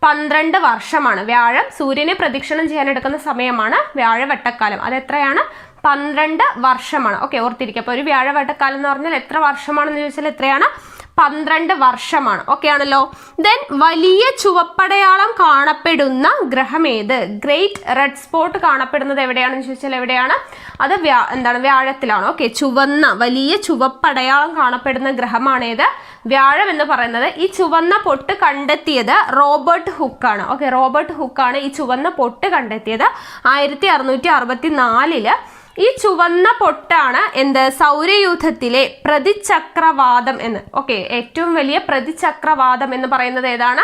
12 വർഷമാണ്. വ്യാഴം സൂര്യനെ പ്രദക്ഷിണം ചെയ്യാൻ എടുക്കുന്ന സമയമാണ് വ്യാഴവട്ടക്കാലം. അത് എത്രയാണ്? 12 വർഷമാണ്. ഓക്കെ, ഓർത്തിരിക്കുക. അപ്പോൾ ഒരു വ്യാഴവട്ടക്കാലം എന്ന് പറഞ്ഞാൽ എത്ര വർഷമാണെന്ന് ചോദിച്ചാൽ എത്രയാണ്? 12 വർഷമാണ്. ഓക്കെ ആണല്ലോ. ദെൻ വലിയ ചുവപ്പടയാളം കാണപ്പെടുന്ന ഗ്രഹം ഏത്? ഗ്രേറ്റ് റെഡ് സ്പോട്ട് കാണപ്പെടുന്നത് എവിടെയാണെന്ന് ചോദിച്ചാൽ എവിടെയാണ്? അത് വ്യാഴത്തിലാണ്. ഓക്കെ, വലിയ ചുവപ്പടയാളം കാണപ്പെടുന്ന ഗ്രഹമാണേത്? വ്യാഴം എന്ന് പറയുന്നത്. ഈ ചുവന്ന പൊട്ട് കണ്ടെത്തിയത് റോബർട്ട് ഹുക്കാണ്. ഓക്കെ, റോബർട്ട് ഹുക്കാണ് ഈ ചുവന്ന പൊട്ട് കണ്ടെത്തിയത് 1664. ഈ ചുവന്ന പൊട്ടാണ് സൗരയൂഥത്തിലെ പ്രതിചക്രവാതം എന്ന്. ഓക്കെ, ഏറ്റവും വലിയ പ്രതിചക്രവാതം എന്ന് പറയുന്നത് ഏതാണ്?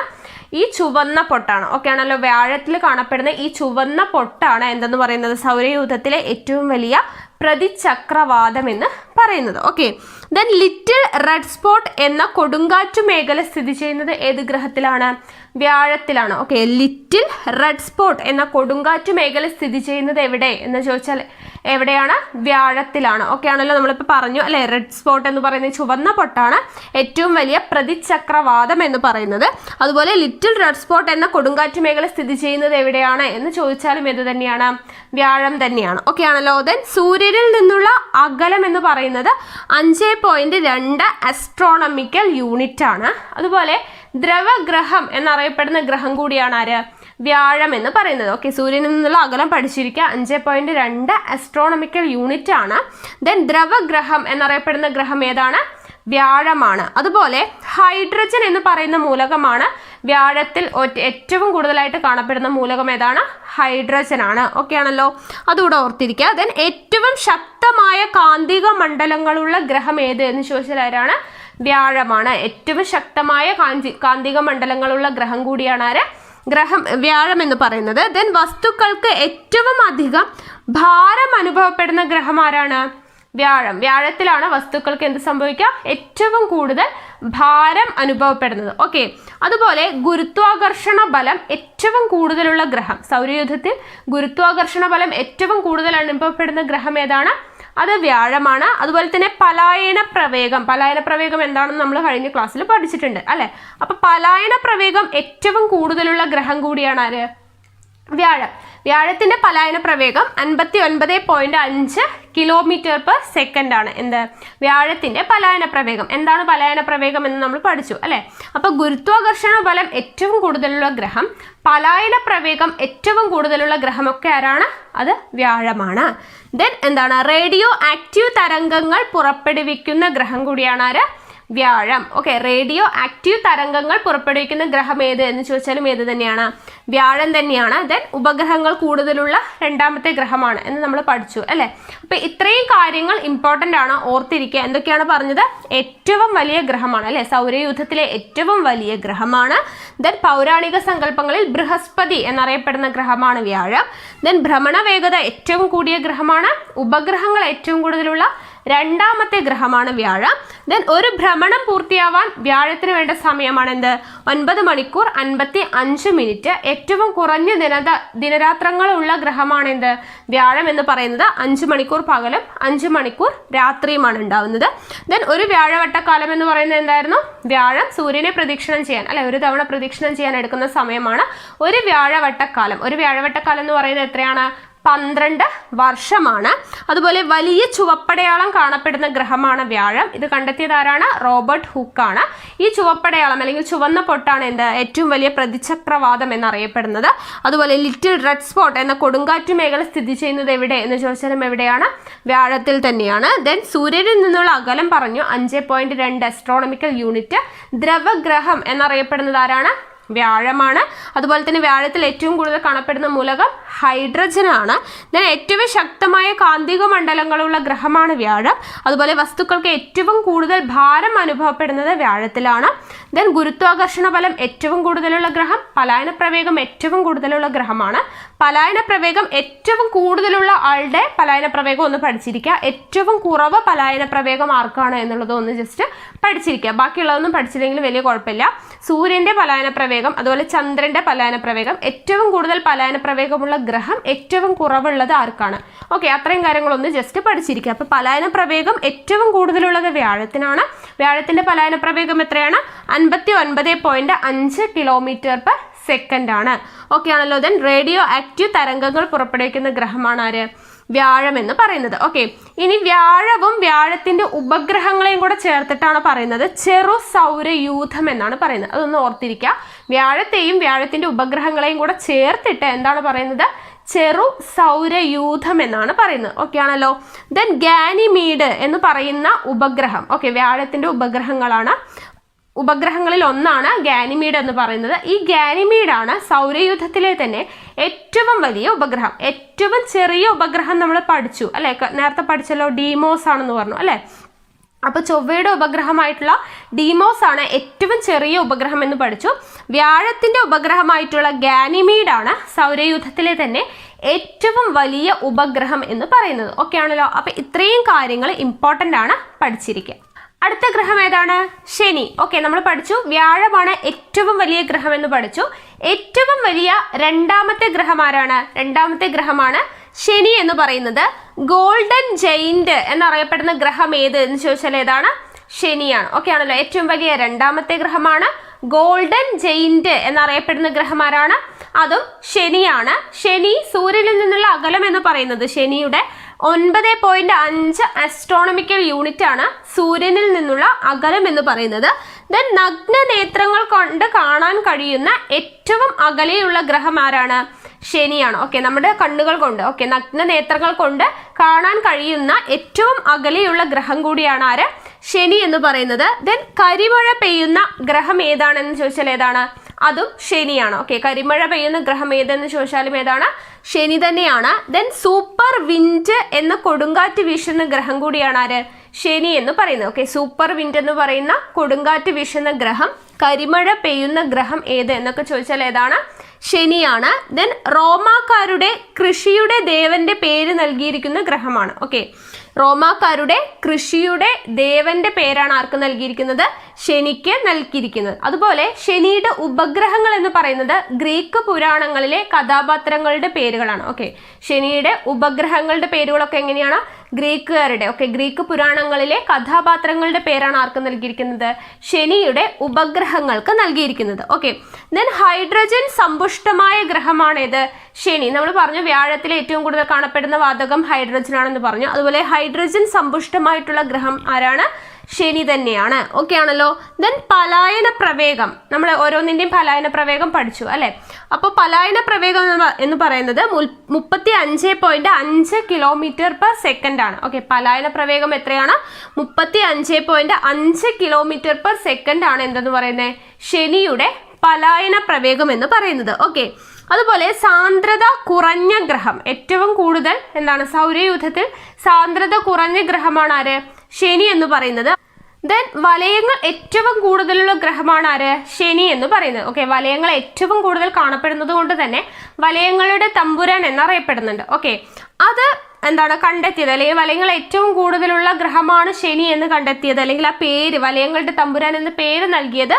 ഈ ചുവന്ന പൊട്ടാണ്. ഓക്കെ ആണല്ലോ. വ്യാഴത്തിൽ കാണപ്പെടുന്ന ഈ ചുവന്ന പൊട്ടാണ് എന്തെന്ന് പറയുന്നത്? സൗരയൂഥത്തിലെ ഏറ്റവും വലിയ പ്രതിചക്രവാതം എന്ന് പറയുന്നത്. Okay, then little red spot എന്ന കൊടുങ്കാറ്റു മേഖല സ്ഥിതി ചെയ്യുന്നത് ഏത് ഗ്രഹത്തിലാണ്? വ്യാഴത്തിലാണ്. ഓക്കെ, ലിറ്റിൽ റെഡ് സ്പോട്ട് എന്ന കൊടുങ്കാറ്റു മേഖല സ്ഥിതി ചെയ്യുന്നത് എവിടെ എന്ന് ചോദിച്ചാൽ എവിടെയാണ്? വ്യാഴത്തിലാണ്. ഓക്കെ ആണല്ലോ. നമ്മളിപ്പോൾ പറഞ്ഞു അല്ലെ, റെഡ് സ്പോട്ട് എന്ന് പറയുന്നത് ചുവന്ന പൊട്ടാണ് ഏറ്റവും വലിയ പ്രതിചക്രവാതം എന്ന് പറയുന്നത്. അതുപോലെ ലിറ്റിൽ റെഡ് സ്പോട്ട് എന്ന കൊടുങ്കാറ്റ് മേഖല സ്ഥിതി ചെയ്യുന്നത് എവിടെയാണ് എന്ന് ചോദിച്ചാലും ഏത് തന്നെയാണ്? വ്യാഴം തന്നെയാണ്. ഓക്കെ ആണല്ലോ. ദെൻ സൂര്യനിൽ നിന്നുള്ള അകലം എന്ന് പറയുന്നത് 5.2 ആസ്ട്രോണമിക്കൽ യൂണിറ്റ് ആണ്. അതുപോലെ ദ്രവഗ്രഹം എന്നറിയപ്പെടുന്ന ഗ്രഹം കൂടിയാണ് ആര്? വ്യാഴം എന്ന് പറയുന്നത്. ഓക്കെ, സൂര്യനിൽ നിന്നുള്ള അകലം പഠിച്ചിരിക്കുക. 5.2 ആസ്ട്രോണമിക്കൽ യൂണിറ്റ് ആണ്. ദെൻ ദ്രവഗ്രഹം എന്നറിയപ്പെടുന്ന ഗ്രഹം ഏതാണ്? വ്യാഴമാണ്. അതുപോലെ ഹൈഡ്രജൻ എന്ന് പറയുന്ന മൂലകമാണ് വ്യാഴത്തിൽ ഏറ്റവും കൂടുതലായിട്ട് കാണപ്പെടുന്ന മൂലകം ഏതാണ്? ഹൈഡ്രജൻ ആണ്. ഓക്കെ ആണല്ലോ, അതുകൂടെ ഓർത്തിരിക്കുക. ദെൻ ഏറ്റവും ശക്തമായ കാന്തിക മണ്ഡലങ്ങളുള്ള ഗ്രഹം ഏത് എന്ന് ചോദിച്ചാൽ ആരാണ്? വ്യാഴമാണ്. ഏറ്റവും ശക്തമായ കാന്തിക മണ്ഡലങ്ങളുള്ള ഗ്രഹം കൂടിയാണ് ആര്? വ്യാഴം എന്ന് പറയുന്നത്. ദെൻ വസ്തുക്കൾക്ക് ഏറ്റവും അധികം ഭാരം അനുഭവപ്പെടുന്ന ഗ്രഹം ആരാണ്? വ്യാഴം. വ്യാഴത്തിലാണ് വസ്തുക്കൾക്ക് എന്ത് സംഭവിക്കുക? ഏറ്റവും കൂടുതൽ ഭാരം അനുഭവപ്പെടുന്നത്. ഓക്കെ, അതുപോലെ ഗുരുത്വാകർഷണ ബലം ഏറ്റവും കൂടുതലുള്ള ഗ്രഹം, സൗരയൂഥത്തിൽ ഗുരുത്വാകർഷണ ബലം ഏറ്റവും കൂടുതൽ അനുഭവപ്പെടുന്ന ഗ്രഹം ഏതാണ്? അത് വ്യാഴമാണ്. അതുപോലെ തന്നെ പലായന പ്രവേഗം എന്താണെന്ന് നമ്മൾ കഴിഞ്ഞ ക്ലാസ്സിൽ പഠിച്ചിട്ടുണ്ട് അല്ലെ. അപ്പൊ പലായന പ്രവേഗം ഏറ്റവും കൂടുതലുള്ള ഗ്രഹം കൂടിയാണ് ആര്? വ്യാഴം. വ്യാഴത്തിന്റെ പലായന പ്രവേഗം 59.5 km/s ആണ്. വ്യാഴത്തിന്റെ പലായന പ്രവേഗം. എന്താണ് പലായന പ്രവേഗം എന്ന് നമ്മൾ പഠിച്ചു അല്ലെ. അപ്പൊ ഗുരുത്വാകർഷണ ബലം ഏറ്റവും കൂടുതലുള്ള ഗ്രഹം, പലായന പ്രവേഗം ഏറ്റവും കൂടുതലുള്ള ഗ്രഹമൊക്കെ ആരാണ്? അത് വ്യാഴമാണ്. ദെൻ റേഡിയോ ആക്റ്റീവ് തരംഗങ്ങൾ പുറപ്പെടുവിക്കുന്ന ഗ്രഹം കൂടിയാണ് ആര്? വ്യാഴം. ഓക്കെ, റേഡിയോ ആക്റ്റീവ് തരംഗങ്ങൾ പുറപ്പെടുവിക്കുന്ന ഗ്രഹം ഏത് എന്ന് ചോദിച്ചാലും ഏത് തന്നെയാണ്? വ്യാഴം തന്നെയാണ്. ദെൻ ഉപഗ്രഹങ്ങൾ കൂടുതലുള്ള രണ്ടാമത്തെ ഗ്രഹമാണ് എന്ന് നമ്മൾ പഠിച്ചു അല്ലേ? അപ്പൊ ഇത്രയും കാര്യങ്ങൾ ഇമ്പോർട്ടൻ്റ് ആണ്, ഓർത്തിരിക്കുക. എന്തൊക്കെയാണ് പറഞ്ഞത്? ഏറ്റവും വലിയ ഗ്രഹമാണ് അല്ലെ, സൗരയൂഥത്തിലെ ഏറ്റവും വലിയ ഗ്രഹമാണ്. ദെൻ പൗരാണിക സങ്കല്പങ്ങളിൽ ബൃഹസ്പതി എന്നറിയപ്പെടുന്ന ഗ്രഹമാണ് വ്യാഴം. ദെൻ ഭ്രമണ വേഗത ഏറ്റവും കൂടിയ ഗ്രഹമാണ്. ഉപഗ്രഹങ്ങൾ ഏറ്റവും കൂടുതലുള്ള രണ്ടാമത്തെ ഗ്രഹമാണ് വ്യാഴം. ദെൻ ഒരു ഭ്രമണം പൂർത്തിയാവാൻ വ്യാഴത്തിന് വേണ്ട സമയമാണ് എന്ത്? 9 മണിക്കൂർ 55 മിനിറ്റ്. ഏറ്റവും കുറഞ്ഞ ദിനരാത്രങ്ങളുള്ള ഗ്രഹമാണ് എന്ത്? വ്യാഴം എന്ന് പറയുന്നത്. 5 മണിക്കൂർ പകലും 5 മണിക്കൂർ രാത്രിയുമാണ് ഉണ്ടാവുന്നത്. ദെൻ ഒരു വ്യാഴവട്ടക്കാലം എന്ന് പറയുന്നത് എന്തായിരുന്നു? വ്യാഴം സൂര്യനെ പ്രദക്ഷിണം ചെയ്യാൻ അല്ലെ, ഒരു തവണ പ്രദക്ഷിണം ചെയ്യാൻ എടുക്കുന്ന സമയമാണ് ഒരു വ്യാഴവട്ടക്കാലം. ഒരു വ്യാഴവട്ടക്കാലം എന്ന് പറയുന്നത് എത്രയാണ്? 12 വർഷമാണ്. അതുപോലെ വലിയ ചുവപ്പടയാളം കാണപ്പെടുന്ന ഗ്രഹമാണ് വ്യാഴം. ഇത് കണ്ടെത്തിയത് ആരാണ്? റോബർട്ട് ഹുക്കാണ്. ഈ ചുവപ്പടയാളം അല്ലെങ്കിൽ ചുവന്ന പൊട്ടാണ് എന്ത്? ഏറ്റവും വലിയ പ്രതിചക്രവാതം എന്നറിയപ്പെടുന്നത്. അതുപോലെ ലിറ്റിൽ റെഡ് സ്പോട്ട് എന്ന കൊടുങ്കാറ്റ് മേഖല സ്ഥിതി ചെയ്യുന്നത് എവിടെ എന്ന് ചോദിച്ചാലും എവിടെയാണ്? വ്യാഴത്തിൽ തന്നെയാണ്. ദെൻ സൂര്യനിൽ നിന്നുള്ള അകലം പറഞ്ഞു 5.2 അസ്ട്രോണമിക്കൽ യൂണിറ്റ്. ദ്രവഗ്രഹം എന്നറിയപ്പെടുന്നത് ആരാണ്? വ്യാഴമാണ്. അതുപോലെ തന്നെ വ്യാഴത്തിൽ ഏറ്റവും കൂടുതൽ കാണപ്പെടുന്ന മൂലകം ഹൈഡ്രജൻ ആണ്. ദെൻ ഏറ്റവും ശക്തമായ കാന്തിക മണ്ഡലങ്ങളുള്ള ഗ്രഹമാണ് വ്യാഴം. അതുപോലെ വസ്തുക്കൾക്ക് ഏറ്റവും കൂടുതൽ ഭാരം അനുഭവപ്പെടുന്നത് വ്യാഴത്തിലാണ്. ദെൻ ഗുരുത്വാകർഷണ ബലം ഏറ്റവും കൂടുതലുള്ള ഗ്രഹം, പലായന പ്രവേഗം ഏറ്റവും കൂടുതലുള്ള ഗ്രഹമാണ്. പലായന പ്രവേഗം ഏറ്റവും കൂടുതലുള്ള ആളുടെ പലായന പ്രവേഗം ഒന്ന് പഠിച്ചിരിക്കുക. ഏറ്റവും കുറവ് പലായന പ്രവേഗം ആർക്കാണ് എന്നുള്ളത് ഒന്ന് ജസ്റ്റ് പഠിച്ചിരിക്കുക. ബാക്കിയുള്ളതൊന്നും പഠിച്ചില്ലെങ്കിൽ വലിയ കുഴപ്പമില്ല. സൂര്യന്റെ പലായന പ്രവേഗം, അതുപോലെ ചന്ദ്രന്റെ പലായന പ്രവേഗം, ഏറ്റവും കൂടുതൽ പലായന പ്രവേഗമുള്ള ഗ്രഹം, ഏറ്റവും കുറവുള്ളത് ആർക്കാണ്? ഓക്കെ, അത്രയും കാര്യങ്ങളൊന്ന് ജസ്റ്റ് പഠിച്ചിരിക്കുക. അപ്പൊ പലായന പ്രവേഗം ഏറ്റവും കൂടുതലുള്ളത് വ്യാഴത്തിനാണ്. വ്യാഴത്തിന്റെ പലായന പ്രവേഗം എത്രയാണ്? 59.5 km/s ആണ്. ഓക്കെ ആണല്ലോ. ദെൻ റേഡിയോ ആക്റ്റീവ് തരംഗങ്ങൾ പുറപ്പെടുവിക്കുന്ന ഗ്രഹമാണ് ആര്? വ്യാഴം എന്ന് പറയുന്നത്. ഓക്കെ, ഇനി വ്യാഴവും വ്യാഴത്തിന്റെ ഉപഗ്രഹങ്ങളെയും കൂടെ ചേർത്തിട്ടാണ് പറയുന്നത് ചെറു സൗരയൂഥം എന്നാണ് പറയുന്നത്. അതൊന്ന് ഓർത്തിരിക്കുക. വ്യാഴത്തെയും വ്യാഴത്തിന്റെ ഉപഗ്രഹങ്ങളെയും കൂടെ ചേർത്തിട്ട് എന്താണ് പറയുന്നത്? ചെറു സൗരയൂഥം എന്നാണ് പറയുന്നത്. ഓക്കെ ആണല്ലോ. ദെൻ ഗാനിമീഡ് എന്ന് പറയുന്ന ഉപഗ്രഹം, ഓക്കെ, വ്യാഴത്തിന്റെ ഉപഗ്രഹങ്ങളാണ്. ഉപഗ്രഹങ്ങളിൽ ഒന്നാണ് ഗാനിമീഡ് എന്ന് പറയുന്നത്. ഈ ഗാനിമീഡാണ് സൗരയൂഥത്തിലെ തന്നെ ഏറ്റവും വലിയ ഉപഗ്രഹം. ഏറ്റവും ചെറിയ ഉപഗ്രഹം നമ്മൾ പഠിച്ചു അല്ലെ, നേരത്തെ പഠിച്ചല്ലോ, ഡീമോസ് ആണെന്ന് പറഞ്ഞു അല്ലെ. അപ്പോൾ ചൊവ്വയുടെ ഉപഗ്രഹമായിട്ടുള്ള ഡീമോസ് ആണ് ഏറ്റവും ചെറിയ ഉപഗ്രഹം എന്ന് പഠിച്ചു. വ്യാഴത്തിന്റെ ഉപഗ്രഹമായിട്ടുള്ള ഗാനിമീഡാണ് സൗരയൂഥത്തിലെ തന്നെ ഏറ്റവും വലിയ ഉപഗ്രഹം എന്ന് പറയുന്നത്. ഓക്കെ ആണല്ലോ. അപ്പൊ ഇത്രയും കാര്യങ്ങൾ ഇമ്പോർട്ടൻ്റ് ആണ്, പഠിച്ചിരിക്കുക. അടുത്ത ഗ്രഹം ഏതാണ്? ശനി. ഓക്കെ, നമ്മൾ പഠിച്ചു വ്യാഴമാണ് ഏറ്റവും വലിയ ഗ്രഹം എന്ന് പഠിച്ചു. ഏറ്റവും വലിയ രണ്ടാമത്തെ ഗ്രഹം ആരാണ്? രണ്ടാമത്തെ ഗ്രഹമാണ് ശനി എന്ന് പറയുന്നത്. ഗോൾഡൻ ജെയിന്റ് എന്നറിയപ്പെടുന്ന ഗ്രഹം ഏത് എന്ന് ചോദിച്ചാൽ ഏതാണ്? ശനിയാണ്. ഓക്കെ ആണല്ലോ. ഏറ്റവും വലിയ രണ്ടാമത്തെ ഗ്രഹമാണ്. ഗോൾഡൻ ജെയിന്റ് എന്നറിയപ്പെടുന്ന ഗ്രഹം ആരാണ്? അതും ശനിയാണ്. ശനി സൂര്യനിൽ നിന്നുള്ള അകലം എന്ന് പറയുന്നത് ശനിയുടെ 9.5 അസ്ട്രോണമിക്കൽ യൂണിറ്റ് ആണ് സൂര്യനിൽ നിന്നുള്ള അകലം എന്ന് പറയുന്നത്. ദെൻ നഗ്ന നേത്രങ്ങൾ കൊണ്ട് കാണാൻ കഴിയുന്ന ഏറ്റവും അകലെയുള്ള ഗ്രഹം ആരാണ്? ശനിയാണ്. ഓക്കെ, നമ്മുടെ കണ്ണുകൾ കൊണ്ട്, ഓക്കെ, നഗ്ന നേത്രങ്ങൾ കൊണ്ട് കാണാൻ കഴിയുന്ന ഏറ്റവും അകലെയുള്ള ഗ്രഹം കൂടിയാണ് ആര്? ശനി എന്ന് പറയുന്നത്. ദെൻ കരിമഴ പെയ്യുന്ന ഗ്രഹം ഏതാണെന്ന് ചോദിച്ചാൽ ഏതാണ്? അതും ശനിയാണ്. ഓക്കെ, കരിമഴ പെയ്യുന്ന ഗ്രഹം ഏതെന്ന് ചോദിച്ചാലും ഏതാണ്? ശനി തന്നെയാണ്. ദെൻ സൂപ്പർ വിൻഡ് എന്ന കൊടുങ്കാറ്റ് വീശുന്ന ഗ്രഹം കൂടിയാണ് ആര്? ശനി എന്ന് പറയുന്നത്. ഓക്കെ, സൂപ്പർ വിൻഡ് എന്ന് പറയുന്ന കൊടുങ്കാറ്റ് വീശുന്ന ഗ്രഹം, കരിമഴ പെയ്യുന്ന ഗ്രഹം ഏത് എന്നൊക്കെ ചോദിച്ചാൽ ഏതാണ്? ശനിയാണ്. ദെൻ റോമാക്കാരുടെ കൃഷിയുടെ ദേവന്റെ പേര് നൽകിയിരിക്കുന്ന ഗ്രഹമാണ്. ഓക്കെ, റോമാക്കാരുടെ കൃഷിയുടെ ദേവന്റെ പേരാണ് ആർക്ക് നൽകിയിരിക്കുന്നത്? ശനിക്ക് നൽകിയിരിക്കുന്നത്. അതുപോലെ ശനിയുടെ ഉപഗ്രഹങ്ങൾ എന്ന് പറയുന്നത് ഗ്രീക്ക് പുരാണങ്ങളിലെ കഥാപാത്രങ്ങളുടെ പേരുകളാണ്. ഓക്കെ, ശനിയുടെ ഉപഗ്രഹങ്ങളുടെ പേരുകളൊക്കെ എങ്ങനെയാണ്? ഗ്രീക്കുകാരുടെ, ഓക്കെ, ഗ്രീക്ക് പുരാണങ്ങളിലെ കഥാപാത്രങ്ങളുടെ പേരാണ് ആർക്ക് നൽകിയിരിക്കുന്നത്? ശനിയുടെ ഉപഗ്രഹങ്ങൾക്ക് നൽകിയിരിക്കുന്നത്. ഓക്കെ, ദെൻ ഹൈഡ്രജൻ സമ്പുഷ്ടമായ ഗ്രഹമാണേത്? ശനി. നമ്മൾ പറഞ്ഞു വ്യാഴത്തിലെ ഏറ്റവും കൂടുതൽ കാണപ്പെടുന്ന വാതകം ഹൈഡ്രജൻ ആണെന്ന് പറഞ്ഞു. അതുപോലെ ഹൈഡ്രജൻ സമ്പുഷ്ടമായിട്ടുള്ള ഗ്രഹം ആരാണ്? ശനി തന്നെയാണ്. ഓക്കെ ആണല്ലോ. ദെൻ പലായന പ്രവേഗം, നമ്മൾ ഓരോന്നിൻ്റെയും പലായന പ്രവേഗം പഠിച്ചു അല്ലേ. അപ്പോൾ പലായന പ്രവേഗം എന്ന് പറയുന്നത് 35.5 km/s ആണ്. ഓക്കെ, പലായന പ്രവേഗം എത്രയാണ്? 35.5 km/s ആണ് എന്തെന്ന് പറയുന്നത്? ശനിയുടെ പലായന പ്രവേഗം എന്ന് പറയുന്നത്. ഓക്കെ, അതുപോലെ സാന്ദ്രത കുറഞ്ഞ ഗ്രഹം, ഏറ്റവും കൂടുതൽ എന്താണ് സൗരയൂഥത്തിൽ സാന്ദ്രത കുറഞ്ഞ ഗ്രഹമാണ് ആര്? ശനി എന്ന് പറയുന്നത്. ദെൻ വലയങ്ങൾ ഏറ്റവും കൂടുതലുള്ള ഗ്രഹമാണ് ആര്? ശനി എന്ന് പറയുന്നത്. ഓക്കെ, വലയങ്ങൾ ഏറ്റവും കൂടുതൽ കാണപ്പെടുന്നത് കൊണ്ട് തന്നെ വലയങ്ങളുടെ തമ്പുരാൻ എന്നറിയപ്പെടുന്നുണ്ട്. ഓക്കെ, അത് എന്താണ് കണ്ടെത്തിയത്, അല്ലെങ്കിൽ വലയങ്ങൾ ഏറ്റവും കൂടുതലുള്ള ഗ്രഹമാണ് ശനി എന്ന് കണ്ടെത്തിയത്, അല്ലെങ്കിൽ ആ പേര് വലയങ്ങളുടെ തമ്പുരാൻ എന്ന പേര് നൽകിയത്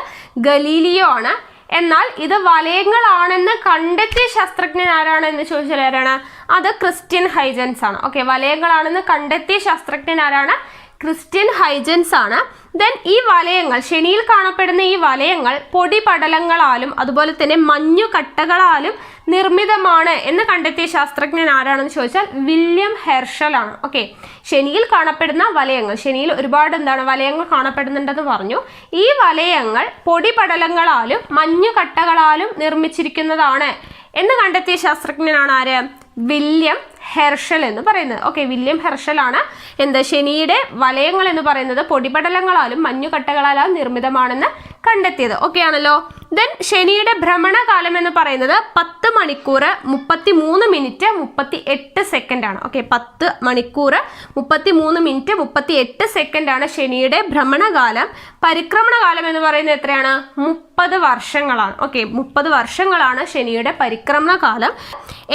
ഗലീലിയോ ആണ്. എന്നാൽ ഇത് വലയങ്ങളാണെന്ന് കണ്ടെത്തിയ ശാസ്ത്രജ്ഞൻ ആരാണ് എന്ന് ചോദിച്ചാൽ ആരാണ്? അത് ക്രിസ്റ്റ്യൻ ഹൈജൻസ് ആണ്. ഓക്കെ, വലയങ്ങളാണെന്ന് കണ്ടെത്തിയ ശാസ്ത്രജ്ഞൻ ആരാണ്? ക്രിസ്റ്റ്യൻ ഹൈജൻസ് ആണ്. ദെൻ ഈ വലയങ്ങൾ, ശനിയിൽ കാണപ്പെടുന്ന ഈ വലയങ്ങൾ പൊടിപടലങ്ങളാലും അതുപോലെ തന്നെ മഞ്ഞുകട്ടകളാലും നിർമ്മിതമാണ് എന്ന് കണ്ടെത്തിയ ശാസ്ത്രജ്ഞൻ ആരാണെന്ന് ചോദിച്ചാൽ വില്യം ഹെർഷൽ ആണ്. ഓക്കെ, ശനിയിൽ കാണപ്പെടുന്ന വലയങ്ങൾ, ശനിയിൽ ഒരുപാട് വലയങ്ങൾ കാണപ്പെടുന്നുണ്ടെന്ന് പറഞ്ഞു. ഈ വലയങ്ങൾ പൊടിപടലങ്ങളാലും മഞ്ഞുകട്ടകളാലും നിർമ്മിച്ചിരിക്കുന്നതാണ് എന്ന് കണ്ടെത്തിയ ശാസ്ത്രജ്ഞനാണ് ആര്? വില്യം ഹെർഷൽ എന്ന് പറയുന്നത്. ഓക്കെ, വില്യം ഹെർഷൽ ആണ് ശനിയുടെ വലയങ്ങൾ എന്ന് പറയുന്നത് പൊടിപടലങ്ങളാലും മഞ്ഞുകട്ടകളാലും നിർമ്മിതമാണെന്ന് കണ്ടെത്തിയത്. ഓക്കെ ആണല്ലോ. ദെൻ ശനിയുടെ ഭ്രമണകാലം എന്ന് പറയുന്നത് 10 മണിക്കൂർ 33 മിനിറ്റ് 38 സെക്കൻഡ് ആണ്. ഓക്കെ, 10 മണിക്കൂർ 33 മിനിറ്റ് 38 സെക്കൻഡ് ആണ് ശനിയുടെ ഭ്രമണകാലം. പരിക്രമണകാലം എന്ന് പറയുന്നത് എത്രയാണ്? 30 വർഷങ്ങളാണ്. ഓക്കെ, 30 വർഷങ്ങളാണ് ശനിയുടെ പരിക്രമണകാലം.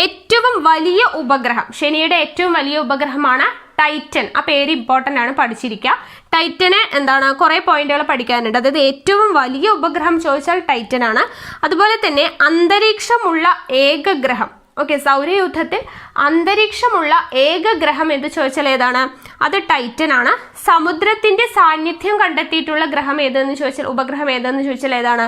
ഏറ്റവും വലിയ ഉപഗ്രഹം, ശനിയുടെ ഏറ്റവും വലിയ ഉപഗ്രഹമാണ് ടൈറ്റൻ. ആ പേര് ഇമ്പോർട്ടൻ്റ് ആണ്, പഠിച്ചിരിക്കുക. ടൈറ്റന് കുറേ പോയിന്റുകൾ പഠിക്കാനുണ്ട്. അതായത് ഏറ്റവും വലിയ ഉപഗ്രഹം ചോദിച്ചാൽ ടൈറ്റൻ ആണ്. അതുപോലെ തന്നെ അന്തരീക്ഷമുള്ള ഏക ഗ്രഹം, ഓക്കെ, സൗരയൂഥത്തിൽ അന്തരീക്ഷമുള്ള ഏക ഗ്രഹം എന്ന് ചോദിച്ചാൽ ഏതാണ്? അത് ടൈറ്റൻ ആണ്. സമുദ്രത്തിന്റെ സാന്നിധ്യം കണ്ടെത്തിയിട്ടുള്ള ഗ്രഹം ഏതെന്ന് ചോദിച്ചാൽ, ഉപഗ്രഹം ഏതെന്ന് ചോദിച്ചാൽ ഏതാണ്?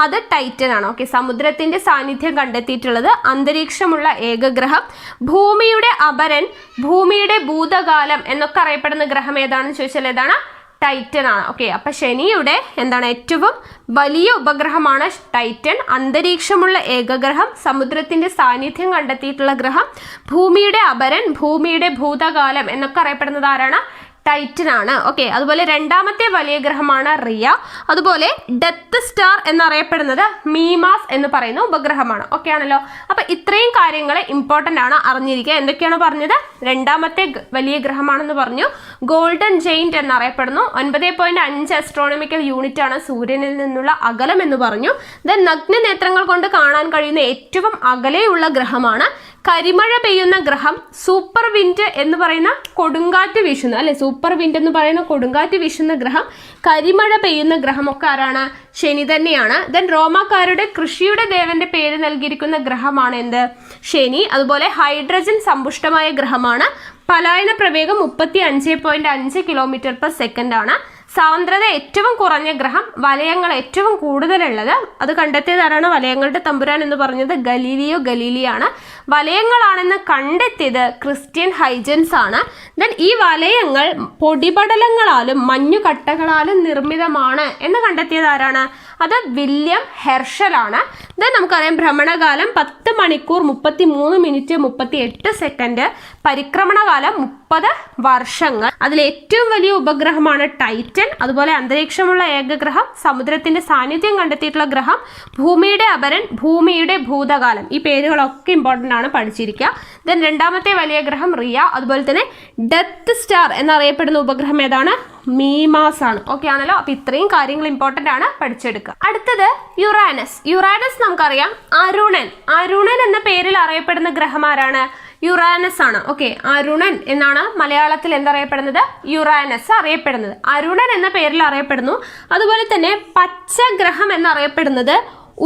അത് ടൈറ്റൻ ആണ്. ഓക്കെ, സമുദ്രത്തിന്റെ സാന്നിധ്യം കണ്ടെത്തിയിട്ടുള്ളത് അന്തരീക്ഷമുള്ള ഏക ഗ്രഹം. ഭൂമിയുടെ അപരൻ, ഭൂമിയുടെ ഭൂതകാലം എന്നൊക്കെ അറിയപ്പെടുന്ന ഗ്രഹം ഏതാണെന്ന് ചോദിച്ചാൽ ഏതാണ്? ടൈറ്റൻ ആണ്. ഓക്കെ, അപ്പൊ ശനിയുടെ ഏറ്റവും വലിയ ഉപഗ്രഹമാണ് ടൈറ്റൻ. അന്തരീക്ഷമുള്ള ഏകഗ്രഹം, സമുദ്രത്തിന്റെ സാന്നിധ്യം കണ്ടെത്തിയിട്ടുള്ള ഗ്രഹം, ഭൂമിയുടെ അപരൻ, ഭൂമിയുടെ ഭൂതകാലം എന്നൊക്കെ അറിയപ്പെടുന്നത് ആരാണ്? ടൈറ്റൻ ആണ്. ഓക്കെ, അതുപോലെ രണ്ടാമത്തെ വലിയ ഗ്രഹമാണ് റിയ. അതുപോലെ ഡെത്ത് സ്റ്റാർ എന്നറിയപ്പെടുന്നത് മീമാസ് എന്ന് പറയുന്ന ഉപഗ്രഹമാണ്. ഓക്കെ ആണല്ലോ. അപ്പൊ ഇത്രയും കാര്യങ്ങൾ ഇമ്പോർട്ടൻ്റ് ആണ്, അറിഞ്ഞിരിക്കുക. എന്തൊക്കെയാണ് പറഞ്ഞത്? രണ്ടാമത്തെ വലിയ ഗ്രഹമാണെന്ന് പറഞ്ഞു. ഗോൾഡൻ ജെയിന്റ് എന്നറിയപ്പെടുന്നു. 9.5 അസ്ട്രോണമിക്കൽ യൂണിറ്റ് ആണ് സൂര്യനിൽ നിന്നുള്ള അകലം എന്ന് പറഞ്ഞു. ദെൻ നഗ്ന നേത്രങ്ങൾ കൊണ്ട് കാണാൻ കഴിയുന്ന ഏറ്റവും അകലെയുള്ള ഗ്രഹമാണ്. കരിമഴ പെയ്യുന്ന ഗ്രഹം, സൂപ്പർ വിൻഡ് എന്ന് പറയുന്ന കൊടുങ്കാറ്റ് വീശുന്ന, അല്ലെ, സൂപ്പർ വിൻഡ് എന്ന് പറയുന്ന കൊടുങ്കാറ്റ് വീശുന്ന ഗ്രഹം, കരിമഴ പെയ്യുന്ന ഗ്രഹം ഒക്കെ ആരാണ്? ശനി തന്നെയാണ്. ദെൻ റോമാക്കാരുടെ കൃഷിയുടെ ദേവന്റെ പേര് നൽകിയിരിക്കുന്ന ഗ്രഹമാണ് എന്ത്? ശനി. അതുപോലെ ഹൈഡ്രജൻ സമ്പുഷ്ടമായ ഗ്രഹമാണ്. പലായന പ്രവേഗം 35.5 km/s ആണ്. സാന്ദ്രത ഏറ്റവും കുറഞ്ഞ ഗ്രഹം, വലയങ്ങൾ ഏറ്റവും കൂടുതലുള്ളത്, അത് കണ്ടെത്തിയതാരാണ്? വലയങ്ങളുടെ തമ്പുരാൻ എന്ന് പറഞ്ഞത് ഗലീലിയോ ഗലീലിയാണ്. വലയങ്ങളാണെന്ന് കണ്ടെത്തിയത് ക്രിസ്റ്റ്യൻ ഹൈജൻസ് ആണ്. ദെൻ ഈ വലയങ്ങൾ പൊടിപടലങ്ങളാലും മഞ്ഞുകട്ടകളാലും നിർമ്മിതമാണ് എന്ന് കണ്ടെത്തിയത് ആരാണ്? അത് വില്യം ഹെർഷൽ ആണ്. ദെൻ നമുക്കറിയാം ഭ്രമണകാലം 10 മണിക്കൂർ 33 മിനിറ്റ് 38 സെക്കൻഡ്, പരിക്രമണകാലം 30 വർഷങ്ങൾ. അതിൽ ഏറ്റവും വലിയ ഉപഗ്രഹമാണ് ടൈറ്റൻ. അതുപോലെ അന്തരീക്ഷമുള്ള ഏകഗ്രഹം, സമുദ്രത്തിന്റെ സാന്നിധ്യം കണ്ടെത്തിയിട്ടുള്ള ഗ്രഹം, ഭൂമിയുടെ അപരൻ, ഭൂമിയുടെ ഭൂതകാലം. ഈ പേരുകളൊക്കെ ഇമ്പോർട്ടൻ്റ് ആണ്, പഠിച്ചിരിക്കുക. ദെൻ രണ്ടാമത്തെ വലിയ ഗ്രഹം റിയ. അതുപോലെ തന്നെ ഡെത്ത് സ്റ്റാർ എന്നറിയപ്പെടുന്ന ഉപഗ്രഹം ഏതാണ്? മീമാസ് ആണ്. ഓക്കെ ആണല്ലോ. അപ്പൊ ഇത്രയും കാര്യങ്ങൾ ഇമ്പോർട്ടൻ്റ് ആണ്, പഠിച്ചെടുക്കുക. അടുത്തത് യുറാനസ്. യുറാനസ് നമുക്കറിയാം അരുണൻ. അരുണൻ എന്ന പേരിൽ അറിയപ്പെടുന്ന ഗ്രഹം ആരാണ്? യുറാനസ് ആണ്. ഓക്കെ, അരുണൻ എന്നാണ് മലയാളത്തിൽ എന്തറിയപ്പെടുന്നത്? യുറാനസ് അറിയപ്പെടുന്നത്. അരുണൻ എന്ന പേരിൽ അറിയപ്പെടുന്നു. അതുപോലെ തന്നെ പച്ചഗ്രഹം എന്നറിയപ്പെടുന്നത്,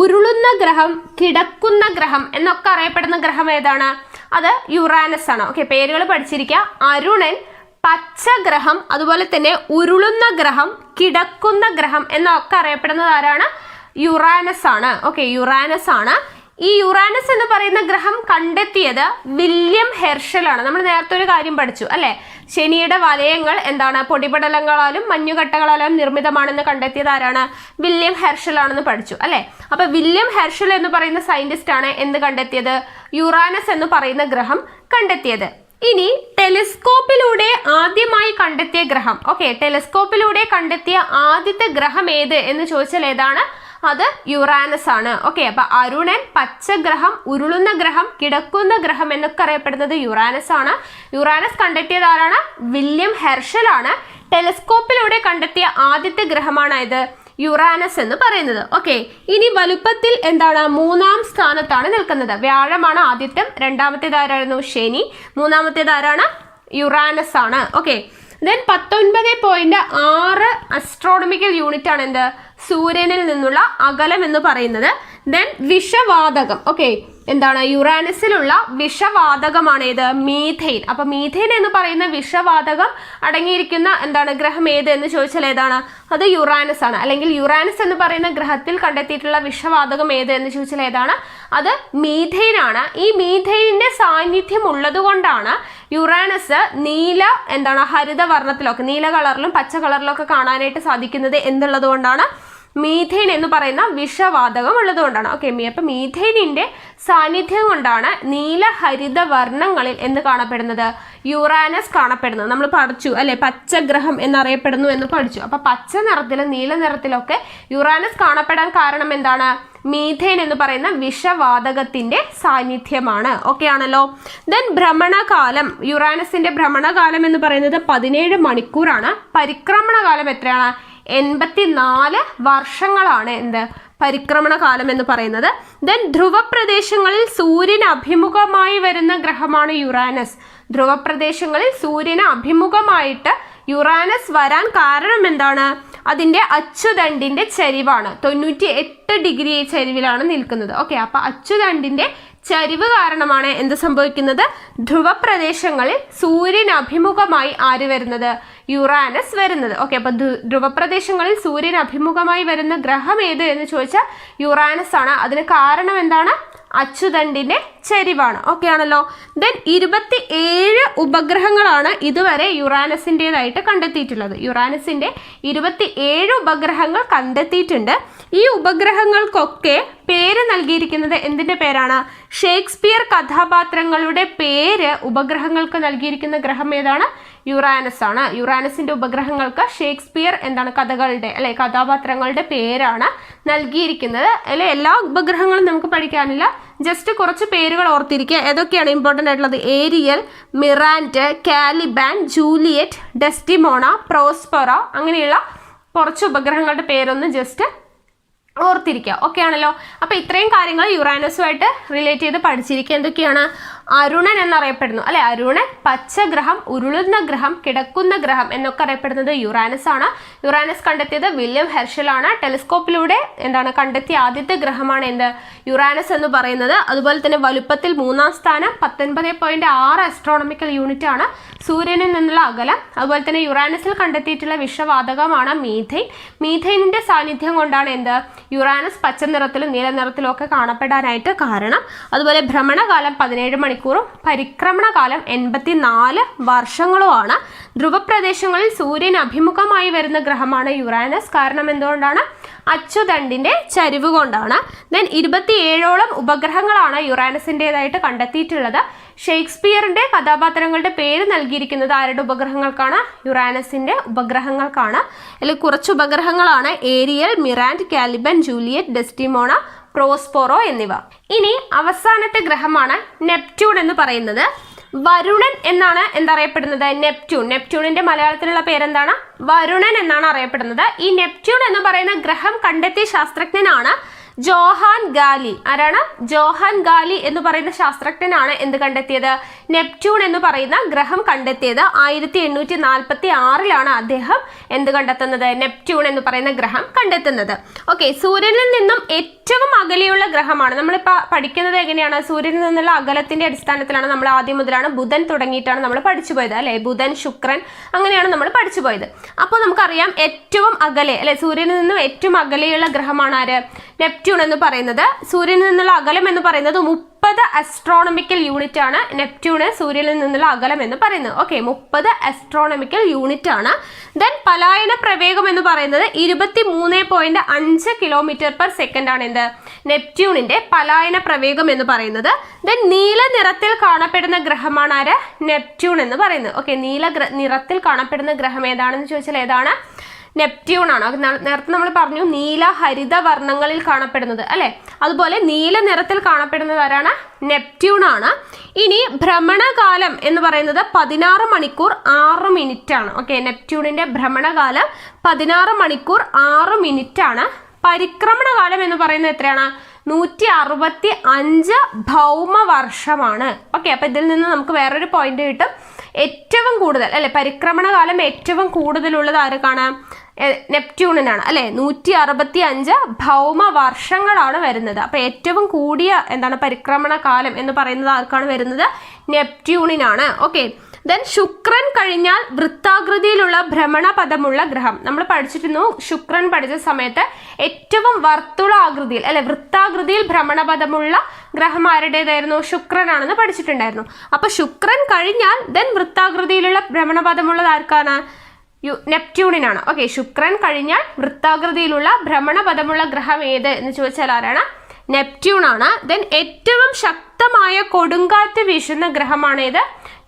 ഉരുളുന്ന ഗ്രഹം, കിടക്കുന്ന ഗ്രഹം എന്നൊക്കെ അറിയപ്പെടുന്ന ഗ്രഹം ഏതാണ്? അത് യുറാനസ് ആണ്. ഓക്കെ, പേരുകൾ പഠിച്ചിരിക്കുക. അരുണൻ, പച്ചഗ്രഹം, അതുപോലെ തന്നെ ഉരുളുന്ന ഗ്രഹം, കിടക്കുന്ന ഗ്രഹം എന്നൊക്കെ അറിയപ്പെടുന്നത് ആരാണ്? യുറാനസ് ആണ്. ഓക്കെ, യുറാനസ് ആണ്. ഈ യുറാനസ് എന്ന് പറയുന്ന ഗ്രഹം കണ്ടെത്തിയത് വില്യം ഹെർഷലാണ്. നമ്മൾ നേരത്തെ ഒരു കാര്യം പഠിച്ചു അല്ലെ, ശനിയുടെ വലയങ്ങൾ എന്താണ് പൊടിപടലങ്ങളാലും മഞ്ഞുകട്ടകളാലും നിർമ്മിതമാണെന്ന് കണ്ടെത്തിയത് ആരാണ്? വില്യം ഹെർഷൽ ആണെന്ന് പഠിച്ചു അല്ലെ. അപ്പൊ വില്യം ഹെർഷൽ എന്ന് പറയുന്ന സയന്റിസ്റ്റ് ആണ് എന്ത് കണ്ടെത്തിയത്? യുറാനസ് എന്ന് പറയുന്ന ഗ്രഹം കണ്ടെത്തിയത്. ഇനി ടെലിസ്കോപ്പിലൂടെ ആദ്യമായി കണ്ടെത്തിയ ഗ്രഹം, ഓക്കെ, ടെലിസ്കോപ്പിലൂടെ കണ്ടെത്തിയ ആദ്യത്തെ ഗ്രഹം ഏത് എന്ന് ചോദിച്ചാൽ ഏതാണ്? അത് യുറാനസ് ആണ്. ഓക്കെ, അപ്പൊ അരുണൻ, പച്ചഗ്രഹം, ഉരുളുന്ന ഗ്രഹം, കിടക്കുന്ന ഗ്രഹം എന്നൊക്കെ അറിയപ്പെടുന്നത് യുറാനസ് ആണ്. യുറാനസ് കണ്ടെത്തിയത് ആരാണ്? വില്യം ഹെർഷൽ ആണ്. ടെലിസ്കോപ്പിലൂടെ കണ്ടെത്തിയ ആദ്യത്തെ ഗ്രഹമാണ് ഇത് യുറാനസ് എന്ന് പറയുന്നത്. ഓക്കെ, ഇനി വലുപ്പത്തിൽ എന്താണ്? 3-ാം സ്ഥാനത്താണ് നിൽക്കുന്നത്. വ്യാഴമാണ് ആദ്യത്തെ, രണ്ടാമത്തേതാരായിരുന്നു? ശനി, മൂന്നാമത്തേത് ആരാണ്? യുറാനസ് ആണ്. ഓക്കെ, ദെൻ 19.6 അസ്ട്രോണമിക്കൽ യൂണിറ്റ് ആണ് എന്ത്? സൂര്യനിൽ നിന്നുള്ള അകലം എന്ന് പറയുന്നത്. ദെൻ വിഷവാതകം, ഓക്കെ, എന്താണ്? യുറാനസിലുള്ള വിഷവാതകമാണ് ഏത്? മീഥെയ്ൻ. അപ്പൊ മീഥെയ്ൻ എന്ന് പറയുന്ന വിഷവാതകം അടങ്ങിയിരിക്കുന്ന എന്താണ് ഗ്രഹം ഏത് എന്ന് ചോദിച്ചാൽ ഏതാണ്? അത് യുറാനസ് ആണ്. അല്ലെങ്കിൽ യുറാനസ് എന്ന് പറയുന്ന ഗ്രഹത്തിൽ കണ്ടെത്തിയിട്ടുള്ള വിഷവാതകം ഏത് എന്ന് ചോദിച്ചാൽ ഏതാണ്? അത് മീഥെയ്ൻ ആണ്. ഈ മീഥെയ്നിന്റെ സാന്നിധ്യം ഉള്ളത് കൊണ്ടാണ് യുറാനസ് നീല എന്താണ് ഹരിത വർണ്ണത്തിലൊക്കെ, നീല കളറിലും പച്ച കളറിലും ഒക്കെ കാണാനായിട്ട് സാധിക്കുന്നത് എന്നുള്ളത് കൊണ്ടാണ്? മീഥെയ്ൻ എന്ന് പറയുന്ന വിഷവാതകം ഉള്ളത് കൊണ്ടാണ്. ഓക്കെ, അപ്പൊ മീഥെയ്നിന്റെ സാന്നിധ്യം കൊണ്ടാണ് നീല ഹരിത വർണ്ണങ്ങളിൽ എന്ത് കാണപ്പെടുന്നത്? യുറാനസ് കാണപ്പെടുന്നത്. നമ്മൾ പഠിച്ചു അല്ലെ, പച്ചഗ്രഹം എന്നറിയപ്പെടുന്നു എന്ന് പഠിച്ചു. അപ്പൊ പച്ച നിറത്തിലും നീല നിറത്തിലൊക്കെ യുറാനസ് കാണപ്പെടാൻ കാരണം എന്താണ്? മീഥെയ്ൻ എന്ന് പറയുന്ന വിഷവാതകത്തിന്റെ സാന്നിധ്യമാണ്. ഓക്കെ ആണല്ലോ. ദെൻ ഭ്രമണകാലം, യുറാനസിന്റെ ഭ്രമണകാലം എന്ന് പറയുന്നത് 17 മണിക്കൂറാണ്. പരിക്രമണകാലം എത്രയാണ്? 84 വർഷങ്ങളാണ് എന്ത് പരിക്രമണ കാലം എന്ന് പറയുന്നത്. ദെൻ ധ്രുവപ്രദേശങ്ങളിൽ സൂര്യന് അഭിമുഖമായി വരുന്ന ഗ്രഹമാണ് യുറാനസ്. ധ്രുവപ്രദേശങ്ങളിൽ സൂര്യന് അഭിമുഖമായിട്ട് യുറാനസ് വരാൻ കാരണം എന്താണ്? അതിൻ്റെ അച്ചുതണ്ടിന്റെ ചരിവാണ്. 98 ഡിഗ്രി ചരിവിലാണ് നിൽക്കുന്നത്. ഓക്കെ, അപ്പൊ അച്ചുതണ്ടിന്റെ ചരിവ് കാരണമാണ് എന്ത് സംഭവിക്കുന്നത്? ധ്രുവപ്രദേശങ്ങളിൽ സൂര്യന് അഭിമുഖമായി ആര് വരുന്നത്? യുറാനസ് വരുന്നത്. ഓക്കെ, അപ്പൊ ധ്രുവപ്രദേശങ്ങളിൽ സൂര്യന് അഭിമുഖമായി വരുന്ന ഗ്രഹം ഏത് എന്ന് ചോദിച്ചാൽ യുറാനസ് ആണ്. അതിന് കാരണം എന്താണ്? അച്ചുതണ്ടിന്റെ ചരിവാണ്. ഓക്കെ ആണല്ലോ. ദെൻ 27 ഉപഗ്രഹങ്ങളാണ് ഇതുവരെ യുറാനസിൻ്റെതായിട്ട് കണ്ടെത്തിയിട്ടുള്ളത്. യുറാനസിന്റെ 27 ഉപഗ്രഹങ്ങൾ കണ്ടെത്തിയിട്ടുണ്ട്. ഈ ഉപഗ്രഹങ്ങൾക്കൊക്കെ പേര് നൽകിയിരിക്കുന്നത് എന്തിന്റെ പേരാണ്? ഷേക്സ്പിയർ കഥാപാത്രങ്ങളുടെ പേര് ഉപഗ്രഹങ്ങൾക്ക് നൽകിയിരിക്കുന്ന ഗ്രഹം ഏതാണ്? യുറാനസ് ആണ്. യുറാനസിന്റെ ഉപഗ്രഹങ്ങൾക്ക് ഷേക്സ്പിയർ എന്താണ് കഥകളുടെ അല്ലെ കഥാപാത്രങ്ങളുടെ പേരാണ് നൽകിയിരിക്കുന്നത്. അല്ലെ എല്ലാ ഉപഗ്രഹങ്ങളും നമുക്ക് പഠിക്കാനില്ല, ജസ്റ്റ് കുറച്ച് പേരുകൾ ഓർത്തിരിക്കുക. ഏതൊക്കെയാണ് ഇമ്പോർട്ടൻ്റ് ആയിട്ടുള്ളത്? ഏരിയൽ, മിറാൻഡ്, കാലിബാൻ, ജൂലിയറ്റ്, ഡെസ്റ്റിമോണ, പ്രോസ്പെറ, അങ്ങനെയുള്ള കുറച്ച് ഉപഗ്രഹങ്ങളുടെ പേരൊന്ന് ജസ്റ്റ് ഓർത്തിരിക്കുക. ഓക്കെ ആണല്ലോ. അപ്പൊ ഇത്രയും കാര്യങ്ങൾ യുറാനസുമായിട്ട് റിലേറ്റ് ചെയ്ത് പഠിച്ചിരിക്കുക. എന്തൊക്കെയാണ്? അരുണൻ എന്നറിയപ്പെടുന്നു അല്ലെ, അരുണൻ, പച്ചഗ്രഹം, ഉരുളുന്ന ഗ്രഹം, കിടക്കുന്ന ഗ്രഹം എന്നൊക്കെ അറിയപ്പെടുന്നത് യുറാനസ് ആണ്. യുറാനസ് കണ്ടെത്തിയത് വില്യം ഹെർഷൽ ആണ്. ടെലിസ്കോപ്പിലൂടെ എന്താണ് കണ്ടെത്തിയ ആദ്യത്തെ ഗ്രഹമാണ് എന്ത്? യുറാനസ് എന്ന് പറയുന്നത്. അതുപോലെ തന്നെ വലുപ്പത്തിൽ 3-ാം സ്ഥാനം, 19.6 അസ്ട്രോണമിക്കൽ യൂണിറ്റ് ആണ് സൂര്യനിൽ നിന്നുള്ള അകലം. അതുപോലെ തന്നെ യുറാനസിൽ കണ്ടെത്തിയിട്ടുള്ള വിഷവാതകമാണ് മീഥെയ്ൻ. മീഥെയ്നിന്റെ സാന്നിധ്യം കൊണ്ടാണ് എന്ത് യുറാനസ് പച്ച നിറത്തിലും നീല നിറത്തിലും ഒക്കെ കാണപ്പെടാനായിട്ട് കാരണം. അതുപോലെ ഭ്രമണകാലം 17 മണിക്കൂറും പരിക്രമണകാലം 84 വർഷങ്ങളുമാണ്. ധ്രുവപ്രദേശങ്ങളിൽ സൂര്യൻ അഭിമുഖമായി വരുന്ന ഗ്രഹമാണ് യുറാനസ്. കാരണം എന്തുകൊണ്ടാണ്? അച്ചുതണ്ടിന്റെ ചരിവ് കൊണ്ടാണ്. ദെൻ 27ഓളം ഉപഗ്രഹങ്ങളാണ് യുറാനസിൻ്റെതായിട്ട് കണ്ടെത്തിയിട്ടുള്ളത്. ഷേക്സ്പിയറിന്റെ കഥാപാത്രങ്ങളുടെ പേര് നൽകിയിരിക്കുന്നത് ആരുടെ ഉപഗ്രഹങ്ങൾക്കാണ്? യുറാനസിന്റെ ഉപഗ്രഹങ്ങൾക്കാണ്. അതിൽ കുറച്ച് ഉപഗ്രഹങ്ങളാണ് aerial, Miranda, Kalibr, Juliet, Desdemona, Prospero എന്നിവ. ഇനി അവസാനത്തെ ഗ്രഹമാണ് നെപ്റ്റ്യൂൺ എന്ന് പറയുന്നത്. വരുണൻ എന്നാണ് എന്തറിയപ്പെടുന്നത്? നെപ്റ്റ്യൂൺ. നെപ്റ്റ്യൂണിന്റെ മലയാളത്തിലുള്ള പേരെന്താണ്? വരുണൻ എന്നാണ് അറിയപ്പെടുന്നത്. ഈ നെപ്റ്റ്യൂൺ എന്ന് പറയുന്ന ഗ്രഹം കണ്ടെത്തിയ ശാസ്ത്രജ്ഞനാണ് ജോഹാൻ ഗാലി. ആരാണ്? ജോഹാൻ ഗാലി എന്ന് പറയുന്ന ശാസ്ത്രജ്ഞനാണ് എന്ത് കണ്ടെത്തിയത്? നെപ്റ്റ്യൂൺ എന്ന് പറയുന്ന ഗ്രഹം കണ്ടെത്തിയത്. 1846 അദ്ദേഹം എന്ത് കണ്ടെത്തുന്നത്? നെപ്റ്റ്യൂൺ എന്ന് പറയുന്ന ഗ്രഹം കണ്ടെത്തുന്നത്. ഓക്കെ, സൂര്യനിൽ നിന്നും ഏറ്റവും അകലെയുള്ള ഗ്രഹമാണ്. നമ്മളിപ്പോൾ പഠിക്കുന്നത് എങ്ങനെയാണ്? സൂര്യനിൽ നിന്നുള്ള അകലത്തിന്റെ അടിസ്ഥാനത്തിലാണ്. നമ്മൾ ആദ്യം മുതലാണ് ബുധൻ തുടങ്ങിയിട്ടാണ് നമ്മൾ പഠിച്ചു പോയത് അല്ലെ. ബുധൻ, ശുക്രൻ, അങ്ങനെയാണ് നമ്മൾ പഠിച്ചു പോയത്. അപ്പോൾ നമുക്കറിയാം ഏറ്റവും അകലെ അല്ലെ, സൂര്യനിൽ നിന്നും ഏറ്റവും അകലെയുള്ള ഗ്രഹമാണ് ആര്? നെപ്റ്റ്യൂൺ എന്ന് പറയുന്നത്. സൂര്യനിൽ നിന്നുള്ള അകലം എന്ന് പറയുന്നത് 30 അസ്ട്രോണമിക്കൽ യൂണിറ്റ് ആണ് നെപ്റ്റ്യൂണ് സൂര്യനിൽ നിന്നുള്ള അകലം എന്ന് പറയുന്നത്. ഓക്കെ, 30 അസ്ട്രോണമിക്കൽ യൂണിറ്റ് ആണ്. ദെൻ പലായന പ്രവേഗം എന്ന് പറയുന്നത് 23.5 കിലോമീറ്റർ പെർ സെക്കൻഡ് ആണ് എന്ത് നെപ്റ്റ്യൂണിന്റെ പലായന പ്രവേഗം എന്ന് പറയുന്നത്. ദെൻ നീല നിറത്തിൽ കാണപ്പെടുന്ന ഗ്രഹമാണ് ആര് നെപ്റ്റ്യൂൺ എന്ന് പറയുന്നത്. ഓക്കെ, നിറത്തിൽ കാണപ്പെടുന്ന ഗ്രഹം ഏതാണെന്ന് ചോദിച്ചാൽ ഏതാണ് നെപ്റ്റ്യൂൺ ആണ്. നേരത്തെ നമ്മൾ പറഞ്ഞു നീല ഹരിത വർണ്ണങ്ങളിൽ കാണപ്പെടുന്നത് അല്ലെ, അതുപോലെ നീല നിറത്തിൽ കാണപ്പെടുന്നത് ആരാണ് നെപ്റ്റ്യൂൺ ആണ്. ഇനി ഭ്രമണകാലം എന്ന് പറയുന്നത് 16 മണിക്കൂർ 6 മിനിറ്റ് ആണ്. ഓക്കെ, നെപ്റ്റ്യൂണിന്റെ ഭ്രമണകാലം 16 മണിക്കൂർ 6 മിനിറ്റ് ആണ്. പരിക്രമണ കാലം എന്ന് പറയുന്നത് എത്രയാണ് 165 ഭൗമവർഷമാണ്. ഓക്കെ, അപ്പൊ ഇതിൽ നിന്ന് നമുക്ക് വേറൊരു പോയിന്റ് കിട്ടും. ഏറ്റവും കൂടുതൽ അല്ലെ പരിക്രമണ കാലം ഏറ്റവും കൂടുതലുള്ളത് ആർക്കാണ് നെപ്റ്റ്യൂണിനാണ് അല്ലെ. 165 ഭൗമവർഷങ്ങളാണ് വരുന്നത്. അപ്പൊ ഏറ്റവും കൂടിയ എന്താണ് പരിക്രമണ കാലം എന്ന് പറയുന്നത് ആർക്കാണ് വരുന്നത് നെപ്റ്റ്യൂണിനാണ്. ഓക്കെ, ദെൻ ശുക്രൻ കഴിഞ്ഞാൽ വൃത്താകൃതിയിലുള്ള ഭ്രമണപഥമുള്ള ഗ്രഹം. നമ്മൾ പഠിച്ചിരുന്നു ശുക്രൻ പഠിച്ച സമയത്ത് ഏറ്റവും വർത്തുളാകൃതിയിൽ അല്ലെ വൃത്താകൃതിയിൽ ഭ്രമണപഥമുള്ള ഗ്രഹം ആരുടേതായിരുന്നു ശുക്രനാണെന്ന് പഠിച്ചിട്ടുണ്ടായിരുന്നു. അപ്പൊ ശുക്രൻ കഴിഞ്ഞാൽ ദെൻ വൃത്താകൃതിയിലുള്ള ഭ്രമണപഥമുള്ളത് ആർക്കാണ് നെപ്റ്റ്യൂണിനാണ്. ഓക്കെ, ശുക്രൻ കഴിഞ്ഞാൽ വൃത്താകൃതിയിലുള്ള ഭ്രമണപഥമുള്ള ഗ്രഹം ഏത് എന്ന് ചോദിച്ചാൽ ആരാണ് നെപ്റ്റ്യൂൺ ആണ്. ദെൻ ഏറ്റവും ശക്തമായ കൊടുങ്കാറ്റ് വീശുന്ന ഗ്രഹമാണ് ഏത്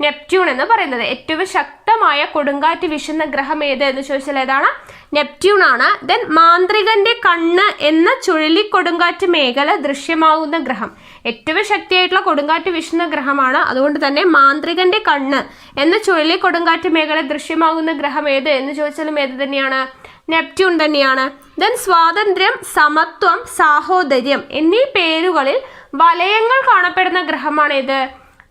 നെപ്റ്റ്യൂൺ എന്ന് പറയുന്നത്. ഏറ്റവും ശക്തമായ കൊടുങ്കാറ്റ് വീശുന്ന ഗ്രഹം ഏത് എന്ന് ചോദിച്ചാൽ ഏതാണ് നെപ്റ്റ്യൂൺ ആണ്. ദെൻ മാന്ത്രികന്റെ കണ്ണ് എന്ന ചുഴലിക്കൊടുങ്കാറ്റ് മേഖല ദൃശ്യമാകുന്ന ഗ്രഹം. ഏറ്റവും ശക്തിയായിട്ടുള്ള കൊടുങ്കാറ്റ് വീശുന്ന ഗ്രഹമാണ്. അതുകൊണ്ട് തന്നെ മാന്ത്രികന്റെ കണ്ണ് എന്ന ചുഴലിക്കൊടുങ്കാറ്റ് മേഖല ദൃശ്യമാകുന്ന ഗ്രഹം ഏത് എന്ന് ചോദിച്ചാലും ഏത് തന്നെയാണ് നെപ്റ്റ്യൂൺ തന്നെയാണ്. ദെൻ സ്വാതന്ത്ര്യം, സമത്വം, സാഹോദര്യം എന്നീ പേരുകളിൽ വലയങ്ങൾ കാണപ്പെടുന്ന ഗ്രഹമാണ് ഏത്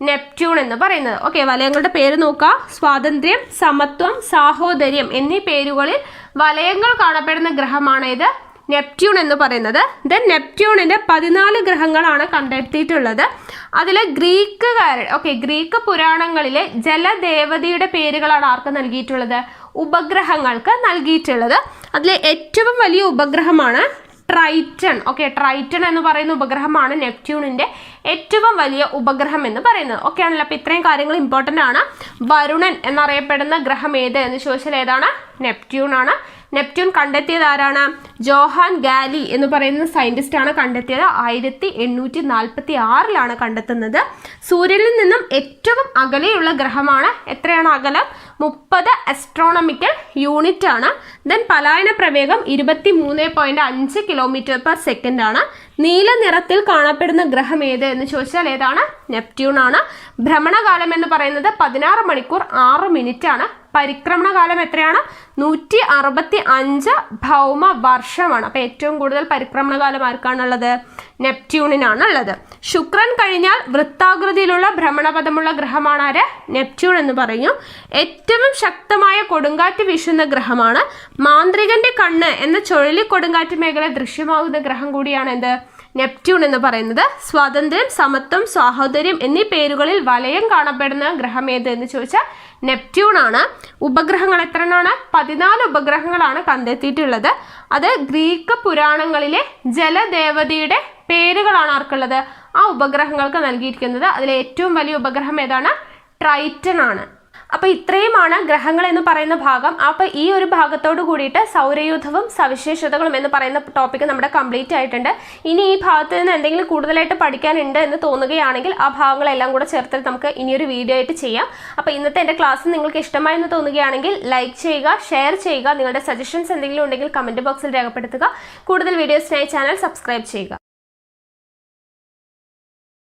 നെപ്റ്റ്യൂൺ എന്ന് പറയുന്നത്. ഓക്കെ, വലയങ്ങളുടെ പേര് നോക്കുക. സ്വാതന്ത്ര്യം, സമത്വം, സാഹോദര്യം എന്നീ പേരുകളിൽ വലയങ്ങൾ കാണപ്പെടുന്ന ഗ്രഹമാണ് ഇത് നെപ്റ്റ്യൂൺ എന്ന് പറയുന്നത്. ദെൻ നെപ്റ്റ്യൂണിന്റെ 14 ഗ്രഹങ്ങളാണ് കണ്ടെത്തിയിട്ടുള്ളത്. അതിൽ ഗ്രീക്ക് പുരാണങ്ങളിലെ ജലദേവതയുടെ പേരുകളാണ് ആർക്ക് നൽകിയിട്ടുള്ളത് ഉപഗ്രഹങ്ങൾക്ക് നൽകിയിട്ടുള്ളത്. അതിലെ ഏറ്റവും വലിയ ഉപഗ്രഹമാണ് ട്രൈറ്റൺ. ഓക്കെ, ട്രൈറ്റൺ എന്ന് പറയുന്ന ഉപഗ്രഹമാണ് നെപ്റ്റ്യൂണിന്റെ ഏറ്റവും വലിയ ഉപഗ്രഹം എന്ന് പറയുന്നത്. ഓക്കെ ആണല്ലോ. അപ്പൊ ഇത്രയും കാര്യങ്ങൾ ഇമ്പോർട്ടൻ്റ് ആണ്. വരുണൻ എന്നറിയപ്പെടുന്ന ഗ്രഹം ഏത് എന്ന് ചോദിച്ചാൽ ഏതാണ് നെപ്റ്റ്യൂൺ ആണ്. നെപ്റ്റ്യൂൺ കണ്ടെത്തിയത് ആരാണ് ജോഹാൻ ഗാലി എന്ന് പറയുന്ന സയന്റിസ്റ്റ് ആണ് കണ്ടെത്തിയത്. 1846 കണ്ടെത്തുന്നത്. സൂര്യനിൽ നിന്നും ഏറ്റവും അകലെയുള്ള ഗ്രഹമാണ്. എത്രയാണ് അകലം 30 അസ്ട്രോണമിക്കൽ യൂണിറ്റ് ആണ്. ദെൻ പലായന പ്രവേഗം 23.5 കിലോമീറ്റർ പെർ സെക്കൻഡ് ആണ്. നീല നിറത്തിൽ കാണപ്പെടുന്ന ഗ്രഹം ഏത് എന്ന് ചോദിച്ചാൽ ഏതാണ് നെപ്റ്റ്യൂൺ ആണ്. ഭ്രമണകാലം എന്ന് പറയുന്നത് 16 മണിക്കൂർ 6 മിനിറ്റ് ആണ്. പരിക്രമണ കാലം എത്രയാണ് 165 ഭൗമ വർഷമാണ്. അപ്പൊ ഏറ്റവും കൂടുതൽ പരിക്രമണ കാലം ആർക്കാണുള്ളത് നെപ്റ്റ്യൂണിനാണ് ഉള്ളത്. ശുക്രൻ കഴിഞ്ഞാൽ വൃത്താകൃതിയിലുള്ള ഭ്രമണപഥമുള്ള ഗ്രഹമാണ് ആര് നെപ്റ്റ്യൂൺ എന്ന് പറയും. ഏറ്റവും ശക്തമായ കൊടുങ്കാറ്റ് വീശുന്ന ഗ്രഹമാണ്. മാന്ത്രികന്റെ കണ്ണ് എന്ന ചുഴലിക്കൊടുങ്കാറ്റ് മേഖല ദൃശ്യമാകുന്ന ഗ്രഹം കൂടിയാണ് എന്ത് നെപ്റ്റ്യൂൺ എന്ന് പറയുന്നത്. സ്വാതന്ത്ര്യം, സമത്വം, സാഹോദര്യം എന്നീ പേരുകളിൽ വലയം കാണപ്പെടുന്ന ഗ്രഹം ഏത് എന്ന് ചോദിച്ചാൽ നെപ്റ്റ്യൂൺ ആണ്. ഉപഗ്രഹങ്ങൾ എത്രയാണ് 14 ഉപഗ്രഹങ്ങളാണ് കണ്ടെത്തിയിട്ടുള്ളത്. അത് ഗ്രീക്ക് പുരാണങ്ങളിലെ ജലദേവതയുടെ പേരുകളാണ് ആർക്കുള്ളത് ആ ഉപഗ്രഹങ്ങൾക്ക് നൽകിയിരിക്കുന്നത്. അതിലെ ഏറ്റവും വലിയ ഉപഗ്രഹം ഏതാണ് ട്രൈറ്റൺ ആണ്. അപ്പോൾ ഇത്രയുമാണ് ഗ്രഹങ്ങൾ എന്ന് പറയുന്ന ഭാഗം. അപ്പോൾ ഈ ഒരു ഭാഗത്തോട് കൂടിയിട്ട് സൗരയൂഥവും സവിശേഷതകളും എന്ന് പറയുന്ന ടോപ്പിക് നമ്മുടെ കംപ്ലീറ്റ് ആയിട്ടുണ്ട്. ഇനി ഈ ഭാഗത്ത് നിന്ന് എന്തെങ്കിലും കൂടുതലായിട്ട് പഠിക്കാനുണ്ട് എന്ന് തോന്നുകയാണെങ്കിൽ ആ ഭാഗങ്ങളെല്ലാം കൂടെ ചേർത്തിട്ട് നമുക്ക് ഇനിയൊരു വീഡിയോ ആയിട്ട് ചെയ്യാം. അപ്പോൾ ഇന്നത്തെ എൻ്റെ ക്ലാസ് നിങ്ങൾക്ക് ഇഷ്ടമായെന്ന് തോന്നുകയാണെങ്കിൽ ലൈക്ക് ചെയ്യുക, ഷെയർ ചെയ്യുക. നിങ്ങളുടെ സജഷൻസ് എന്തെങ്കിലും ഉണ്ടെങ്കിൽ കമൻറ്റ് ബോക്സിൽ രേഖപ്പെടുത്തുക. കൂടുതൽ വീഡിയോസിനായി ചാനൽ സബ്സ്ക്രൈബ് ചെയ്യുക.